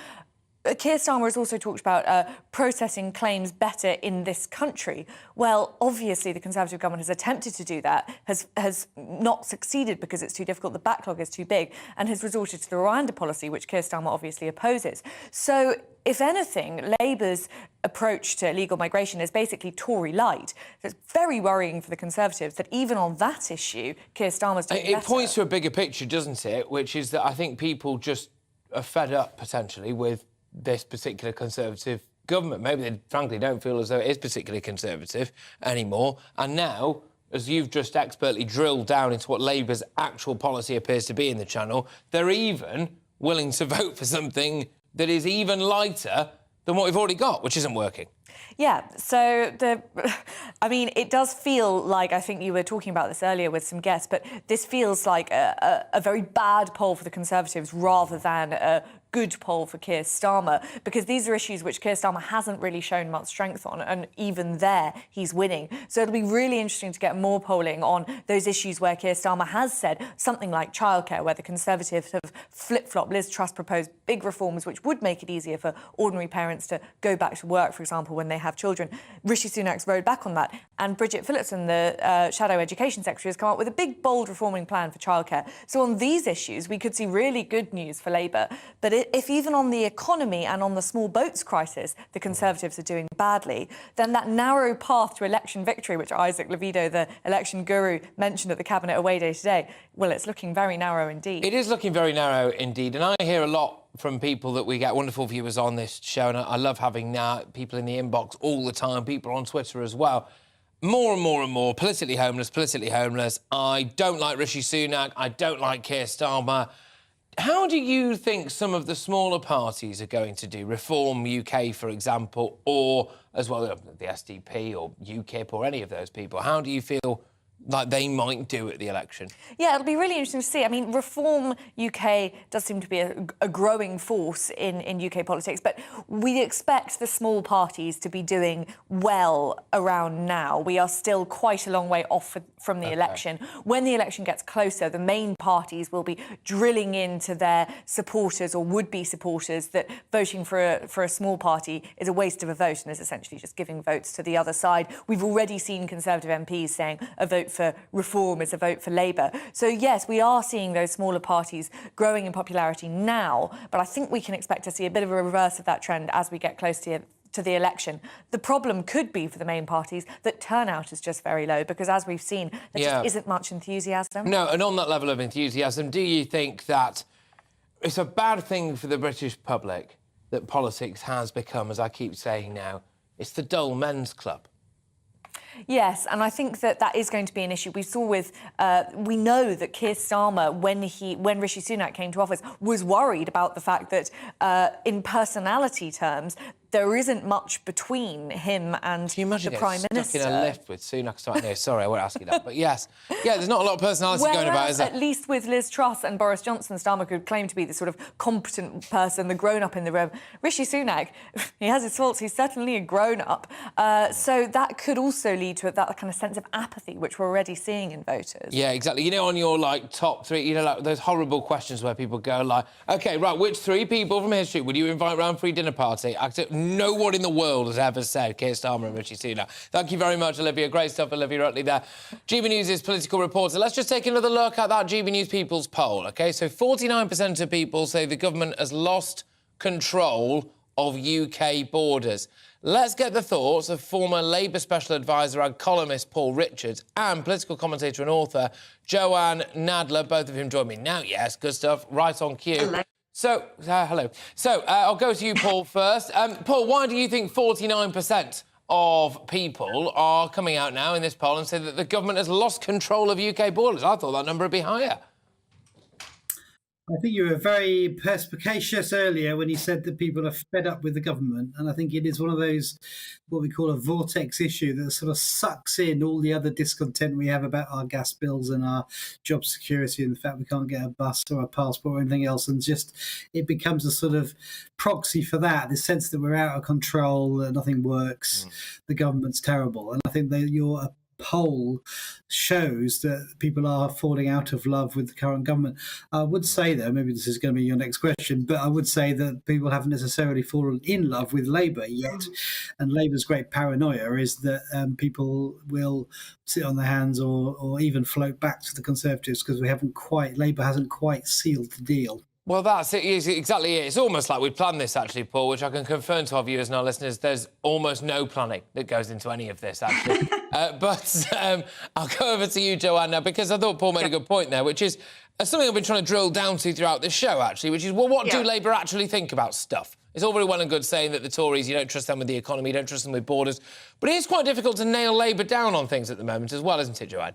Keir Starmer has also talked about processing claims better in this country. Well, obviously, the Conservative government has attempted to do that, has not succeeded because it's too difficult, the backlog is too big, and has resorted to the Rwanda policy, which Keir Starmer obviously opposes. So, if anything, Labour's approach to illegal migration is basically Tory light. So it's very worrying for the Conservatives that even on that issue, Keir Starmer's doing better. It points to a bigger picture, doesn't it? Which is that I think people just are fed up, potentially, with this particular Conservative government. Maybe they frankly don't feel as though it is particularly Conservative anymore. And now, as you've just expertly drilled down into what Labour's actual policy appears to be in the Channel, they're even willing to vote for something that is even lighter than what we've already got, which isn't working. Yeah, so I mean, it does feel like, I think you were talking about this earlier with some guests, but this feels like a very bad poll for the Conservatives rather than a good poll for Keir Starmer, because these are issues which Keir Starmer hasn't really shown much strength on, and even there, he's winning. So it'll be really interesting to get more polling on those issues where Keir Starmer has said something like childcare, where the Conservatives have flip-flopped. Liz Truss proposed big reforms which would make it easier for ordinary parents to go back to work, for example, when they have children. Rishi Sunak's rode back on that, and Bridget Phillipson, the Shadow Education Secretary, has come up with a big, bold reforming plan for childcare. So on these issues, we could see really good news for Labour. But if even on the economy and on the small boats crisis the Conservatives are doing badly, then that narrow path to election victory, which Isaac Levido, the election guru, mentioned at the Cabinet Away Day today, well, it's looking very narrow indeed. It is looking very narrow indeed, and I hear a lot from people that we get wonderful viewers on this show, and I love having people in the inbox all the time, people on Twitter as well. More and more and more, politically homeless. I don't like Rishi Sunak, I don't like Keir Starmer. How do you think some of the smaller parties are going to do? Reform UK, for example, or as well the SDP or UKIP or any of those people. How do you feel like they might do at the election? Yeah, it'll be really interesting to see. I mean, Reform UK does seem to be a growing force in UK politics, but we expect the small parties to be doing well around now. We are still quite a long way off from the election. When the election gets closer, the main parties will be drilling into their supporters or would-be supporters that voting for a small party is a waste of a vote and is essentially just giving votes to the other side. We've already seen Conservative MPs saying a vote for Reform is a vote for Labour. So, yes, we are seeing those smaller parties growing in popularity now, but I think we can expect to see a bit of a reverse of that trend as we get close to the election. The problem could be for the main parties that turnout is just very low because, as we've seen, there just isn't much enthusiasm. No, and on that level of enthusiasm, do you think that it's a bad thing for the British public that politics has become, as I keep saying now, it's the dull men's club? Yes, and I think that is going to be an issue. We saw with, we know that Keir Starmer, when Rishi Sunak came to office, was worried about the fact that in personality terms, there isn't much between him and the Prime Minister. Stuck in a lift with Sunak right now. Sorry, I won't ask you that. But yes, there's not a lot of personality going about, is there? At least with Liz Truss and Boris Johnson, Starmer could claim to be the sort of competent person, the grown-up in the room. Rishi Sunak, he has his faults. He's certainly a grown-up. So that could also lead to that kind of sense of apathy, which we're already seeing in voters. Yeah, exactly. You know, on your, top three, like those horrible questions where people go like, OK, right, which three people from history would you invite round for your dinner party? No one in the world has ever said Keir Starmer and Rishi Sunak. Thank you very much, Olivia. Great stuff, Olivia Rutley there. GB News' political reporter. Let's just take another look at that GB News People's poll, OK? So 49% of people say the government has lost control of UK borders. Let's get the thoughts of former Labour Special Advisor and columnist Paul Richards and political commentator and author Joanne Nadler. Both of whom join me now. Yes, good stuff. Right on cue. Hello. So, hello. So, I'll go to you, Paul, first. Paul, why do you think 49% of people are coming out now in this poll and say that the government has lost control of UK borders? I thought that number would be higher. I think you were very perspicacious earlier when you said that people are fed up with the government. And I think it is one of those, what we call a vortex issue that sort of sucks in all the other discontent we have about our gas bills and our job security and the fact we can't get a bus or a passport or anything else. And just it becomes a sort of proxy for that, the sense that we're out of control, that nothing works, the government's terrible. And I think that your poll shows that people are falling out of love with the current government. I would say, though, maybe this is going to be your next question, but I would say that people haven't necessarily fallen in love with Labour yet. And Labour's great paranoia is that people will sit on their hands or even float back to the Conservatives because Labour hasn't quite sealed the deal. Well, that's it. Exactly it. It's almost like we planned this, actually, Paul, which I can confirm to our viewers and our listeners. There's almost no planning that goes into any of this, actually. But I'll go over to you, Joanne, now, because I thought Paul made a good point there, which is something I've been trying to drill down to throughout this show, actually, which is, well, what do Labour actually think about stuff? It's all very well and good saying that the Tories, you don't trust them with the economy, you don't trust them with borders, but it is quite difficult to nail Labour down on things at the moment as well, isn't it, Joanne?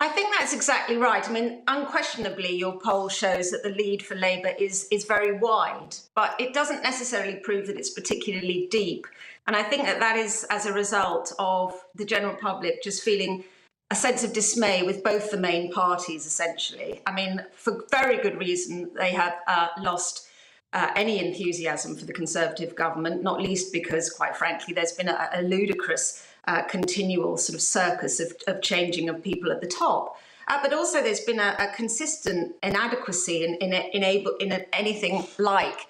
I think that's exactly right. I mean, unquestionably, your poll shows that the lead for Labour is very wide, but it doesn't necessarily prove that it's particularly deep. And I think that is as a result of the general public just feeling a sense of dismay with both the main parties, essentially. I mean, for very good reason, they have lost any enthusiasm for the Conservative government, not least because, quite frankly, there's been a ludicrous continual sort of circus of changing of people at the top. But also there's been a consistent inadequacy in anything like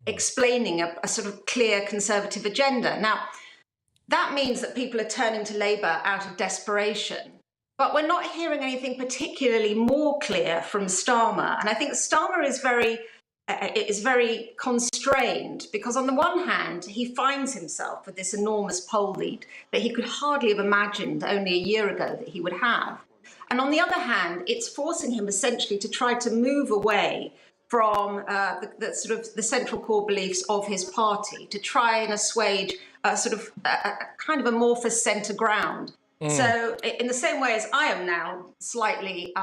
explaining a sort of clear Conservative agenda. Now, that means that people are turning to Labour out of desperation. But we're not hearing anything particularly more clear from Starmer. And I think Starmer is very constrained because on the one hand, he finds himself with this enormous poll lead that he could hardly have imagined only a year ago that he would have. And on the other hand, it's forcing him essentially to try to move away from the sort of the central core beliefs of his party to try and assuage a kind of amorphous centre ground. So in the same way as I am now slightly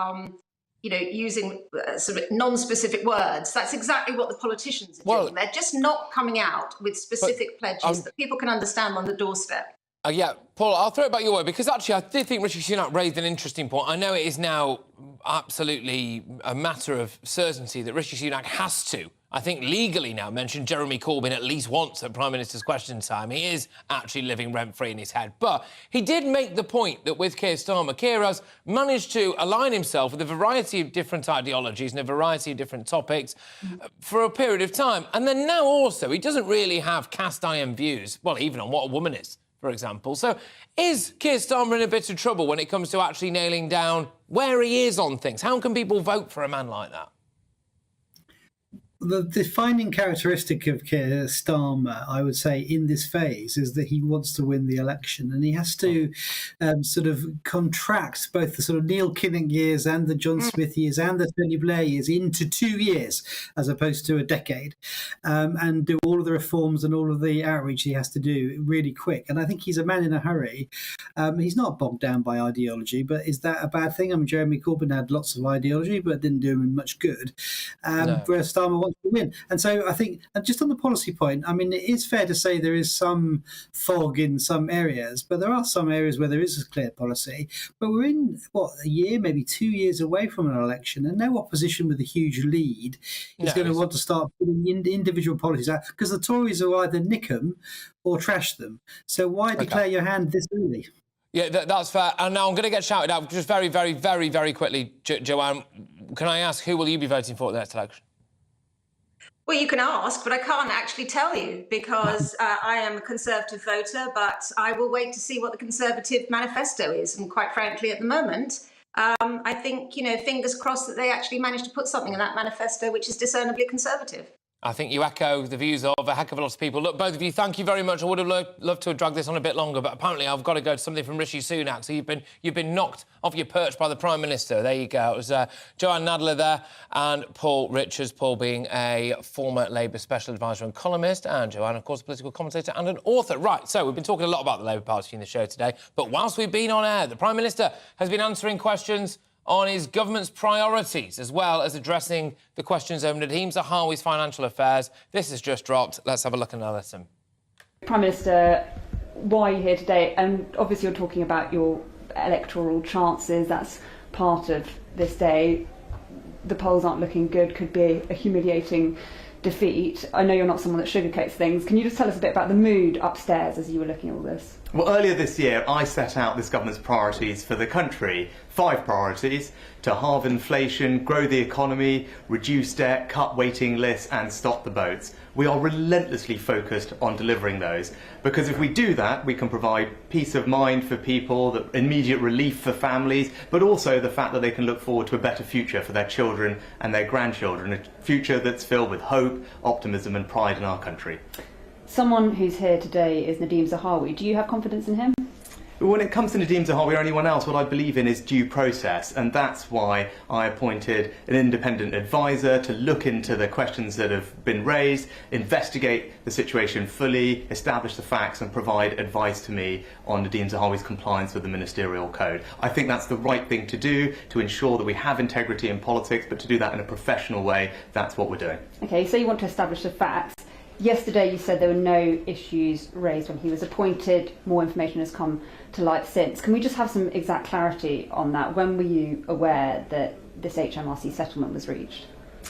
using sort of non-specific words. That's exactly what the politicians are doing. They're just not coming out with specific pledges that people can understand on the doorstep. Yeah, Paul, I'll throw it back your way, because actually I did think Rishi Sunak raised an interesting point. I know it is now absolutely a matter of certainty that Rishi Sunak has to, I think legally now, mention Jeremy Corbyn at least once at Prime Minister's Question Time. He is actually living rent-free in his head. But he did make the point that with Keir Starmer, Keir has managed to align himself with a variety of different ideologies and a variety of different topics for a period of time. And then now also, he doesn't really have cast-iron views, well, even on what a woman is, for example. So is Keir Starmer in a bit of trouble when it comes to actually nailing down where he is on things? How can people vote for a man like that? The defining characteristic of Keir Starmer, I would say, in this phase is that he wants to win the election, and he has to sort of contract both the sort of Neil Kinnock years and the John Smith years and the Tony Blair years into 2 years as opposed to a decade, and do all of the reforms and all of the outreach he has to do really quick. And I think he's a man in a hurry. He's not bogged down by ideology, but is that a bad thing? I mean, Jeremy Corbyn had lots of ideology, but didn't do him much good. Whereas Starmer wants to win. And so I think, and just on the policy point, I mean, it is fair to say there is some fog in some areas, but there are some areas where there is a clear policy. But we're in, a year, maybe 2 years away from an election, and no opposition with a huge lead is going to want to start putting individual policies out, because the Tories will either nick them or trash them. So why declare your hand this early? Yeah, that's fair. And now I'm going to get shouted out just very, very, very, very quickly, Joanne. Can I ask, who will you be voting for at the next election? Well, you can ask, but I can't actually tell you because I am a Conservative voter, but I will wait to see what the Conservative manifesto is. And quite frankly, at the moment, I think, fingers crossed that they actually manage to put something in that manifesto which is discernibly Conservative. I think you echo the views of a heck of a lot of people. Look, both of you, thank you very much. I would have loved to have dragged this on a bit longer, but apparently I've got to go to something from Rishi Sunak. So you've been knocked off your perch by the Prime Minister. There you go. It was Joanne Nadler there and Paul Richards. Paul being a former Labour special advisor and columnist, and Joanne, of course, a political commentator and an author. Right, so we've been talking a lot about the Labour Party in the show today, but whilst we've been on air, the Prime Minister has been answering questions on his government's priorities, as well as addressing the questions over Nadeem Zahawi's financial affairs. This has just dropped. Let's have a look and listen. Prime Minister, why are you here today? And obviously you're talking about your electoral chances. That's part of this day. The polls aren't looking good, could be a humiliating defeat. I know you're not someone that sugarcoats things. Can you just tell us a bit about the mood upstairs as you were looking at all this? Well, earlier this year, I set out this government's priorities for the country. 5 priorities: to halve inflation, grow the economy, reduce debt, cut waiting lists and stop the boats. We are relentlessly focused on delivering those, because if we do that, we can provide peace of mind for people, the immediate relief for families, but also the fact that they can look forward to a better future for their children and their grandchildren, a future that's filled with hope, optimism and pride in our country. Someone who's here today is Nadhim Zahawi. Do you have confidence in him? When it comes to Nadhim Zahawi or anyone else, what I believe in is due process, and that's why I appointed an independent advisor to look into the questions that have been raised, investigate the situation fully, establish the facts and provide advice to me on Nadhim Zahawi's compliance with the ministerial code. I think that's the right thing to do to ensure that we have integrity in politics, but to do that in a professional way, that's what we're doing. Okay, so you want to establish the facts. Yesterday you said there were no issues raised when he was appointed. More information has come to light since. Can we just have some exact clarity on that? When were you aware that this HMRC settlement was reached?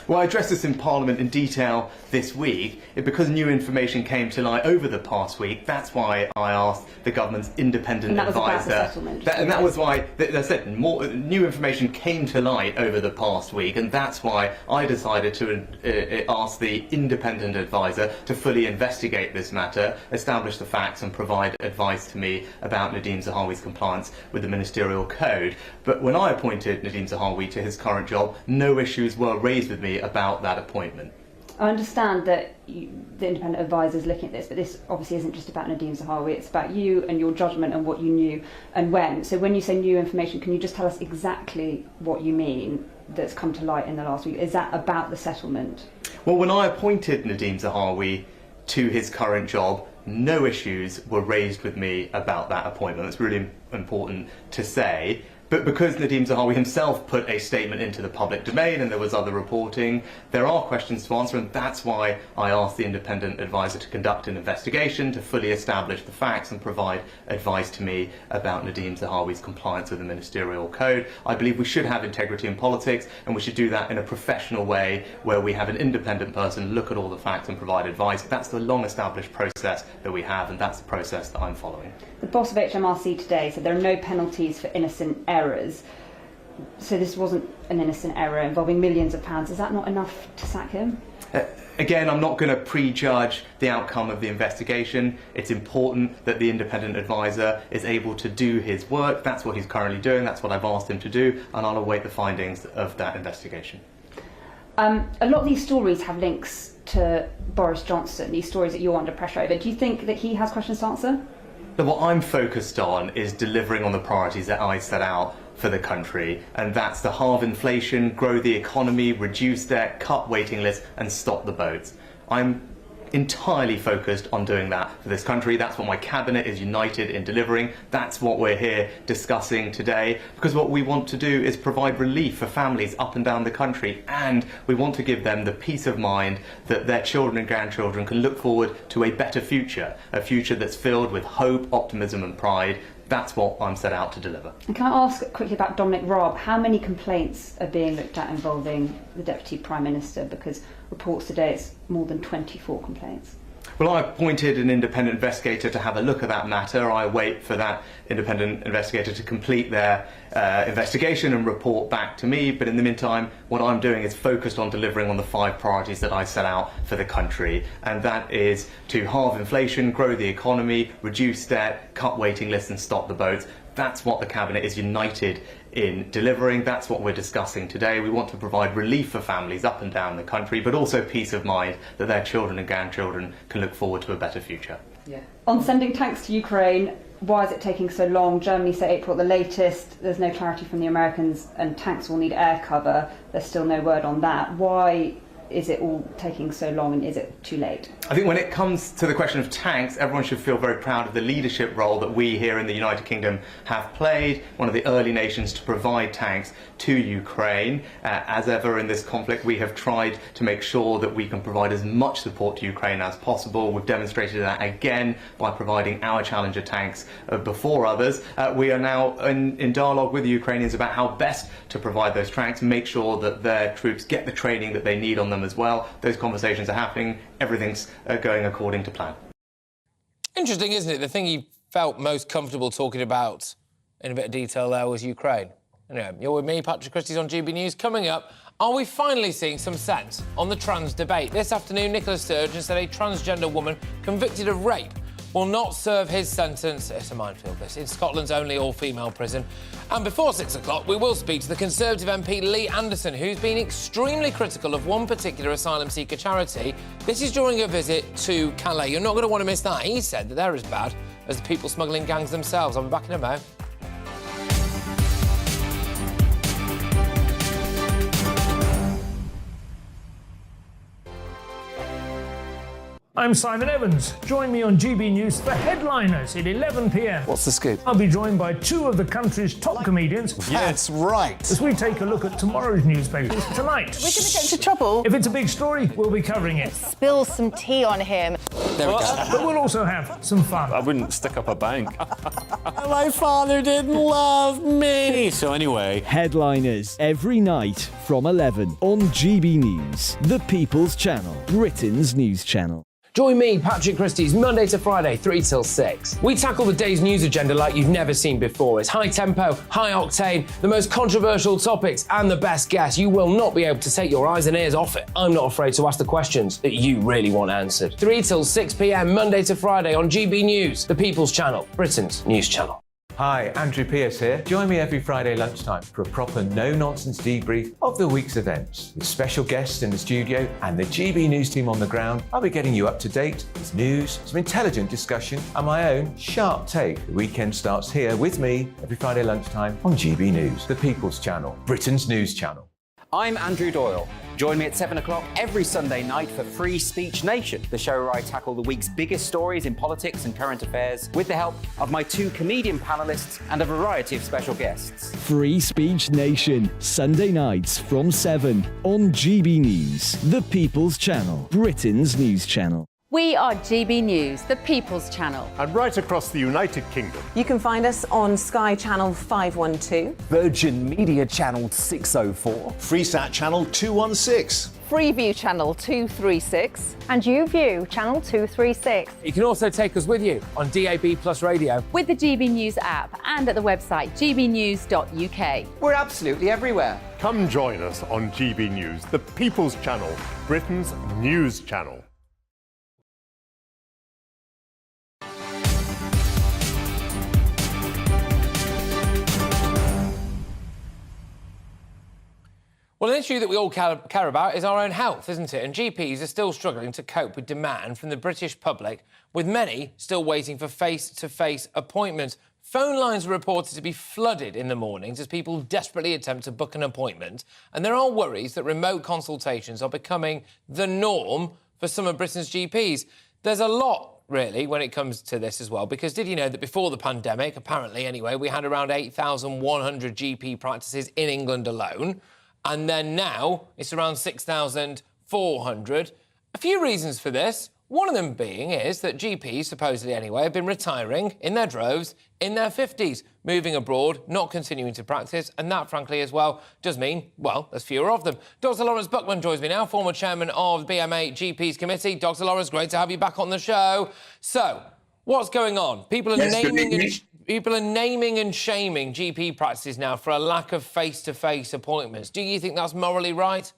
Well, I addressed this in Parliament in detail this week. Because new information came to light over the past week, that's why I asked the government's independent advisor. About the settlement. That was why, as I said, more new information came to light over the past week, and that's why I decided to ask the independent advisor to fully investigate this matter, establish the facts and provide advice to me about Nadhim Zahawi's compliance with the ministerial code. But when I appointed Nadhim Zahawi to his current job, no issues were raised with me about that appointment. I understand that the independent advisor is looking at this, but this obviously isn't just about Nadhim Zahawi, it's about you and your judgment and what you knew and when. So when you say new information, can you just tell us exactly what you mean that's come to light in the last week? Is that about the settlement? Well, when I appointed Nadhim Zahawi to his current job, no issues were raised with me about that appointment. That's really important to say. But because Nadhim Zahawi himself put a statement into the public domain and there was other reporting, there are questions to answer, and that's why I asked the independent advisor to conduct an investigation to fully establish the facts and provide advice to me about Nadhim Zahawi's compliance with the ministerial code. I believe we should have integrity in politics, and we should do that in a professional way where we have an independent person look at all the facts and provide advice. That's the long-established process that we have, and that's the process that I'm following. The boss of HMRC today said there are no penalties for innocent errors. So this wasn't an innocent error involving millions of pounds. Is that not enough to sack him? Again, I'm not going to prejudge the outcome of the investigation. It's important that the independent advisor is able to do his work. That's what he's currently doing. That's what I've asked him to do, and I'll await the findings of that investigation. A lot of these stories have links to Boris Johnson, these stories that you're under pressure over. Do you think that he has questions to answer? So what I'm focused on is delivering on the priorities that I set out for the country, and that's to halve inflation, grow the economy, reduce debt, cut waiting lists and stop the boats. I'm entirely focused on doing that for this country. That's what my cabinet is united in delivering. That's what we're here discussing today, because what we want to do is provide relief for families up and down the country, and we want to give them the peace of mind that their children and grandchildren can look forward to a better future, a future that's filled with hope, optimism and pride. That's what I'm set out to deliver. And can I ask quickly about Dominic Raab? How many complaints are being looked at involving the Deputy Prime Minister? Because reports today it's more than 24 complaints. Well, I appointed an independent investigator to have a look at that matter. I wait for that independent investigator to complete their investigation and report back to me. But in the meantime, what I'm doing is focused on delivering on the 5 priorities that I set out for the country. And that is to halve inflation, grow the economy, reduce debt, cut waiting lists and stop the boats. That's what the Cabinet is united in delivering. That's what we're discussing today. We want to provide relief for families up and down the country, but also peace of mind that their children and grandchildren can look forward to a better future. Yeah. On sending tanks to Ukraine, why is it taking so long? Germany say April at the latest. There's no clarity from the Americans, and tanks will need air cover. There's still no word on that. Why is it all taking so long, and is it too late? I think when it comes to the question of tanks, everyone should feel very proud of the leadership role that we here in the United Kingdom have played, one of the early nations to provide tanks to Ukraine. As ever in this conflict, we have tried to make sure that we can provide as much support to Ukraine as possible. We've demonstrated that again by providing our Challenger tanks before others. We are now in dialogue with the Ukrainians about how best to provide those tanks, make sure that their troops get the training that they need on them as well. Those conversations are happening. Everything's going according to plan. Interesting, isn't it? The thing he felt most comfortable talking about in a bit of detail there was Ukraine. Anyway, you're with me, Patrick Christys on GB News. Coming up, are we finally seeing some sense on the trans debate? This afternoon, Nicola Sturgeon said a transgender woman convicted of rape will not serve his sentence, it's a minefield this, in Scotland's only all-female prison. And before 6 o'clock, we will speak to the Conservative MP Lee Anderson, who's been extremely critical of one particular asylum seeker charity. This is during a visit to Calais. You're not going to want to miss that. He said that they're as bad as the people smuggling gangs themselves. I'll be back in a moment. I'm Simon Evans. Join me on GB News for Headliners at 11 p.m. What's the scoop? I'll be joined by two of the country's top comedians. That's right. As we take a look at tomorrow's newspapers tonight. We're going to get into trouble. If it's a big story, we'll be covering it. Spill some tea on him. There we go. But we'll also have some fun. I wouldn't stick up a bank. My father didn't love me. So anyway. Headliners every night from 11 on GB News, the People's Channel, Britain's news channel. Join me, Patrick Christys, Monday to Friday, 3 till 6. We tackle the day's news agenda like you've never seen before. It's high tempo, high octane, the most controversial topics and the best guests. You will not be able to take your eyes and ears off it. I'm not afraid to ask the questions that you really want answered. 3 till 6 p.m, Monday to Friday on GB News, the People's Channel, Britain's news channel. Hi, Andrew Pierce here. Join me every Friday lunchtime for a proper no-nonsense debrief of the week's events. With special guests in the studio and the GB News team on the ground, I'll be getting you up to date with news, some intelligent discussion and my own sharp take. The weekend starts here with me every Friday lunchtime on GB News, the People's Channel, Britain's news channel. I'm Andrew Doyle. Join me at 7 o'clock every Sunday night for Free Speech Nation, the show where I tackle the week's biggest stories in politics and current affairs with the help of my two comedian panellists and a variety of special guests. Free Speech Nation, Sunday nights from 7 on GB News, the People's Channel, Britain's news channel. We are GB News, the People's Channel. And right across the United Kingdom. You can find us on Sky Channel 512, Virgin Media Channel 604, Freesat Channel 216, Freeview Channel 236, and YouView Channel 236. You can also take us with you on DAB Plus Radio. With the GB News app and at the website gbnews.uk. We're absolutely everywhere. Come join us on GB News, the People's Channel, Britain's news channel. Well, an issue that we all care about is our own health, isn't it? And GPs are still struggling to cope with demand from the British public, with many still waiting for face-to-face appointments. Phone lines are reported to be flooded in the mornings as people desperately attempt to book an appointment. And there are worries that remote consultations are becoming the norm for some of Britain's GPs. There's a lot, really, when it comes to this as well, because did you know that before the pandemic, apparently anyway, we had around 8,100 GP practices in England alone? And then now it's around 6,400. A few reasons for this. One of them being is that GPs, supposedly anyway, have been retiring in their droves in their 50s, moving abroad, not continuing to practice, and that, frankly, as well, does mean, well, there's fewer of them. Dr Lawrence Buckman joins me now, former chairman of the BMA GPs Committee. Dr Lawrence, great to have you back on the show. So, what's going on? People are naming and shaming GP practices now for a lack of face-to-face appointments. Do you think that's morally right?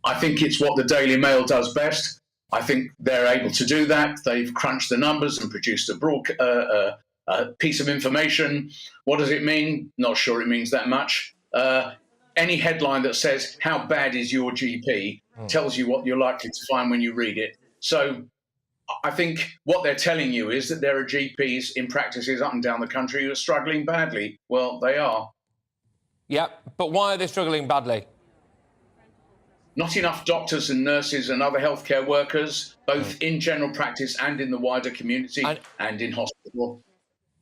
I think it's what the Daily Mail does best. I think they're able to do that. They've crunched the numbers and produced a piece of information. What does it mean? Not sure it means that much. Any headline that says, how bad is your GP, tells you what you're likely to find when you read it. So I think what they're telling you is that there are GPs in practices up and down the country who are struggling badly. Well, they are. Yep, but why are they struggling badly? Not enough doctors and nurses and other healthcare workers, both in general practice and in the wider community and in hospital.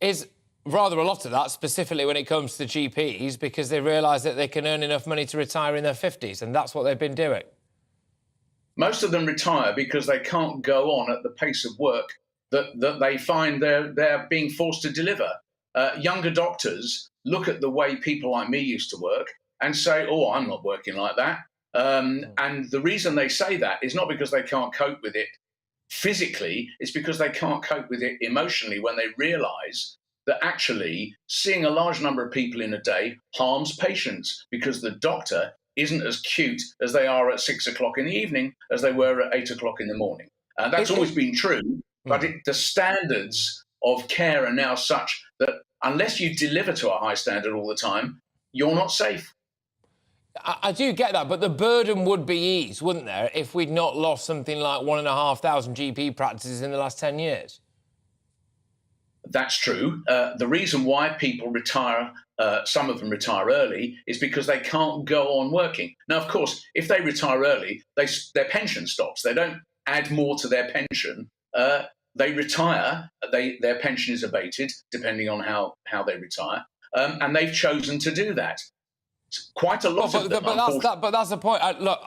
Is rather a lot of that, specifically when it comes to GPs, because they realise that they can earn enough money to retire in their 50s, and that's what they've been doing. Most of them retire because they can't go on at the pace of work that they find they're being forced to deliver. Younger doctors look at the way people like me used to work and say, oh, I'm not working like that. And the reason they say that is not because they can't cope with it. physically, it's because they can't cope with it emotionally when they realise that actually seeing a large number of people in a day harms patients because the doctor isn't as cute as they are at 6 o'clock in the evening as they were at 8 o'clock in the morning. And that's always been true, but the standards of care are now such that unless you deliver to a high standard all the time, you're not safe. I do get that, but the burden would be eased, wouldn't there, if we'd not lost something like 1,500 GP practices in the last 10 years? That's true. The reason why people retire, some of them retire early, is because they can't go on working. Now, of course, if they retire early, their pension stops. They don't add more to their pension. They retire, their pension is abated, depending on how they retire, and they've chosen to do that. Quite a lot of them. But that's the point. Look,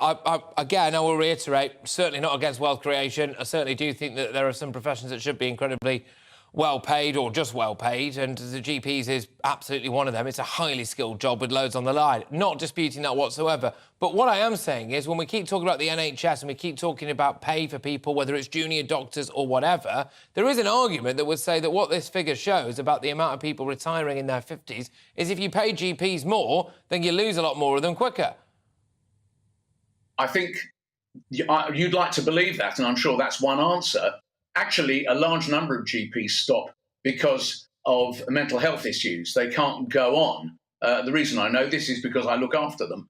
again, I will reiterate, certainly not against wealth creation. I certainly do think that there are some professions that should be incredibly well paid or just well paid, and the GPs is absolutely one of them. It's a highly skilled job with loads on the line. Not disputing that whatsoever. But what I am saying is when we keep talking about the NHS and we keep talking about pay for people, whether it's junior doctors or whatever, there is an argument that would say that what this figure shows about the amount of people retiring in their 50s is if you pay GPs more, then you lose a lot more of them quicker. I think you'd like to believe that, and I'm sure that's one answer. Actually, a large number of GPs stop because of mental health issues. They can't go on. The reason I know this is because I look after them.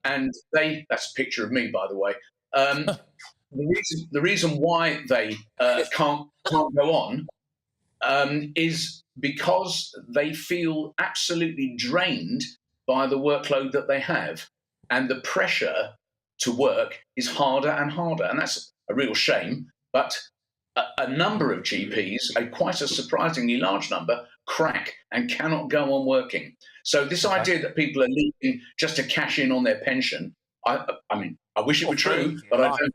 And that's a picture of me, by the way. The reason why they can't go on is because they feel absolutely drained by the workload that they have. And the pressure to work is harder and harder. And that's a real shame. But a number of GPs, quite a surprisingly large number, crack and cannot go on working. So this idea that people are leaving just to cash in on their pension, I mean, I wish it were true, but I don't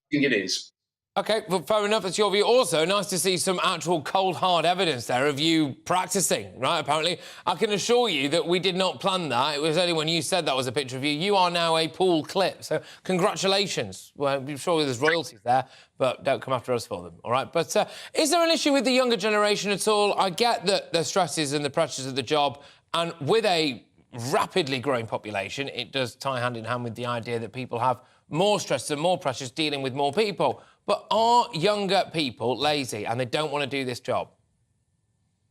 think it is. OK, well, fair enough, that's your view. Also, nice to see some actual cold, hard evidence there of you practising, right, apparently. I can assure you that we did not plan that. It was only when you said that was a picture of you. You are now a pool clip, so congratulations. Well, I'm sure there's royalties there, but don't come after us for them, all right? But is there an issue with the younger generation at all? I get that the stresses and the pressures of the job, and with a rapidly growing population, it does tie hand in hand with the idea that people have more stress and more pressures dealing with more people. But are younger people lazy and they don't want to do this job?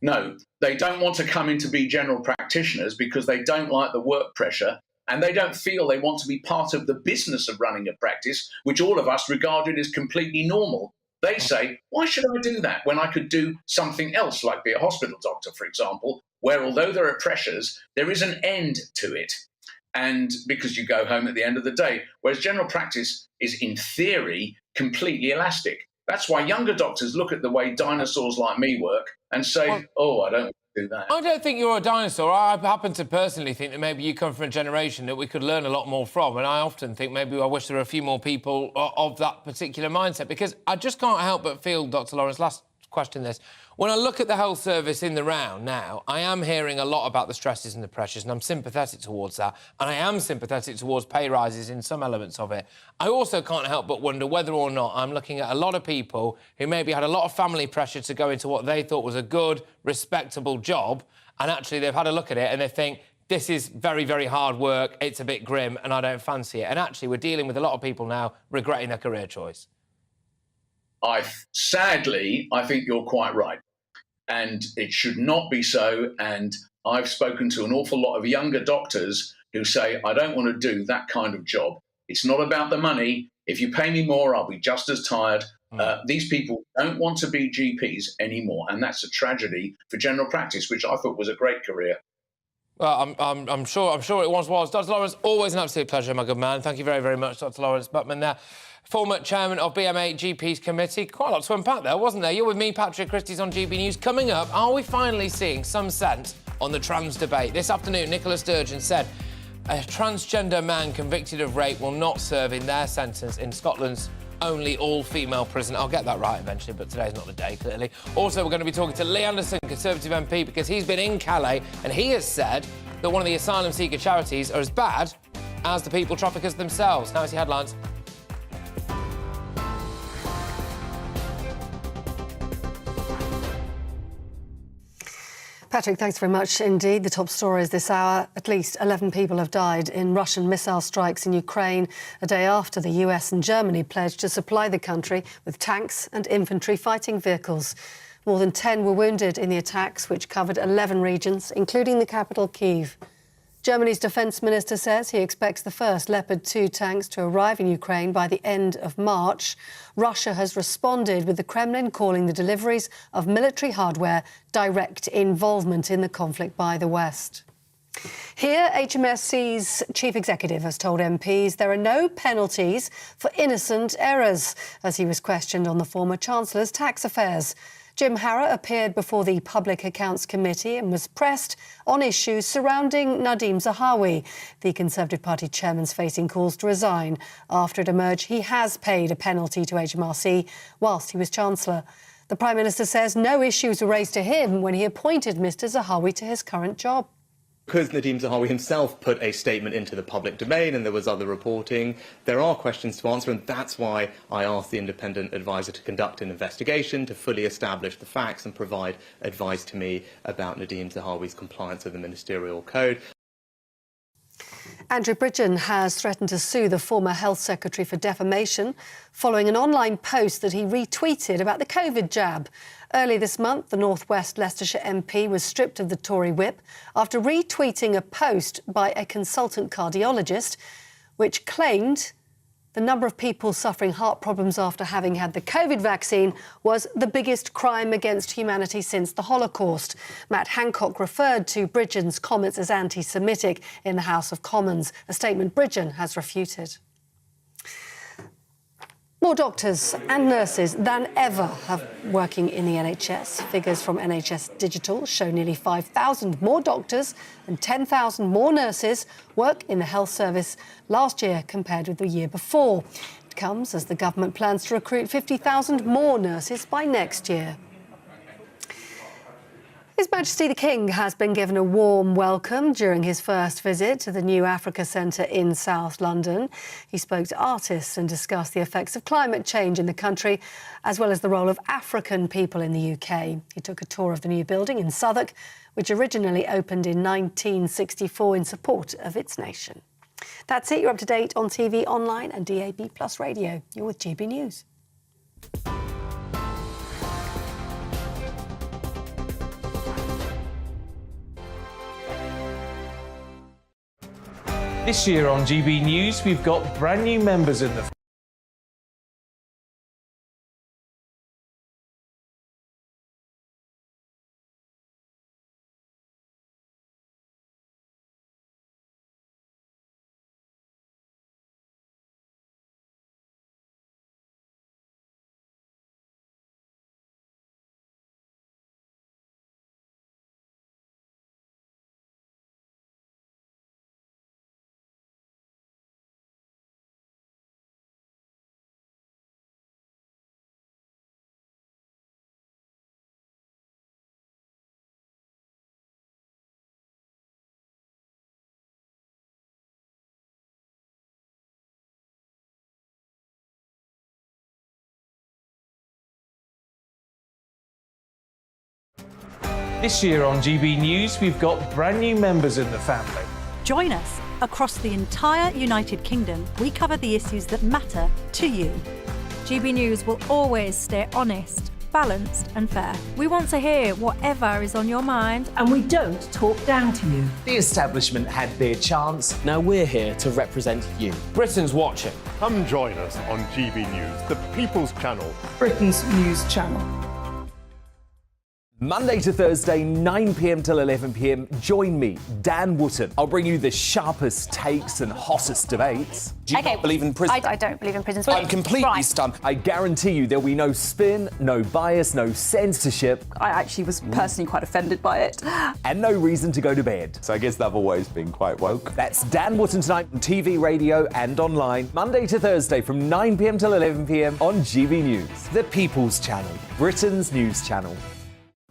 No, they don't want to come in to be general practitioners because they don't like the work pressure and they don't feel they want to be part of the business of running a practice, which all of us regarded as completely normal. They say, why should I do that when I could do something else, like be a hospital doctor, for example, where although there are pressures, there is an end to it. And because you go home at the end of the day, whereas general practice is, in theory, completely elastic. That's why younger doctors look at the way dinosaurs like me work and say, I don't want to do that. I don't think you're a dinosaur. I happen to personally think that maybe you come from a generation that we could learn a lot more from, and I often think maybe I wish there were a few more people of that particular mindset, because I just can't help but feel, Dr. Lawrence, last question this, when I look at the health service in the round now, I am hearing a lot about the stresses and the pressures, and I'm sympathetic towards that, and I am sympathetic towards pay rises in some elements of it. I also can't help but wonder whether or not I'm looking at a lot of people who maybe had a lot of family pressure to go into what they thought was a good, respectable job, and actually they've had a look at it and they think, this is very, very hard work, it's a bit grim, and I don't fancy it. And actually we're dealing with a lot of people now regretting their career choice. Sadly, I think you're quite right. And it should not be so. And I've spoken to an awful lot of younger doctors who say, I don't want to do that kind of job. It's not about the money. If you pay me more, I'll be just as tired. These people don't want to be GPs anymore. And that's a tragedy for general practice, which I thought was a great career. Well, I'm sure it was. Dr. Lawrence, always an absolute pleasure, my good man. Thank you very, very much, Dr. Lawrence Buttman there. Former chairman of BMA GP's committee. Quite a lot to unpack there, wasn't there? You're with me, Patrick Christys, on GB News. Coming up, are we finally seeing some sense on the trans debate? This afternoon, Nicola Sturgeon said a transgender man convicted of rape will not serve in their sentence in Scotland's only all-female prison. I'll get that right eventually, but today's not the day, clearly. Also, we're going to be talking to Lee Anderson, Conservative MP, because he's been in Calais and he has said that one of the asylum-seeker charities are as bad as the people traffickers themselves. Now it's your headlines. Patrick, thanks very much indeed. The top stories this hour. At least 11 people have died in Russian missile strikes in Ukraine, a day after the US and Germany pledged to supply the country with tanks and infantry fighting vehicles. More than 10 were wounded in the attacks, which covered 11 regions, including the capital, Kyiv. Germany's defence minister says he expects the first Leopard 2 tanks to arrive in Ukraine by the end of March. Russia has responded, with the Kremlin calling the deliveries of military hardware direct involvement in the conflict by the West. Here, HMRC's chief executive has told MPs there are no penalties for innocent errors, as he was questioned on the former Chancellor's tax affairs. Jim Harrer appeared before the Public Accounts Committee and was pressed on issues surrounding Nadhim Zahawi. The Conservative Party chairman's facing calls to resign after it emerged he has paid a penalty to HMRC whilst he was Chancellor. The Prime Minister says no issues were raised to him when he appointed Mr Zahawi to his current job. Because Nadhim Zahawi himself put a statement into the public domain and there was other reporting, there are questions to answer, and that's why I asked the independent advisor to conduct an investigation to fully establish the facts and provide advice to me about Nadhim Zahawi's compliance with the ministerial code. Andrew Bridgen has threatened to sue the former Health Secretary for defamation following an online post that he retweeted about the COVID jab. Early this month, the North West Leicestershire MP was stripped of the Tory whip after retweeting a post by a consultant cardiologist which claimed the number of people suffering heart problems after having had the COVID vaccine was the biggest crime against humanity since the Holocaust. Matt Hancock referred to Bridgen's comments as anti-Semitic in the House of Commons, a statement Bridgen has refuted. More doctors and nurses than ever have working in the NHS. Figures from NHS Digital show nearly 5,000 more doctors and 10,000 more nurses work in the health service last year compared with the year before. It comes as the government plans to recruit 50,000 more nurses by next year. His Majesty the King has been given a warm welcome during his first visit to the new Africa Centre in South London. He spoke to artists and discussed the effects of climate change in the country, as well as the role of African people in the UK. He took a tour of the new building in Southwark, which originally opened in 1964 in support of its nation. That's it. You're up to date on TV, online and DAB+ radio. You're with GB News. This year on GB News, we've got brand new members in the... This year on GB News, we've got brand new members in the family. Join us. Across the entire United Kingdom, we cover the issues that matter to you. GB News will always stay honest, balanced and fair. We want to hear whatever is on your mind. And we don't talk down to you. The establishment had their chance. Now we're here to represent you. Britain's watching. Come join us on GB News, the People's Channel. Britain's news channel. Monday to Thursday, 9 p.m. till 11 p.m. Join me, Dan Wootton. I'll bring you the sharpest takes and hottest debates. Do you not believe in prison? I don't believe in prison. I'm completely stunned. I guarantee you there'll be no spin, no bias, no censorship. I actually was personally quite offended by it. And no reason to go to bed. So I guess they've always been quite woke. That's Dan Wootton tonight on TV, radio and online. Monday to Thursday from 9 p.m. till 11 p.m. on GB News. The People's Channel, Britain's news channel.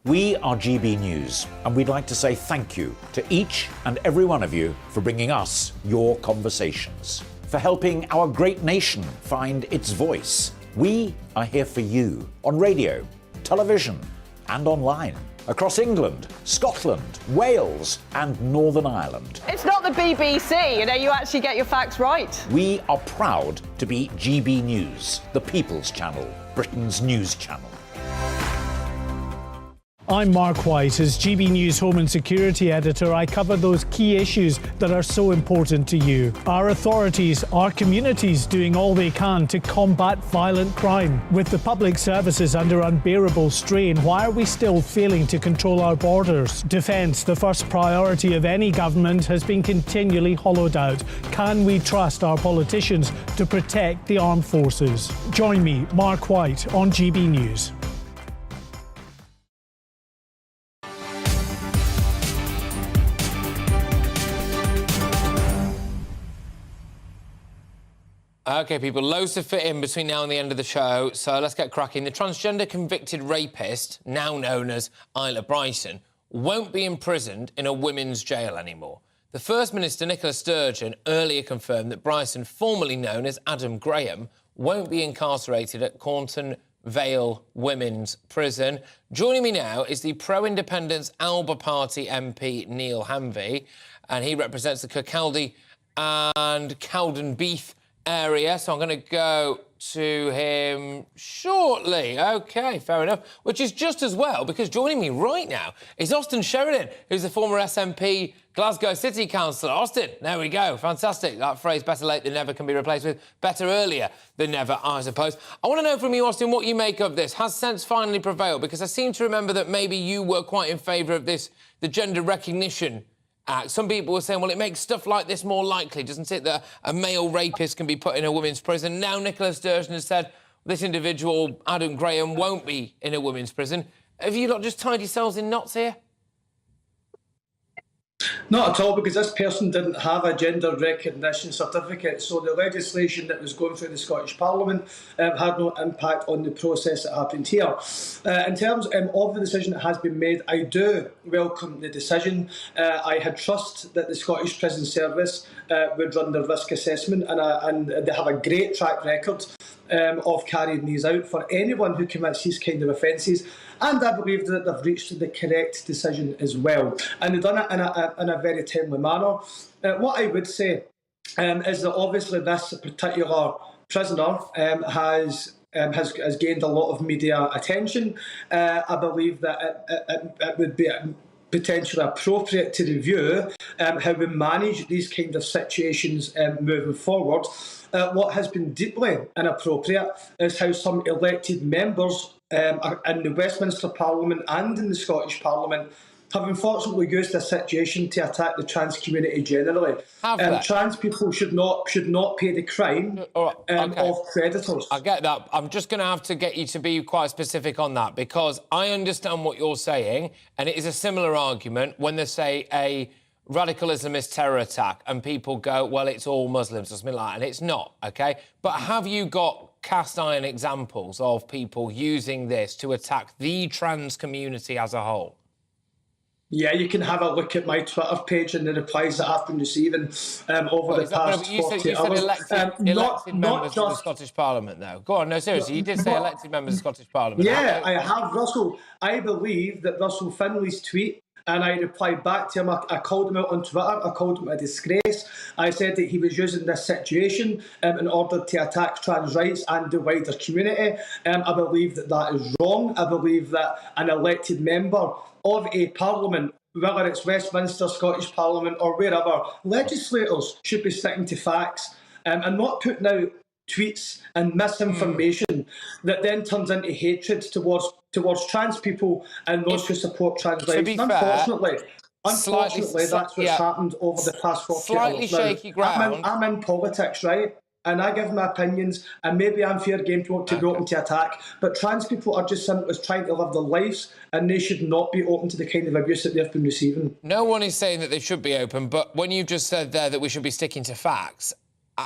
We are GB News, and we'd like to say thank you to each and every one of you for bringing us your conversations, for helping our great nation find its voice. We are here for you on radio, television, and online. across England, Scotland, Wales, and Northern Ireland. It's not the BBC, you actually get your facts right. We are proud to be GB News, the People's Channel, Britain's news channel. I'm Mark White. As GB News Home and Security Editor, I cover those key issues that are so important to you. Our authorities, our communities doing all they can to combat violent crime. With the public services under unbearable strain, why are we still failing to control our borders? Defence, the first priority of any government, has been continually hollowed out. Can we trust our politicians to protect the armed forces? Join me, Mark White, on GB News. OK, people, loads to fit in between now and the end of the show, so let's get cracking. The transgender convicted rapist, now known as Isla Bryson, won't be imprisoned in a women's jail anymore. The First Minister, Nicola Sturgeon, earlier confirmed that Bryson, formerly known as Adam Graham, won't be incarcerated at Cornton Vale Women's Prison. Joining me now is the pro-independence Alba Party MP, Neil Hanvey, and he represents the Kirkcaldy and Cowdenbeath area, so I'm going to go to him shortly. OK, fair enough. Which is just as well, because joining me right now is Austin Sheridan, who's the former SNP Glasgow City Councillor. Austin, there we go. Fantastic. That phrase, better late than never, can be replaced with better earlier than never, I suppose. I want to know from you, Austin, what you make of this. Has sense finally prevailed? Because I seem to remember that maybe you were quite in favour of this, the Gender Recognition Act. Some people were saying, well, it makes stuff like this more likely, doesn't it, that a male rapist can be put in a women's prison. Now Nicola Sturgeon has said this individual, Adam Graham, won't be in a women's prison. Have you not just tied yourselves in knots here? Not at all, because this person didn't have a gender recognition certificate, so the legislation that was going through the Scottish Parliament had no impact on the process that happened here. In terms of the decision that has been made, I do welcome the decision. I had trust that the Scottish Prison Service would run the risk assessment, and they have a great track record of carrying these out for anyone who commits these kind of offences. And I believe that they've reached the correct decision as well. And they've done it in a very timely manner. What I would say is that obviously this particular prisoner has gained a lot of media attention. I believe that it would be potentially appropriate to review how we manage these kind of situations moving forward. What has been deeply inappropriate is how some elected members in the Westminster Parliament and in the Scottish Parliament have unfortunately used this situation to attack the trans community generally. Trans people should not pay the crime of predators. I get that. I'm just going to have to get you to be quite specific on that, because I understand what you're saying, and it is a similar argument when they say a radical Islamist terror attack and people go, well, it's all Muslims or something like that, and it's not, OK? But have you got cast iron examples of people using this to attack the trans community as a whole? Yeah, you can have a look at my Twitter page and the replies that I've been receiving over the past 48 hours. Elected members of the Scottish Parliament, though. Go on, no, seriously, you did say elected members of the Scottish Parliament. Yeah, I have, Russell. I believe that Russell Finley's tweet, and I replied back to him. I called him out on Twitter. I called him a disgrace. I said that he was using this situation in order to attack trans rights and the wider community. I believe that that is wrong. I believe that an elected member of a parliament, whether it's Westminster, Scottish Parliament or wherever, legislators should be sticking to facts and not putting out tweets and misinformation that then turns into hatred towards trans people and those who support trans rights. Unfortunately, that's what's happened over the past 40 slightly hours. Shaky ground. I'm in politics, right? And I give my opinions, and maybe I'm fair game to be open to attack, but trans people are just simply trying to live their lives, and they should not be open to the kind of abuse that they've been receiving. No one is saying that they should be open, but when you just said there that we should be sticking to facts,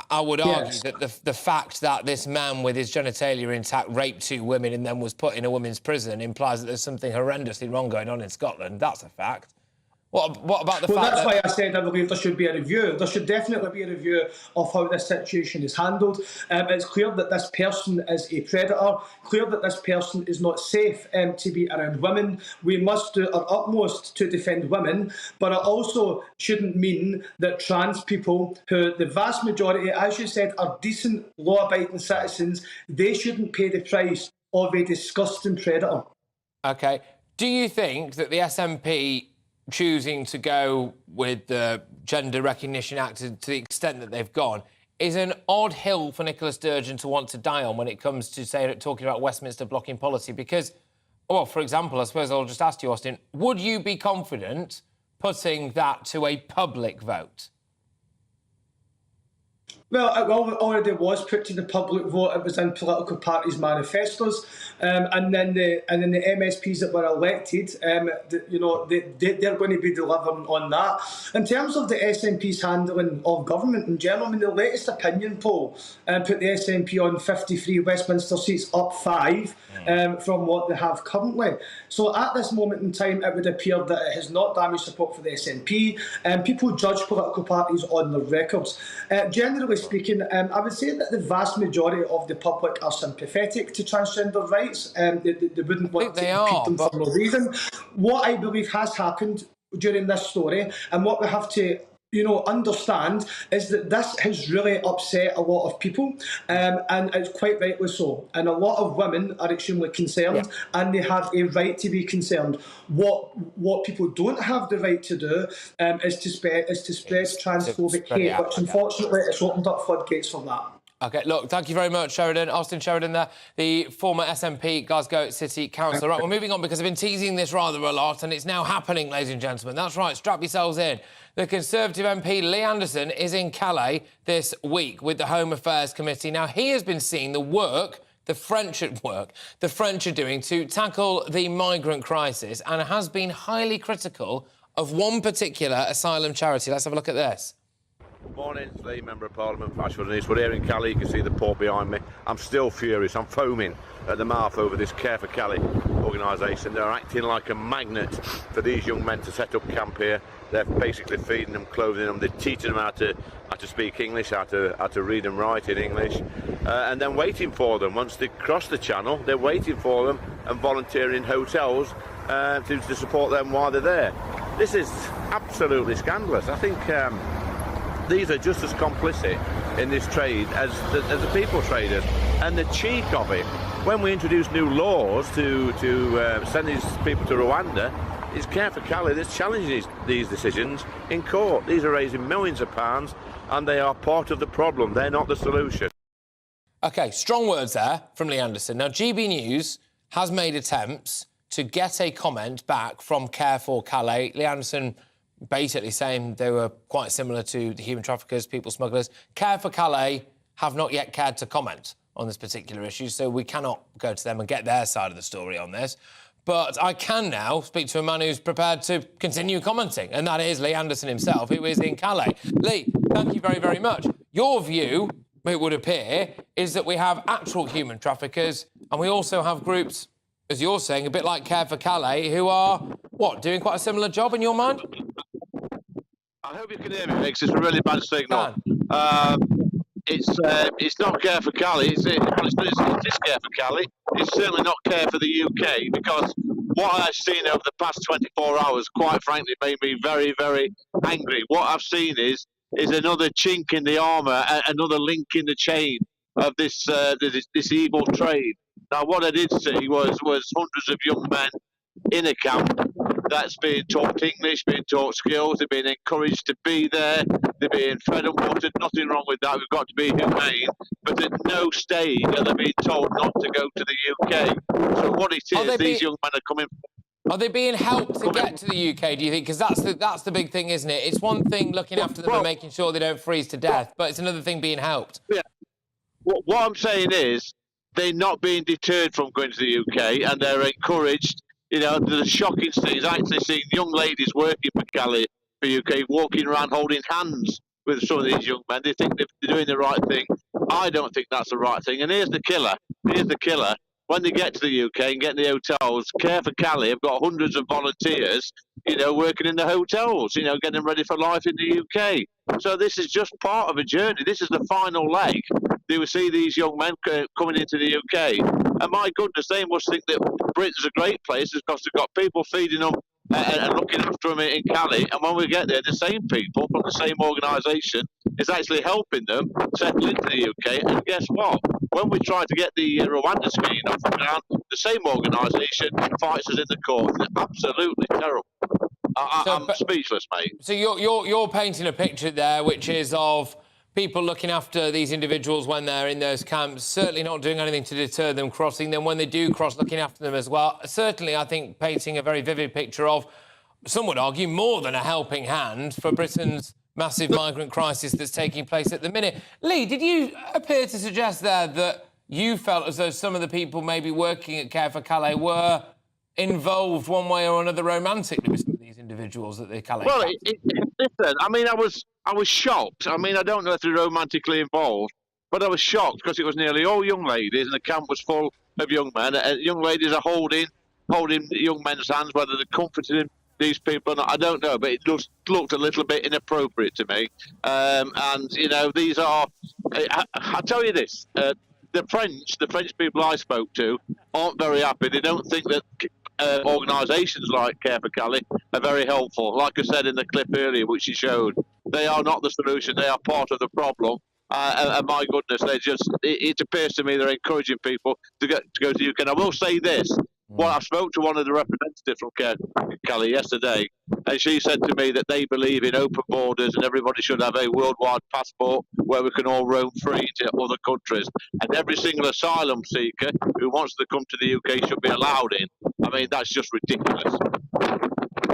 I would argue that the fact that this man with his genitalia intact raped 2 women and then was put in a women's prison implies that there's something horrendously wrong going on in Scotland. That's a fact. What about the well, fact that's that... why I said I believe there should be a review. There should definitely be a review of how this situation is handled. It's clear that this person is a predator, clear that this person is not safe to be around women. We must do our utmost to defend women, but it also shouldn't mean that trans people, who the vast majority, as you said, are decent, law-abiding citizens, they shouldn't pay the price of a disgusting predator. OK. Do you think that the SNP choosing to go with the Gender Recognition Act to the extent that they've gone is an odd hill for Nicola Sturgeon to want to die on when it comes to, say, talking about Westminster blocking policy? Because, well, for example, I suppose I'll just ask you, Austin, would you be confident putting that to a public vote? Well, it already was put to the public vote. It was in political parties' manifestos, and then the MSPs that were elected, they're going to be delivering on that. In terms of the SNP's handling of government in general, I mean, the latest opinion poll put the SNP on 53 Westminster seats, up 5 from what they have currently. So at this moment in time, it would appear that it has not damaged support for the SNP. People judge political parties on their records. Generally speaking, I would say that the vast majority of the public are sympathetic to transgender rights. They wouldn't want to impede them for no reason. What I believe has happened during this story, and what we have to understand, is that this has really upset a lot of people, and it's quite rightly so. And a lot of women are extremely concerned, and they have a right to be concerned. What people don't have the right to do is to spread transphobic hate, which unfortunately it's opened up floodgates for that. OK, look, thank you very much, Sheridan. Austin Sheridan there, the former SNP Glasgow City Councillor. Right, we're moving on because I've been teasing this rather a lot, and it's now happening, ladies and gentlemen. That's right, strap yourselves in. The Conservative MP Lee Anderson is in Calais this week with the Home Affairs Committee. Now, he has been seeing the work the French are doing to tackle the migrant crisis, and has been highly critical of one particular asylum charity. Let's have a look at this. Good morning, it's Lee, Member of Parliament for Ashford and East. We're here in Calais. You can see the port behind me. I'm still furious. I'm foaming at the mouth over this Care for Calais organisation. They're acting like a magnet for these young men to set up camp here. They're basically feeding them, clothing them. They're teaching them how to speak English, how to read and write in English, and then waiting for them. Once they cross the channel, they're waiting for them and volunteering in hotels to support them while they're there. This is absolutely scandalous. I think these are just as complicit in this trade as the people traders. And the cheek of it, when we introduce new laws to send these people to Rwanda, is Care for Calais that's challenging these decisions in court. These are raising millions of pounds, and they are part of the problem. They're not the solution. OK, strong words there from Lee Anderson. Now, GB News has made attempts to get a comment back from Care for Calais. Lee Anderson basically saying they were quite similar to the human traffickers, people smugglers. Care for Calais have not yet cared to comment on this particular issue, so we cannot go to them and get their side of the story on this. But I can now speak to a man who's prepared to continue commenting, and that is Lee Anderson himself, who is in Calais. Lee, thank you very, very much. Your view, it would appear, is that we have actual human traffickers, and we also have groups, as you're saying, a bit like Care for Calais, who are, what, doing quite a similar job in your mind? I hope you can hear me, Mix. It's a really bad signal. It's not Care for Calais. It is Care for Calais. It's certainly not Care for the UK, because what I've seen over the past 24 hours, quite frankly, made me very, very angry. What I've seen is another chink in the armour, another link in the chain of this evil trade. Now, what I did see was hundreds of young men in a camp that's being taught English, being taught skills, they're being encouraged to be there, they're being fed and watered. Nothing wrong with that, we've got to be humane, but at no stage are they being told not to go to the UK. So what it is, these young men are coming... Are they being helped to get to the UK, do you think? Because that's the big thing, isn't it? It's one thing looking after them and making sure they don't freeze to death, but it's another thing being helped. Yeah. What I'm saying is, they're not being deterred from going to the UK, and they're encouraged. You know, the shocking thing is actually seeing young ladies working for Calais, for UK, walking around holding hands with some of these young men. They think they're doing the right thing. I don't think that's the right thing. And here's the killer. when they get to the UK and get in the hotels, Care for Cali have got hundreds of volunteers, working in the hotels, getting them ready for life in the UK. So this is just part of a journey. This is the final leg. They will see these young men coming into the UK. And my goodness, they must think that Britain's a great place because they've got people feeding them and looking after them in Cali. And when we get there, the same people from the same organisation is actually helping them settle into the UK. And guess what? When we try to get the Rwanda scheme off the ground, the same organisation fights us in the court. It's absolutely terrible. I'm speechless, mate. So you're painting a picture there, which is of people looking after these individuals when they're in those camps, certainly not doing anything to deter them crossing. Then when they do cross, looking after them as well. Certainly, I think, painting a very vivid picture of, some would argue, more than a helping hand for Britain's massive migrant crisis that's taking place at the minute. Lee, did you appear to suggest there that you felt as though some of the people maybe working at Care for Calais were involved one way or another romantically with some of these individuals at the Calais Well, camp? listen, I mean, I was shocked. I mean, I don't know if they're romantically involved, but I was shocked because it was nearly all young ladies and the camp was full of young men. Young ladies are holding young men's hands, whether they're comforting these people or not, I don't know, but it just looked a little bit inappropriate to me. And, these are... I'll tell you this, the French people I spoke to aren't very happy. They don't think that organisations like Care for Cali are very helpful. Like I said in the clip earlier, which you showed, they are not the solution. They are part of the problem. And my goodness, it appears to me they're encouraging people to go to the UK. And I will say this. Well, I spoke to one of the representatives from Care for Cali yesterday, and she said to me that they believe in open borders and everybody should have a worldwide passport where we can all roam free to other countries. And every single asylum seeker who wants to come to the UK should be allowed in. I mean, that's just ridiculous.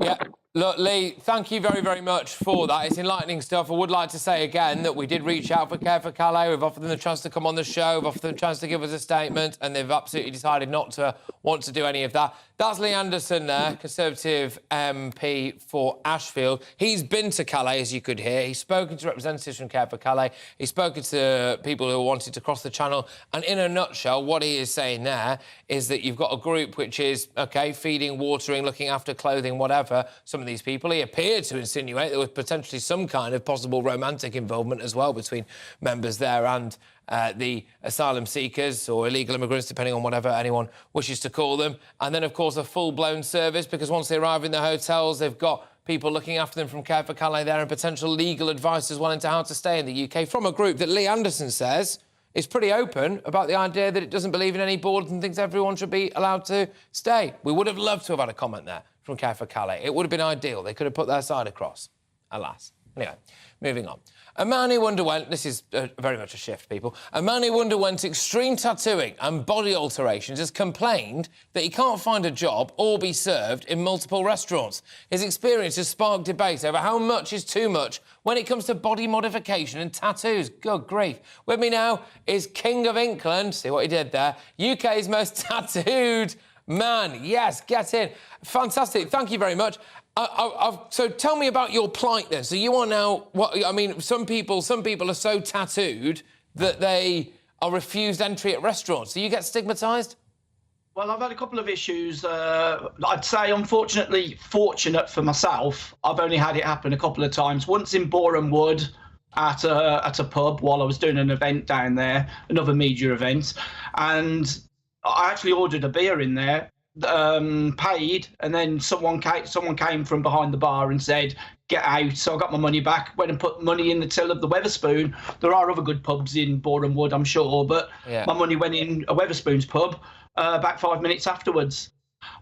Yeah. Look, Lee, thank you very, very much for that. It's enlightening stuff. I would like to say again that we did reach out for Care for Calais. We've offered them the chance to come on the show. We've offered them a chance to give us a statement, and they've absolutely decided not to want to do any of that. That's Lee Anderson there, Conservative MP for Ashfield. He's been to Calais, as you could hear. He's spoken to representatives from Care for Calais. He's spoken to people who wanted to cross the Channel. And in a nutshell, what he is saying there is that you've got a group which is, OK, feeding, watering, looking after clothing, whatever, some of these people. He appeared to insinuate there was potentially some kind of possible romantic involvement as well between members there and the asylum seekers or illegal immigrants, depending on whatever anyone wishes to call them. And then, of course, a full-blown service, because once they arrive in the hotels, they've got people looking after them from Care for Calais there and potential legal advice as well into how to stay in the UK from a group that Lee Anderson says is pretty open about the idea that it doesn't believe in any borders and thinks everyone should be allowed to stay. We would have loved to have had a comment there from Care for Calais. It would have been ideal. They could have put their side across. Alas. Anyway, moving on. A man who underwent... This is very much a shift, people. A man who underwent extreme tattooing and body alterations has complained that he can't find a job or be served in multiple restaurants. His experience has sparked debate over how much is too much when it comes to body modification and tattoos. Good grief. With me now is King of England. See what he did there. UK's most tattooed man. Yes, get in. Fantastic. Thank you very much. So tell me about your plight then. So you are now... some people are so tattooed that they are refused entry at restaurants. Do you get stigmatised? Well, I've had a couple of issues. I'd say, unfortunately, fortunate for myself, I've only had it happen a couple of times. Once in Boreham Wood at a pub while I was doing an event down there, another media event, and I actually ordered a beer in there, paid, and then someone came from behind the bar and said, get out. So I got my money back, went and put money in the till of the Wetherspoon. There are other good pubs in Boreham Wood, I'm sure, but my money went in a Wetherspoon's pub back 5 minutes afterwards.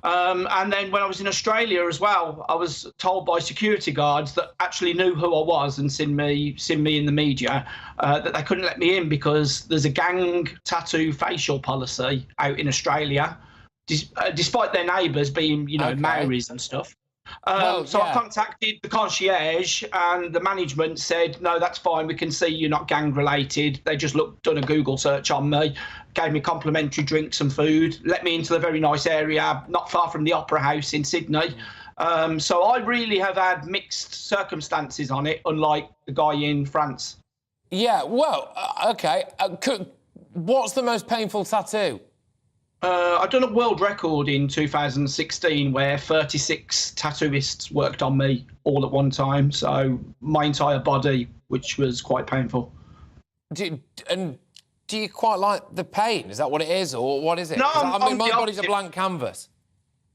And then when I was in Australia as well, I was told by security guards that actually knew who I was and seen me in the media, that they couldn't let me in because there's a gang tattoo facial policy out in Australia, despite their neighbours being, Maoris and stuff. I contacted the concierge and the management said, no, that's fine. We can see you're not gang related. They just done a Google search on me, gave me complimentary drinks and food, let me into the very nice area, not far from the Opera House in Sydney. So I really have had mixed circumstances on it, unlike the guy in France. Yeah, well, OK. What's the most painful tattoo? I've done a world record in 2016 where 36 tattooists worked on me all at one time. So my entire body, which was quite painful. Do you quite like the pain? Is that what it is, or what is it? No, my body's a blank canvas.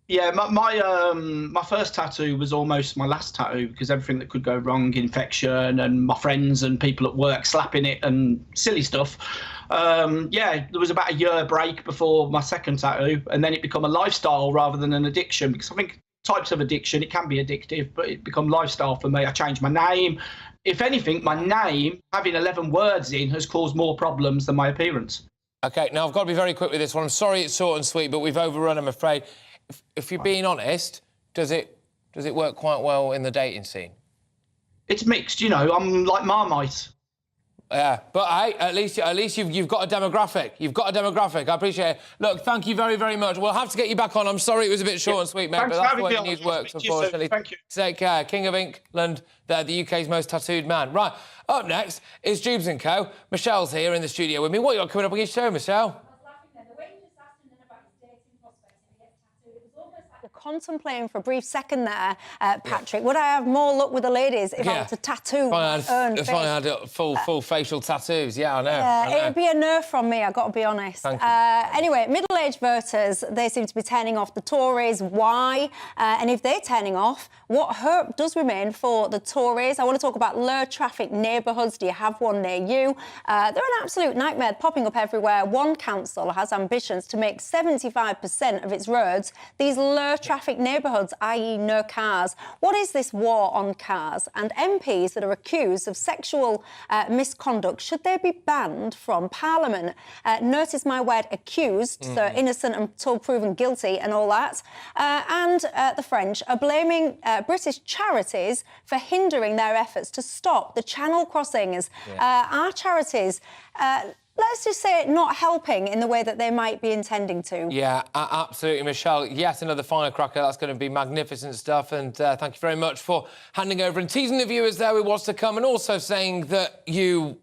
Yeah, my first tattoo was almost my last tattoo because everything that could go wrong, infection, and my friends and people at work slapping it and silly stuff. There was about a year break before my second tattoo, and then it became a lifestyle rather than an addiction, because I think types of addiction, it can be addictive, but it became lifestyle for me. I changed my name. If anything, my name, having 11 words in, has caused more problems than my appearance. OK, now I've got to be very quick with this one. I'm sorry it's short and sweet, but we've overrun, I'm afraid. If you're being honest, does it work quite well in the dating scene? It's mixed, you know. I'm like Marmite. Yeah, but hey, at least you've got a demographic. You've got a demographic. I appreciate it. Look, thank you very, very much. We'll have to get you back on. I'm sorry it was a bit short and sweet, mate, but that's the way news works, unfortunately. Thank you. Take care. King of England, the UK's most tattooed man. Right, up next is Jubes & Co. Michelle's here in the studio with me. What you got coming up on your show, Michelle? Contemplating for a brief second there, Patrick. Would I have more luck with the ladies if I were to tattoo my own face? If I had full facial tattoos, yeah, I know. It'd be a nerve from me, I've got to be honest. Anyway, middle-aged voters, they seem to be turning off the Tories. Why? And if they're turning off, what hope does remain for the Tories? I want to talk about low-traffic neighbourhoods. Do you have one near you? They're an absolute nightmare, popping up everywhere. One council has ambitions to make 75% of its roads these low-traffic neighbourhoods, i.e. no cars. What is this war on cars? And MPs that are accused of sexual misconduct, should they be banned from Parliament? Notice my word accused, so innocent until proven guilty and all that. The French are blaming British charities for hindering their efforts to stop the Channel crossings. Our charities... let's just say not helping in the way that they might be intending to. Yeah, absolutely, Michelle. Yes, another firecracker. That's going to be magnificent stuff. And thank you very much for handing over and teasing the viewers there with what's to come, and also saying that you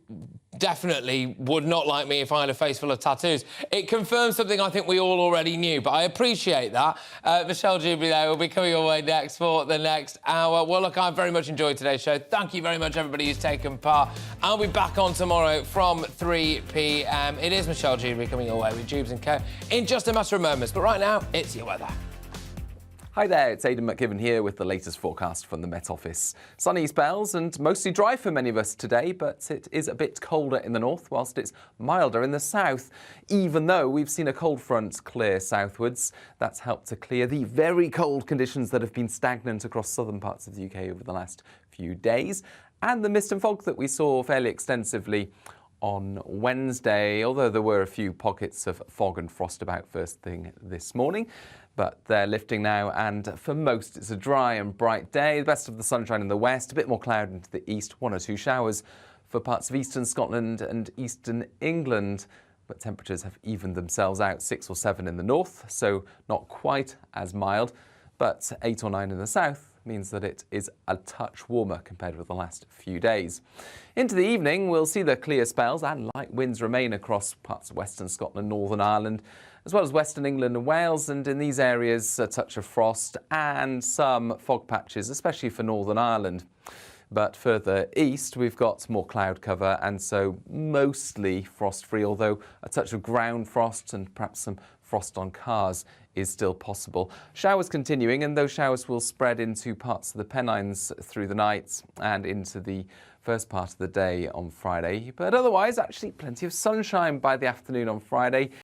definitely would not like me if I had a face full of tattoos. It confirms something I think we all already knew, but I appreciate that. Michelle Jubilee there will be coming your way next for the next hour. Well, look, I've very much enjoyed today's show. Thank you very much, everybody who's taken part. I'll be back on tomorrow from 3 p.m. It is Michelle Jubilee coming your way with Jubes & Co. in just a matter of moments. But right now, it's your weather. Hi there, it's Aidan McKibben here with the latest forecast from the Met Office. Sunny spells and mostly dry for many of us today, but it is a bit colder in the north, whilst it's milder in the south. Even though we've seen a cold front clear southwards, that's helped to clear the very cold conditions that have been stagnant across southern parts of the UK over the last few days. And the mist and fog that we saw fairly extensively on Wednesday, although there were a few pockets of fog and frost about first thing this morning. But they're lifting now, and for most it's a dry and bright day. The best of the sunshine in the west, a bit more cloud into the east, 1 or 2 showers for parts of eastern Scotland and eastern England. But temperatures have evened themselves out, 6 or 7 in the north, so not quite as mild. But 8 or 9 in the south means that it is a touch warmer compared with the last few days. Into the evening, we'll see the clear spells and light winds remain across parts of western Scotland, Northern Ireland, as well as western England and Wales, and in these areas a touch of frost and some fog patches, especially for Northern Ireland. But further east we've got more cloud cover, and so mostly frost-free, although a touch of ground frost and perhaps some frost on cars is still possible. Showers continuing, and those showers will spread into parts of the Pennines through the night and into the first part of the day on Friday. But otherwise, actually plenty of sunshine by the afternoon on Friday.